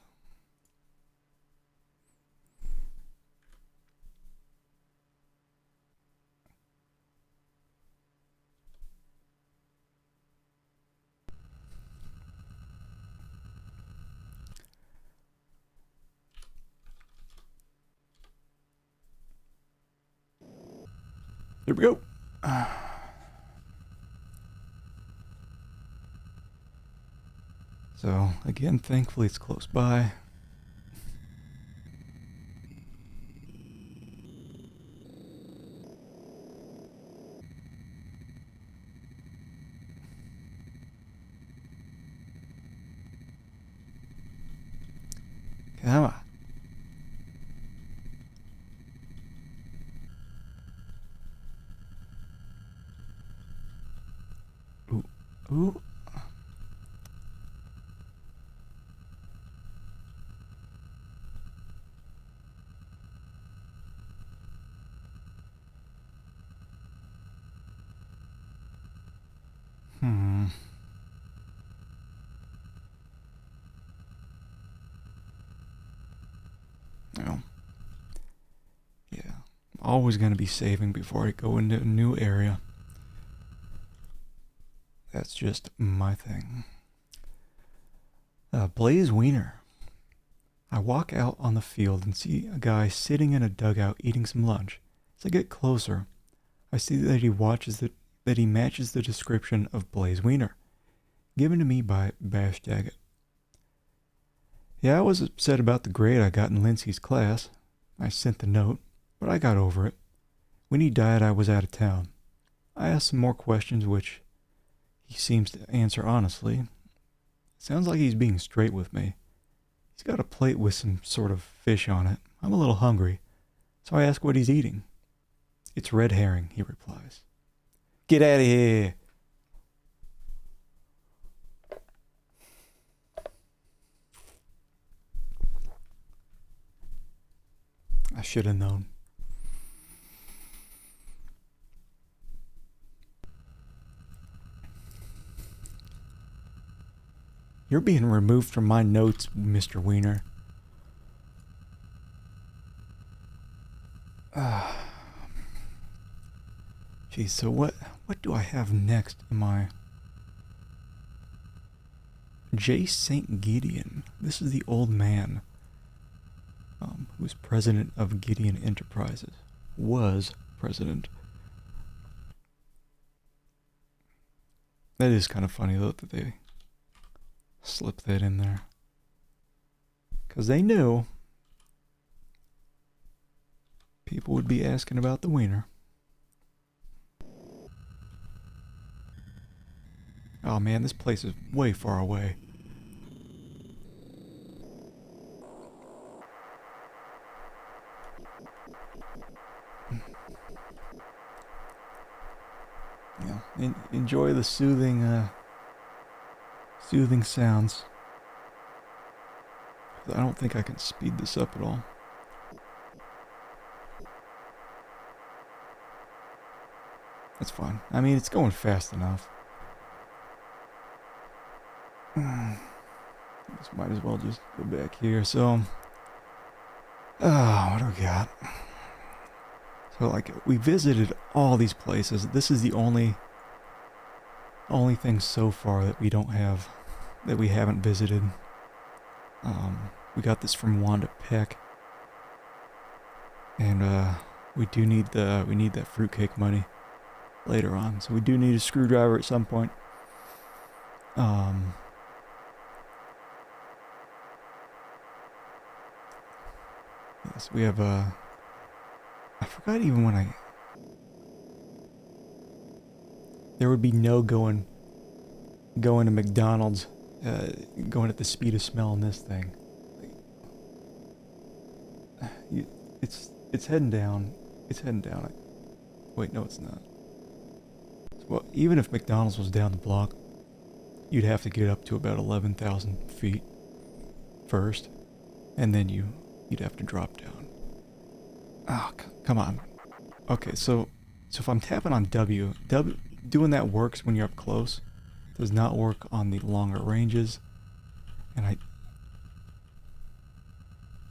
Here we go. So, again, thankfully it's close by. Come on. Ooh. Well, yeah. always going to be saving before I go into a new area. That's just my thing. Blaze Wiener. I walk out on the field and see a guy sitting in a dugout eating some lunch. As I get closer, I see that he matches the description of Blaze Wiener, given to me by Bash Daggett. Yeah, I was upset about the grade I got in Lindsay's class. I sent the note, but I got over it. When he died, I was out of town. I asked some more questions, which he seems to answer honestly. Sounds like he's being straight with me. He's got a plate with some sort of fish on it. I'm a little hungry, so I ask what he's eating. It's red herring, he replies. Get out of here! I should have known. You're being removed from my notes, Mr. Wiener. Geez, so what do I have next in my... J. St. Gideon. This is the old man who's president of Gideon Enterprises. Was president. That is kind of funny, though, that they slip that in there. Because they knew people would be asking about the wiener. Oh man, this place is way far away. Yeah, enjoy the soothing sounds. I don't think I can speed this up at all. That's fine. I mean, it's going fast enough. Just might as well just go back here. So, what do we got? So, like, we visited all these places. This is the only thing so far that we don't have, that we haven't visited. We got this from Wanda Peck, and we need that fruitcake money later on. So we do need a screwdriver at some point. Yes, we have I forgot even when there would be no going to McDonald's, going at the speed of smell in this thing. It's heading down. It's heading down. Wait, no, it's not. Well, even if McDonald's was down the block, you'd have to get up to about 11,000 feet first, and then you'd have to drop down. Oh, come on. Okay, so if I'm tapping on W, doing that works when you're up close. Does not work on the longer ranges, and I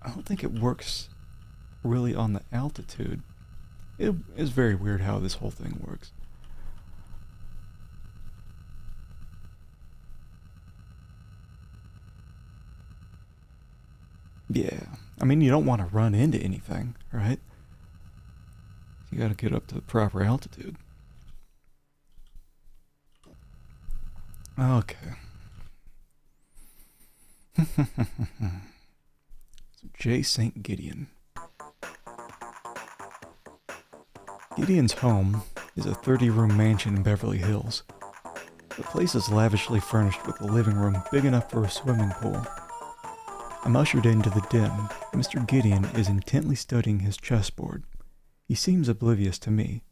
don't think it works really on the altitude. It is very weird how this whole thing works. Yeah, I mean, you don't want to run into anything, right? You gotta get up to the proper altitude. Okay. So J. St. Gideon. Gideon's home is a 30-room mansion in Beverly Hills. The place is lavishly furnished with a living room big enough for a swimming pool. I'm ushered into the den. Mr. Gideon is intently studying his chessboard. He seems oblivious to me.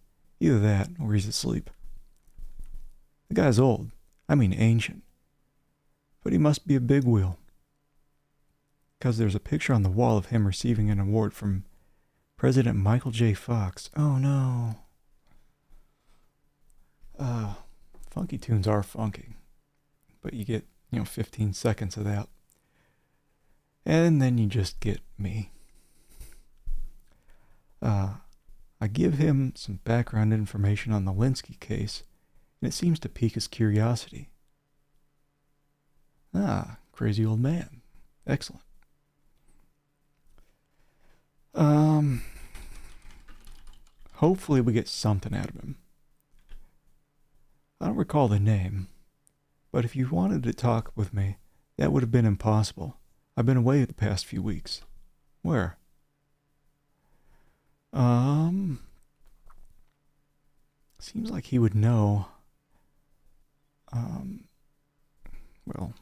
Either that, or he's asleep. The guy's old. I mean ancient. But he must be a big wheel. Because there's a picture on the wall of him receiving an award from President Michael J. Fox. Oh no. Funky tunes are funky. But you get, 15 seconds of that. And then you just get me. I give him some background information on the Linsky case, and it seems to pique his curiosity. Ah, crazy old man. Excellent. Hopefully we get something out of him. I don't recall the name, but if you wanted to talk with me, that would have been impossible. I've been away the past few weeks. Where? Seems like he would know. Well.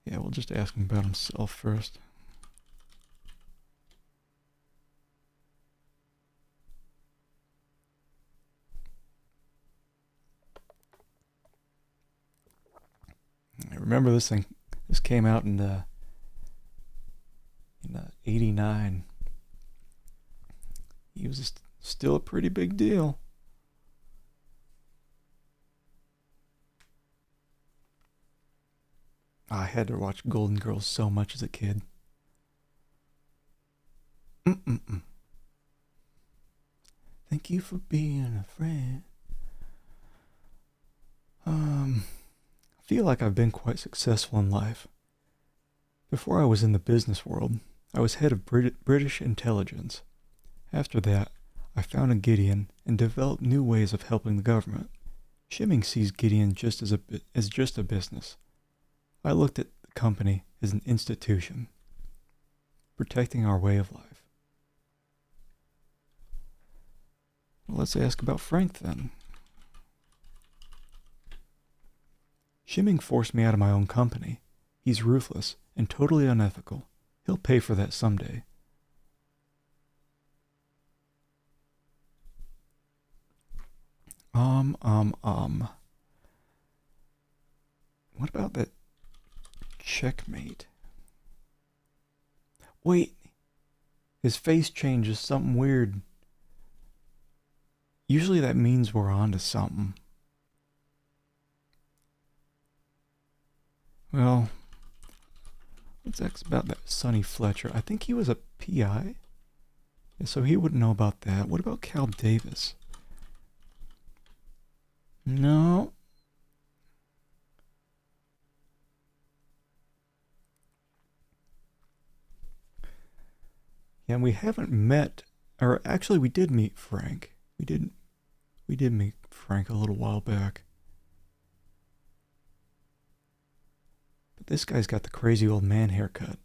Yeah, we'll just ask him about himself first. I remember this thing. This came out in 89. He was still a pretty big deal. I had to watch Golden Girls so much as a kid. Thank you for being a friend. I feel like I've been quite successful in life. Before I was in the business world, I was head of British intelligence. After that, I founded Gideon and developed new ways of helping the government. Shimming sees Gideon just as just a business. I looked at the company as an institution, protecting our way of life. Well, let's ask about Frank then. Shimming forced me out of my own company. He's ruthless and totally unethical. He'll pay for that someday. What about that checkmate? Wait. His face changes something weird. Usually that means we're on to something. Well, let's ask about that Sonny Fletcher. I think he was a PI. Yeah, so he wouldn't know about that. What about Cal Davis? No. Yeah, we haven't met, or actually we did meet Frank. We did meet Frank a little while back. But this guy's got the crazy old man haircut.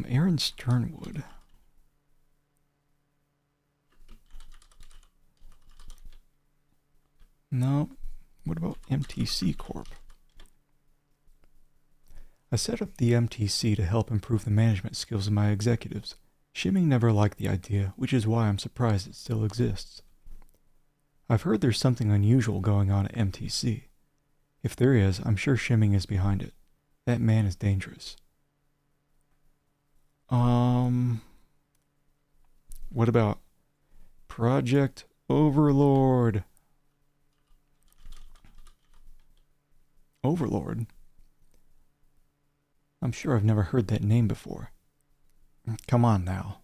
Aaron Sternwood. No. What about MTC Corp? I set up the MTC to help improve the management skills of my executives. Shimming never liked the idea, which is why I'm surprised it still exists. I've heard there's something unusual going on at MTC. If there is, I'm sure Shimming is behind it. That man is dangerous. What about Project Overlord? Overlord? I'm sure I've never heard that name before. Come on now.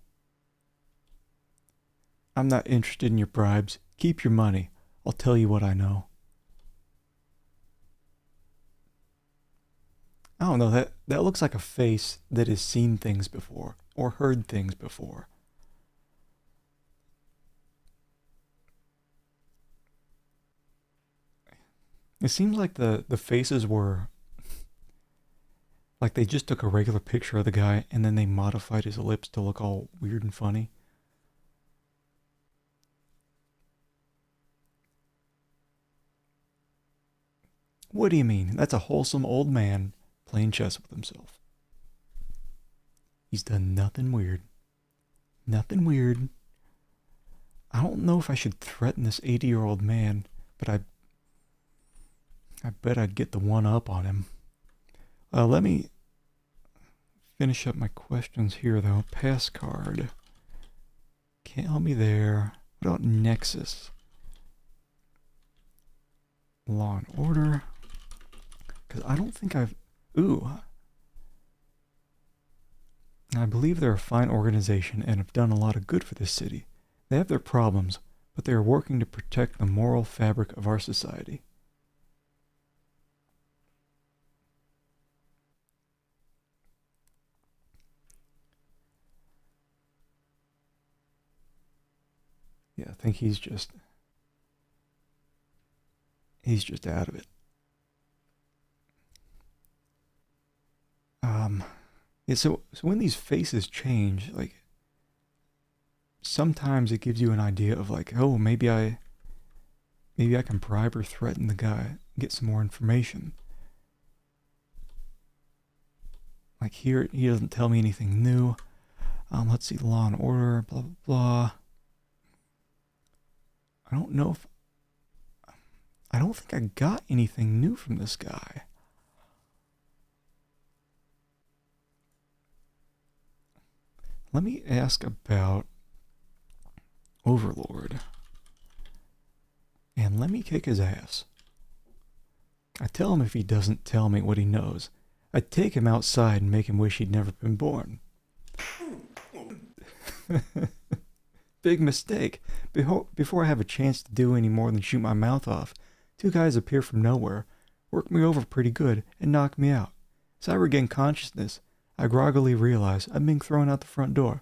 I'm not interested in your bribes. Keep your money. I'll tell you what I know. I don't know, that looks like a face that has seen things before, or heard things before. It seems like the faces were like they just took a regular picture of the guy and then they modified his lips to look all weird and funny. What do you mean? That's a wholesome old man playing chess with himself. He's done nothing weird. Nothing weird. I don't know if I should threaten this 80-year-old man, but I bet I'd get the one up on him. Let me finish up my questions here, though. Pass card. Can't help me there. What about Nexus? Law and Order. Because I don't think I've... Ooh. I believe they're a fine organization and have done a lot of good for this city. They have their problems, but they are working to protect the moral fabric of our society. Yeah, I think he's just out of it. Yeah, so when these faces change, like, sometimes it gives you an idea of like, oh, maybe I can bribe or threaten the guy, get some more information. Like here, he doesn't tell me anything new. Let's see, Law and Order, blah, blah, blah. I don't think I got anything new from this guy. Let me ask about Overlord. And let me kick his ass. I tell him if he doesn't tell me what he knows, I take him outside and make him wish he'd never been born. Big mistake. Before I have a chance to do any more than shoot my mouth off, two guys appear from nowhere, work me over pretty good, and knock me out. As I regain consciousness, I groggily realize I'm being thrown out the front door.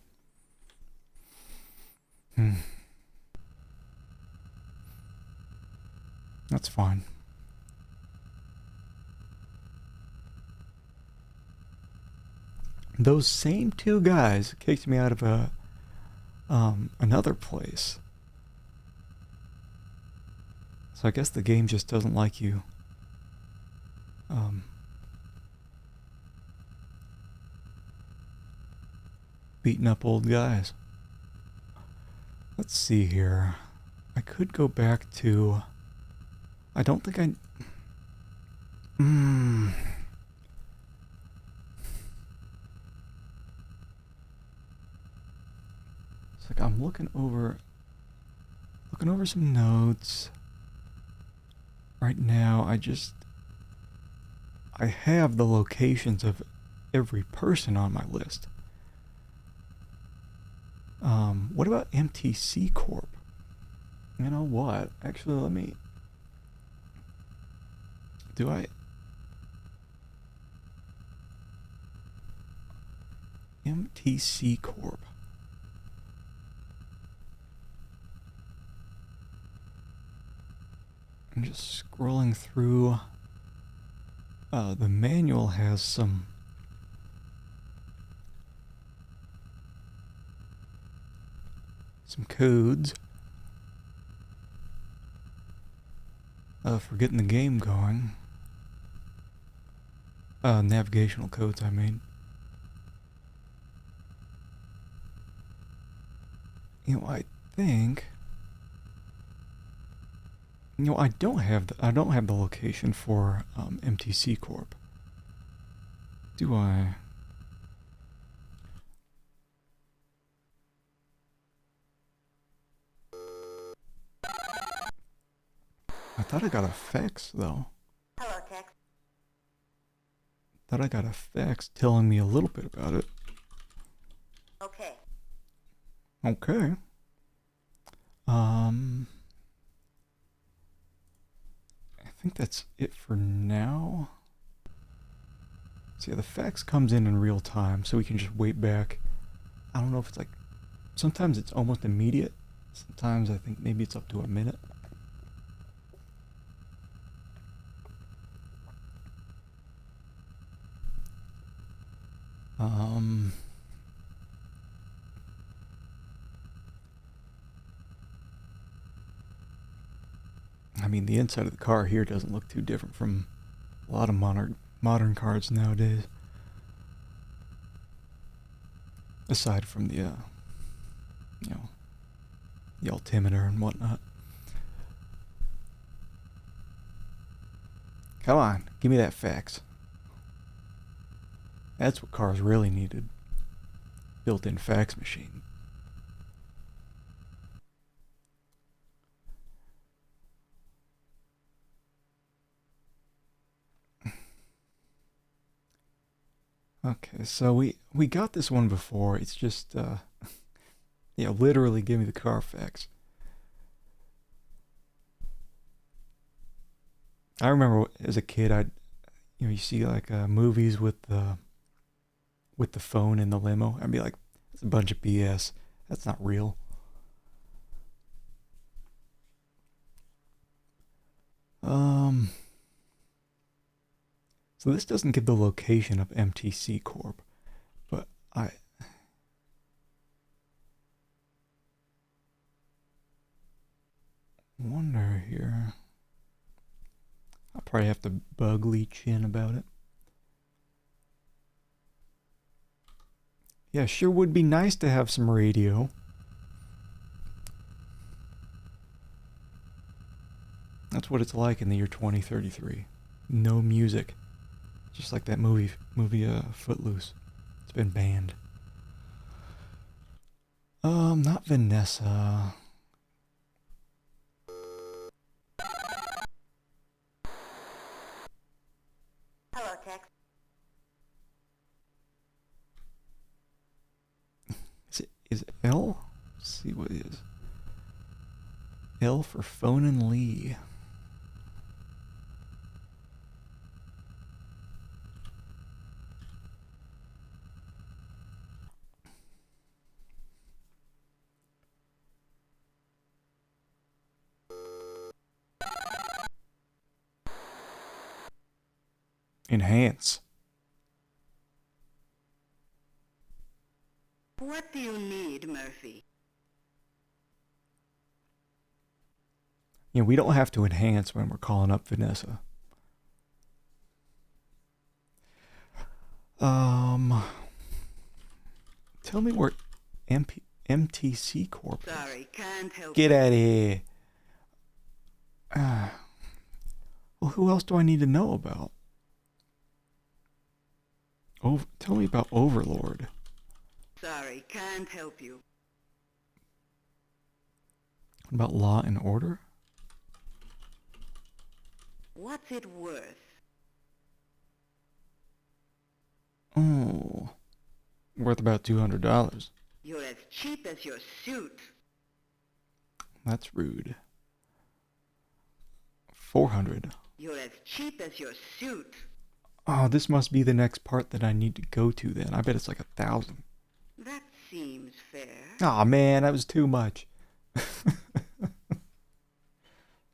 That's fine. Those same two guys kicked me out of another place. So I guess the game just doesn't like you. Beating up old guys. Let's see here. I could go back to... I don't think I... It's like I'm looking over some notes. Right now, I have the locations of every person on my list. What about MTC Corp? You know what? Actually, let me... MTC Corp. I'm just scrolling through. The manual has some codes for getting the game going. Navigational codes, I mean. You know, I think... You know, I don't have the location for MTC Corp. Do I? I thought I got a fax though. Hello, Tex. Thought I got a fax telling me a little bit about it. Okay. Okay. I think that's it for now. So yeah, the fax comes in real time, so we can just wait back. I don't know if it's like... Sometimes it's almost immediate. Sometimes I think maybe it's up to a minute. I mean, the inside of the car here doesn't look too different from a lot of modern cars nowadays. Aside from the, the altimeter and whatnot. Come on, give me that fax. That's what cars really needed. Built-in fax machine. Okay, so we got this one before. It's just yeah, literally give me the Carfax. I remember as a kid, you see like movies with the phone in the limo. I'd be like, it's a bunch of BS. That's not real. So this doesn't give the location of MTC Corp, but I wonder here. I'll probably have to bug leech in about it. Yeah, sure would be nice to have some radio. That's what it's like in the year 2033. No music. Just like that movie Footloose. It's been banned. Not Vanessa. Hello, Tex. Is it L? Let's see what it is. L for phone and Lee. Enhance. What do you need, Murphy? You know, we don't have to enhance when we're calling up Vanessa. Tell me where MTC Corp is. Sorry, can't help Get you. out of here. Well, who else do I need to know about? Tell me about Overlord. Sorry, can't help you. What about Law and Order? What's it worth? Oh, worth about $200. You're as cheap as your suit. That's rude. 400. You're as cheap as your suit. Oh, this must be the next part that I need to go to then. I bet it's like 1,000. That seems fair. Oh man, that was too much.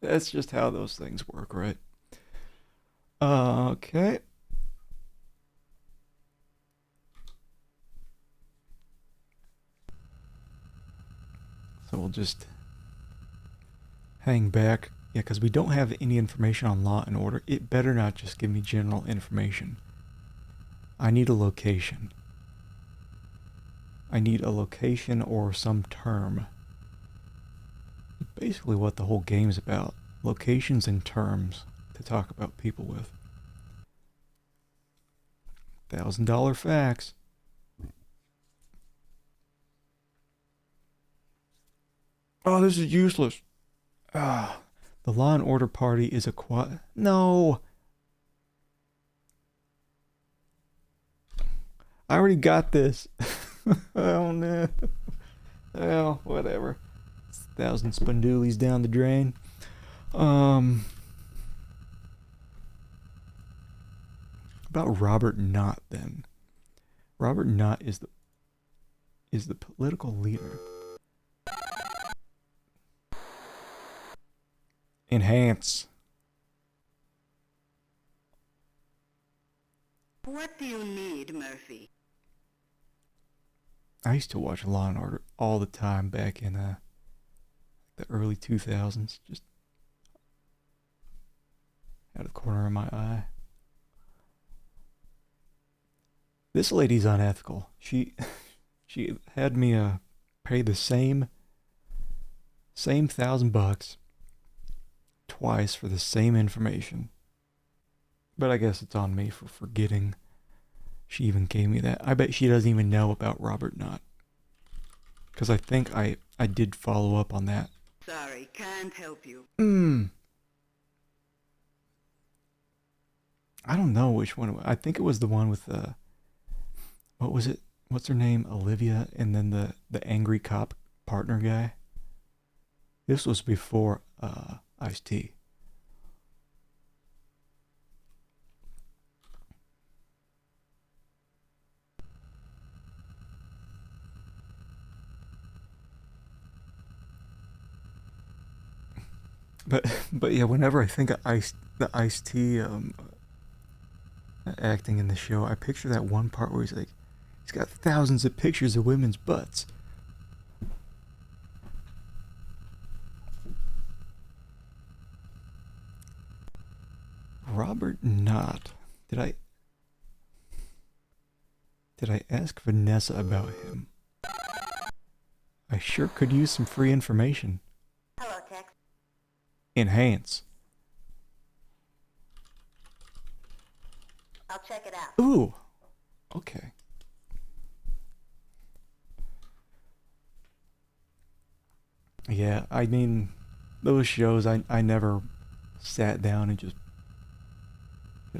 That's just how those things work, right? Okay. So we'll just hang back. Yeah, because we don't have any information on Law and Order. It better not just give me general information. I need a location. I need a location or some term. Basically what the whole game's about. Locations and terms to talk about people with. $1,000 facts. Oh, this is useless. Ah, the Law and Order party is a No! I already got this. Oh no. Well, whatever. It's 1,000 spondoolies down the drain. About Robert Knott then. Robert Knott is the political leader. Enhance. What do you need, Murphy? I used to watch Law and Order all the time back in the early 2000s, just out of the corner of my eye. This lady's unethical. She had me pay the same $1,000 twice for the same information. But I guess it's on me for forgetting she even gave me that. I bet she doesn't even know about Robert Knott. Because I think I did follow up on that. Sorry, can't help you. I don't know which one. I think it was the one with what was it? What's her name? Olivia, and then the angry cop partner guy. This was before Ice-T. But yeah, whenever I think of the Ice-T acting in the show, I picture that one part where he's got thousands of pictures of women's butts. Robert Knott. Did I ask Vanessa about him? I sure could use some free information. Hello, Tex. Enhance. I'll check it out. Ooh. Okay. Yeah, I mean, those shows, I never sat down and just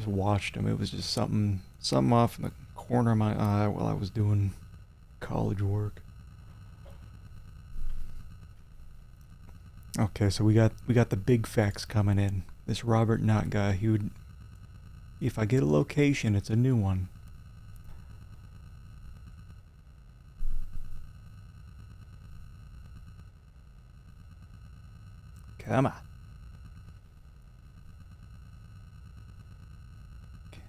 watched them. It was just something off in the corner of my eye while I was doing college work. Okay, so we got the big facts coming in. This Robert Knott guy, he would, if I get a location, it's a new one. Come on.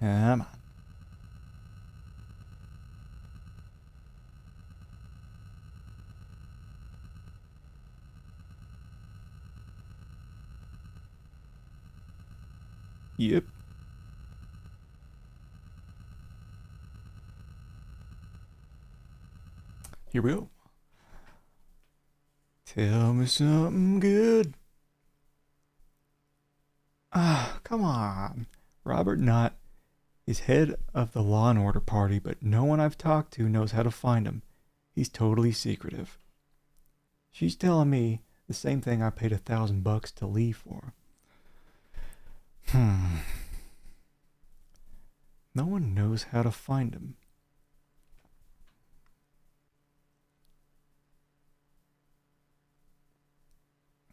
Come on. Yep. Here we go. Tell me something good. Ah, come on. Robert Knott is head of the Law and Order Party, but no one I've talked to knows how to find him. He's totally secretive. She's telling me the same thing I paid $1,000 to Lee for. No one knows how to find him.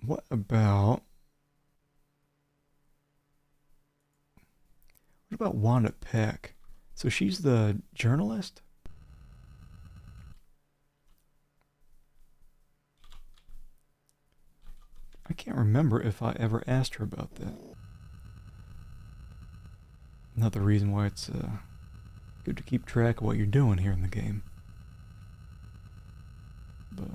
What about Wanda Peck? So she's the journalist? I can't remember if I ever asked her about that. Another reason why it's good to keep track of what you're doing here in the game. But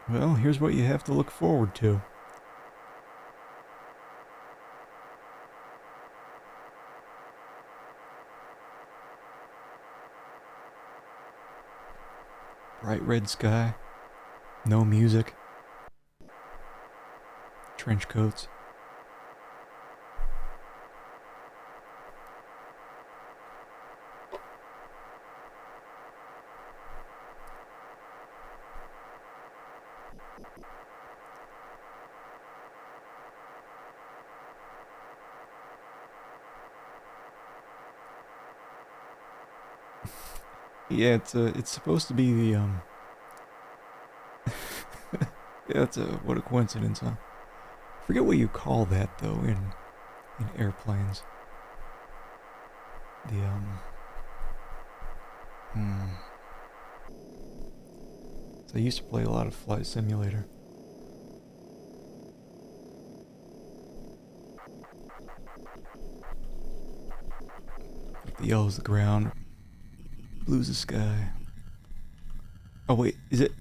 well, here's what you have to look forward to. Bright red sky, no music, trench coats. Yeah, it's supposed to be the yeah, what a coincidence, huh? Forget what you call that though in airplanes. The So I used to play a lot of Flight Simulator. Like the yellow's the ground, blue's the sky. Oh wait, is it?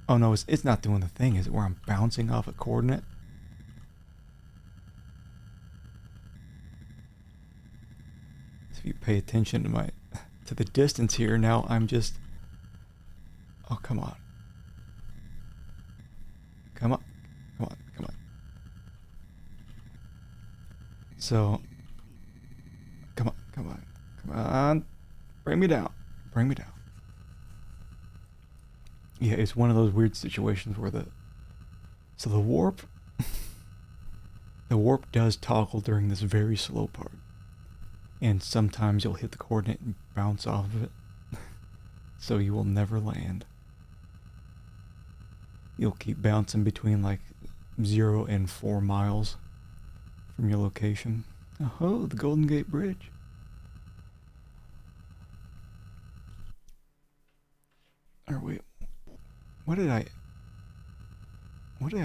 Oh no, it's not doing the thing, is it? Where I'm bouncing off a coordinate? So if you pay attention to the distance here, now I'm just. Oh come on. Come on, come on, come on. So, come on, come on, come on. Bring me down. Bring me down. Yeah, it's one of those weird situations where so the warp does toggle during this very slow part. And sometimes you'll hit the coordinate and bounce off of it. So you will never land. You'll keep bouncing between like 0 and 4 miles from your location. Oh, the Golden Gate Bridge. Or wait, what did I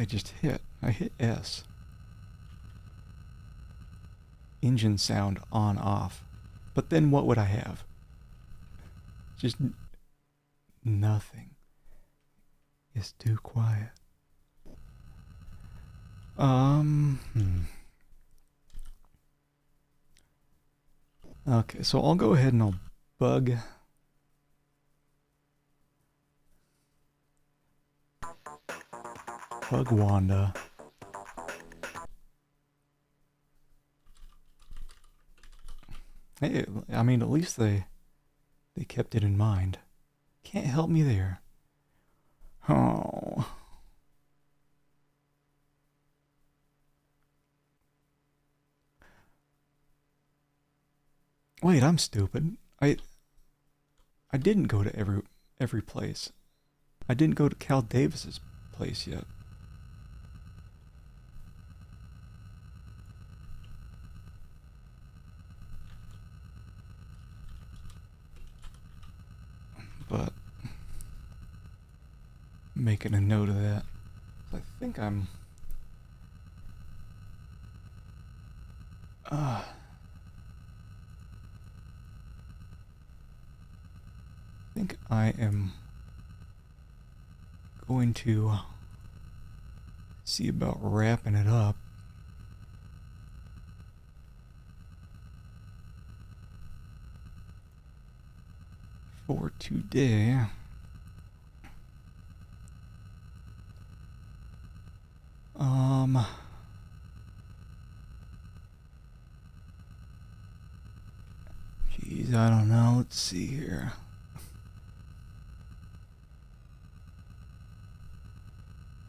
just hit? I hit S. Engine sound on off. But then what would I have? Just nothing. It's too quiet. Okay, so I'll go ahead and I'll bug Wanda. Hey, I mean, at least they kept it in mind. Can't help me there. Oh. Wait, I'm stupid. I didn't go to every place. I didn't go to Cal Davis's place yet. But making a note of that. I think I'm I am going to see about wrapping it up. For today. Geez, I don't know. Let's see here.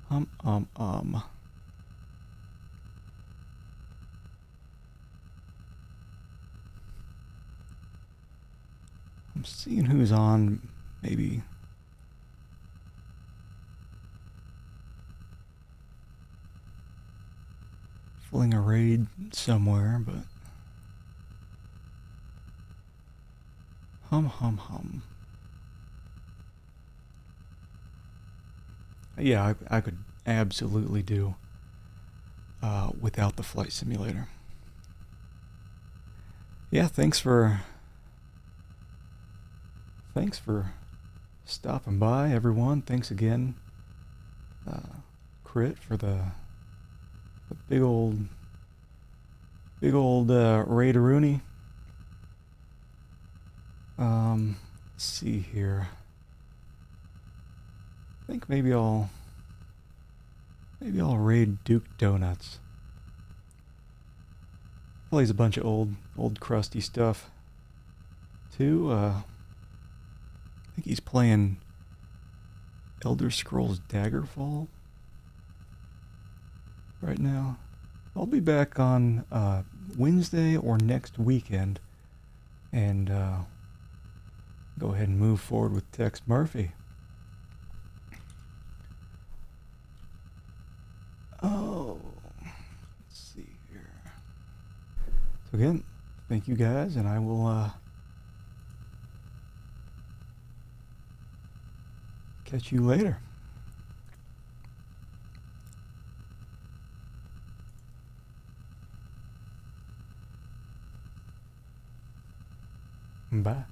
I'm seeing who's on, maybe. Fling a raid somewhere, but hum. Yeah, I could absolutely do without the flight simulator. Yeah, thanks for stopping by, everyone. Thanks again, Crit, for the big old Raideroonie. Let's see here. I think maybe I'll raid Duke Donuts. Plays a bunch of old crusty stuff too. I think he's playing Elder Scrolls Daggerfall right now. I'll be back on Wednesday or next weekend, and go ahead and move forward with Tex Murphy. Oh, let's see here. So again, thank you guys, and I will catch you later. Bye.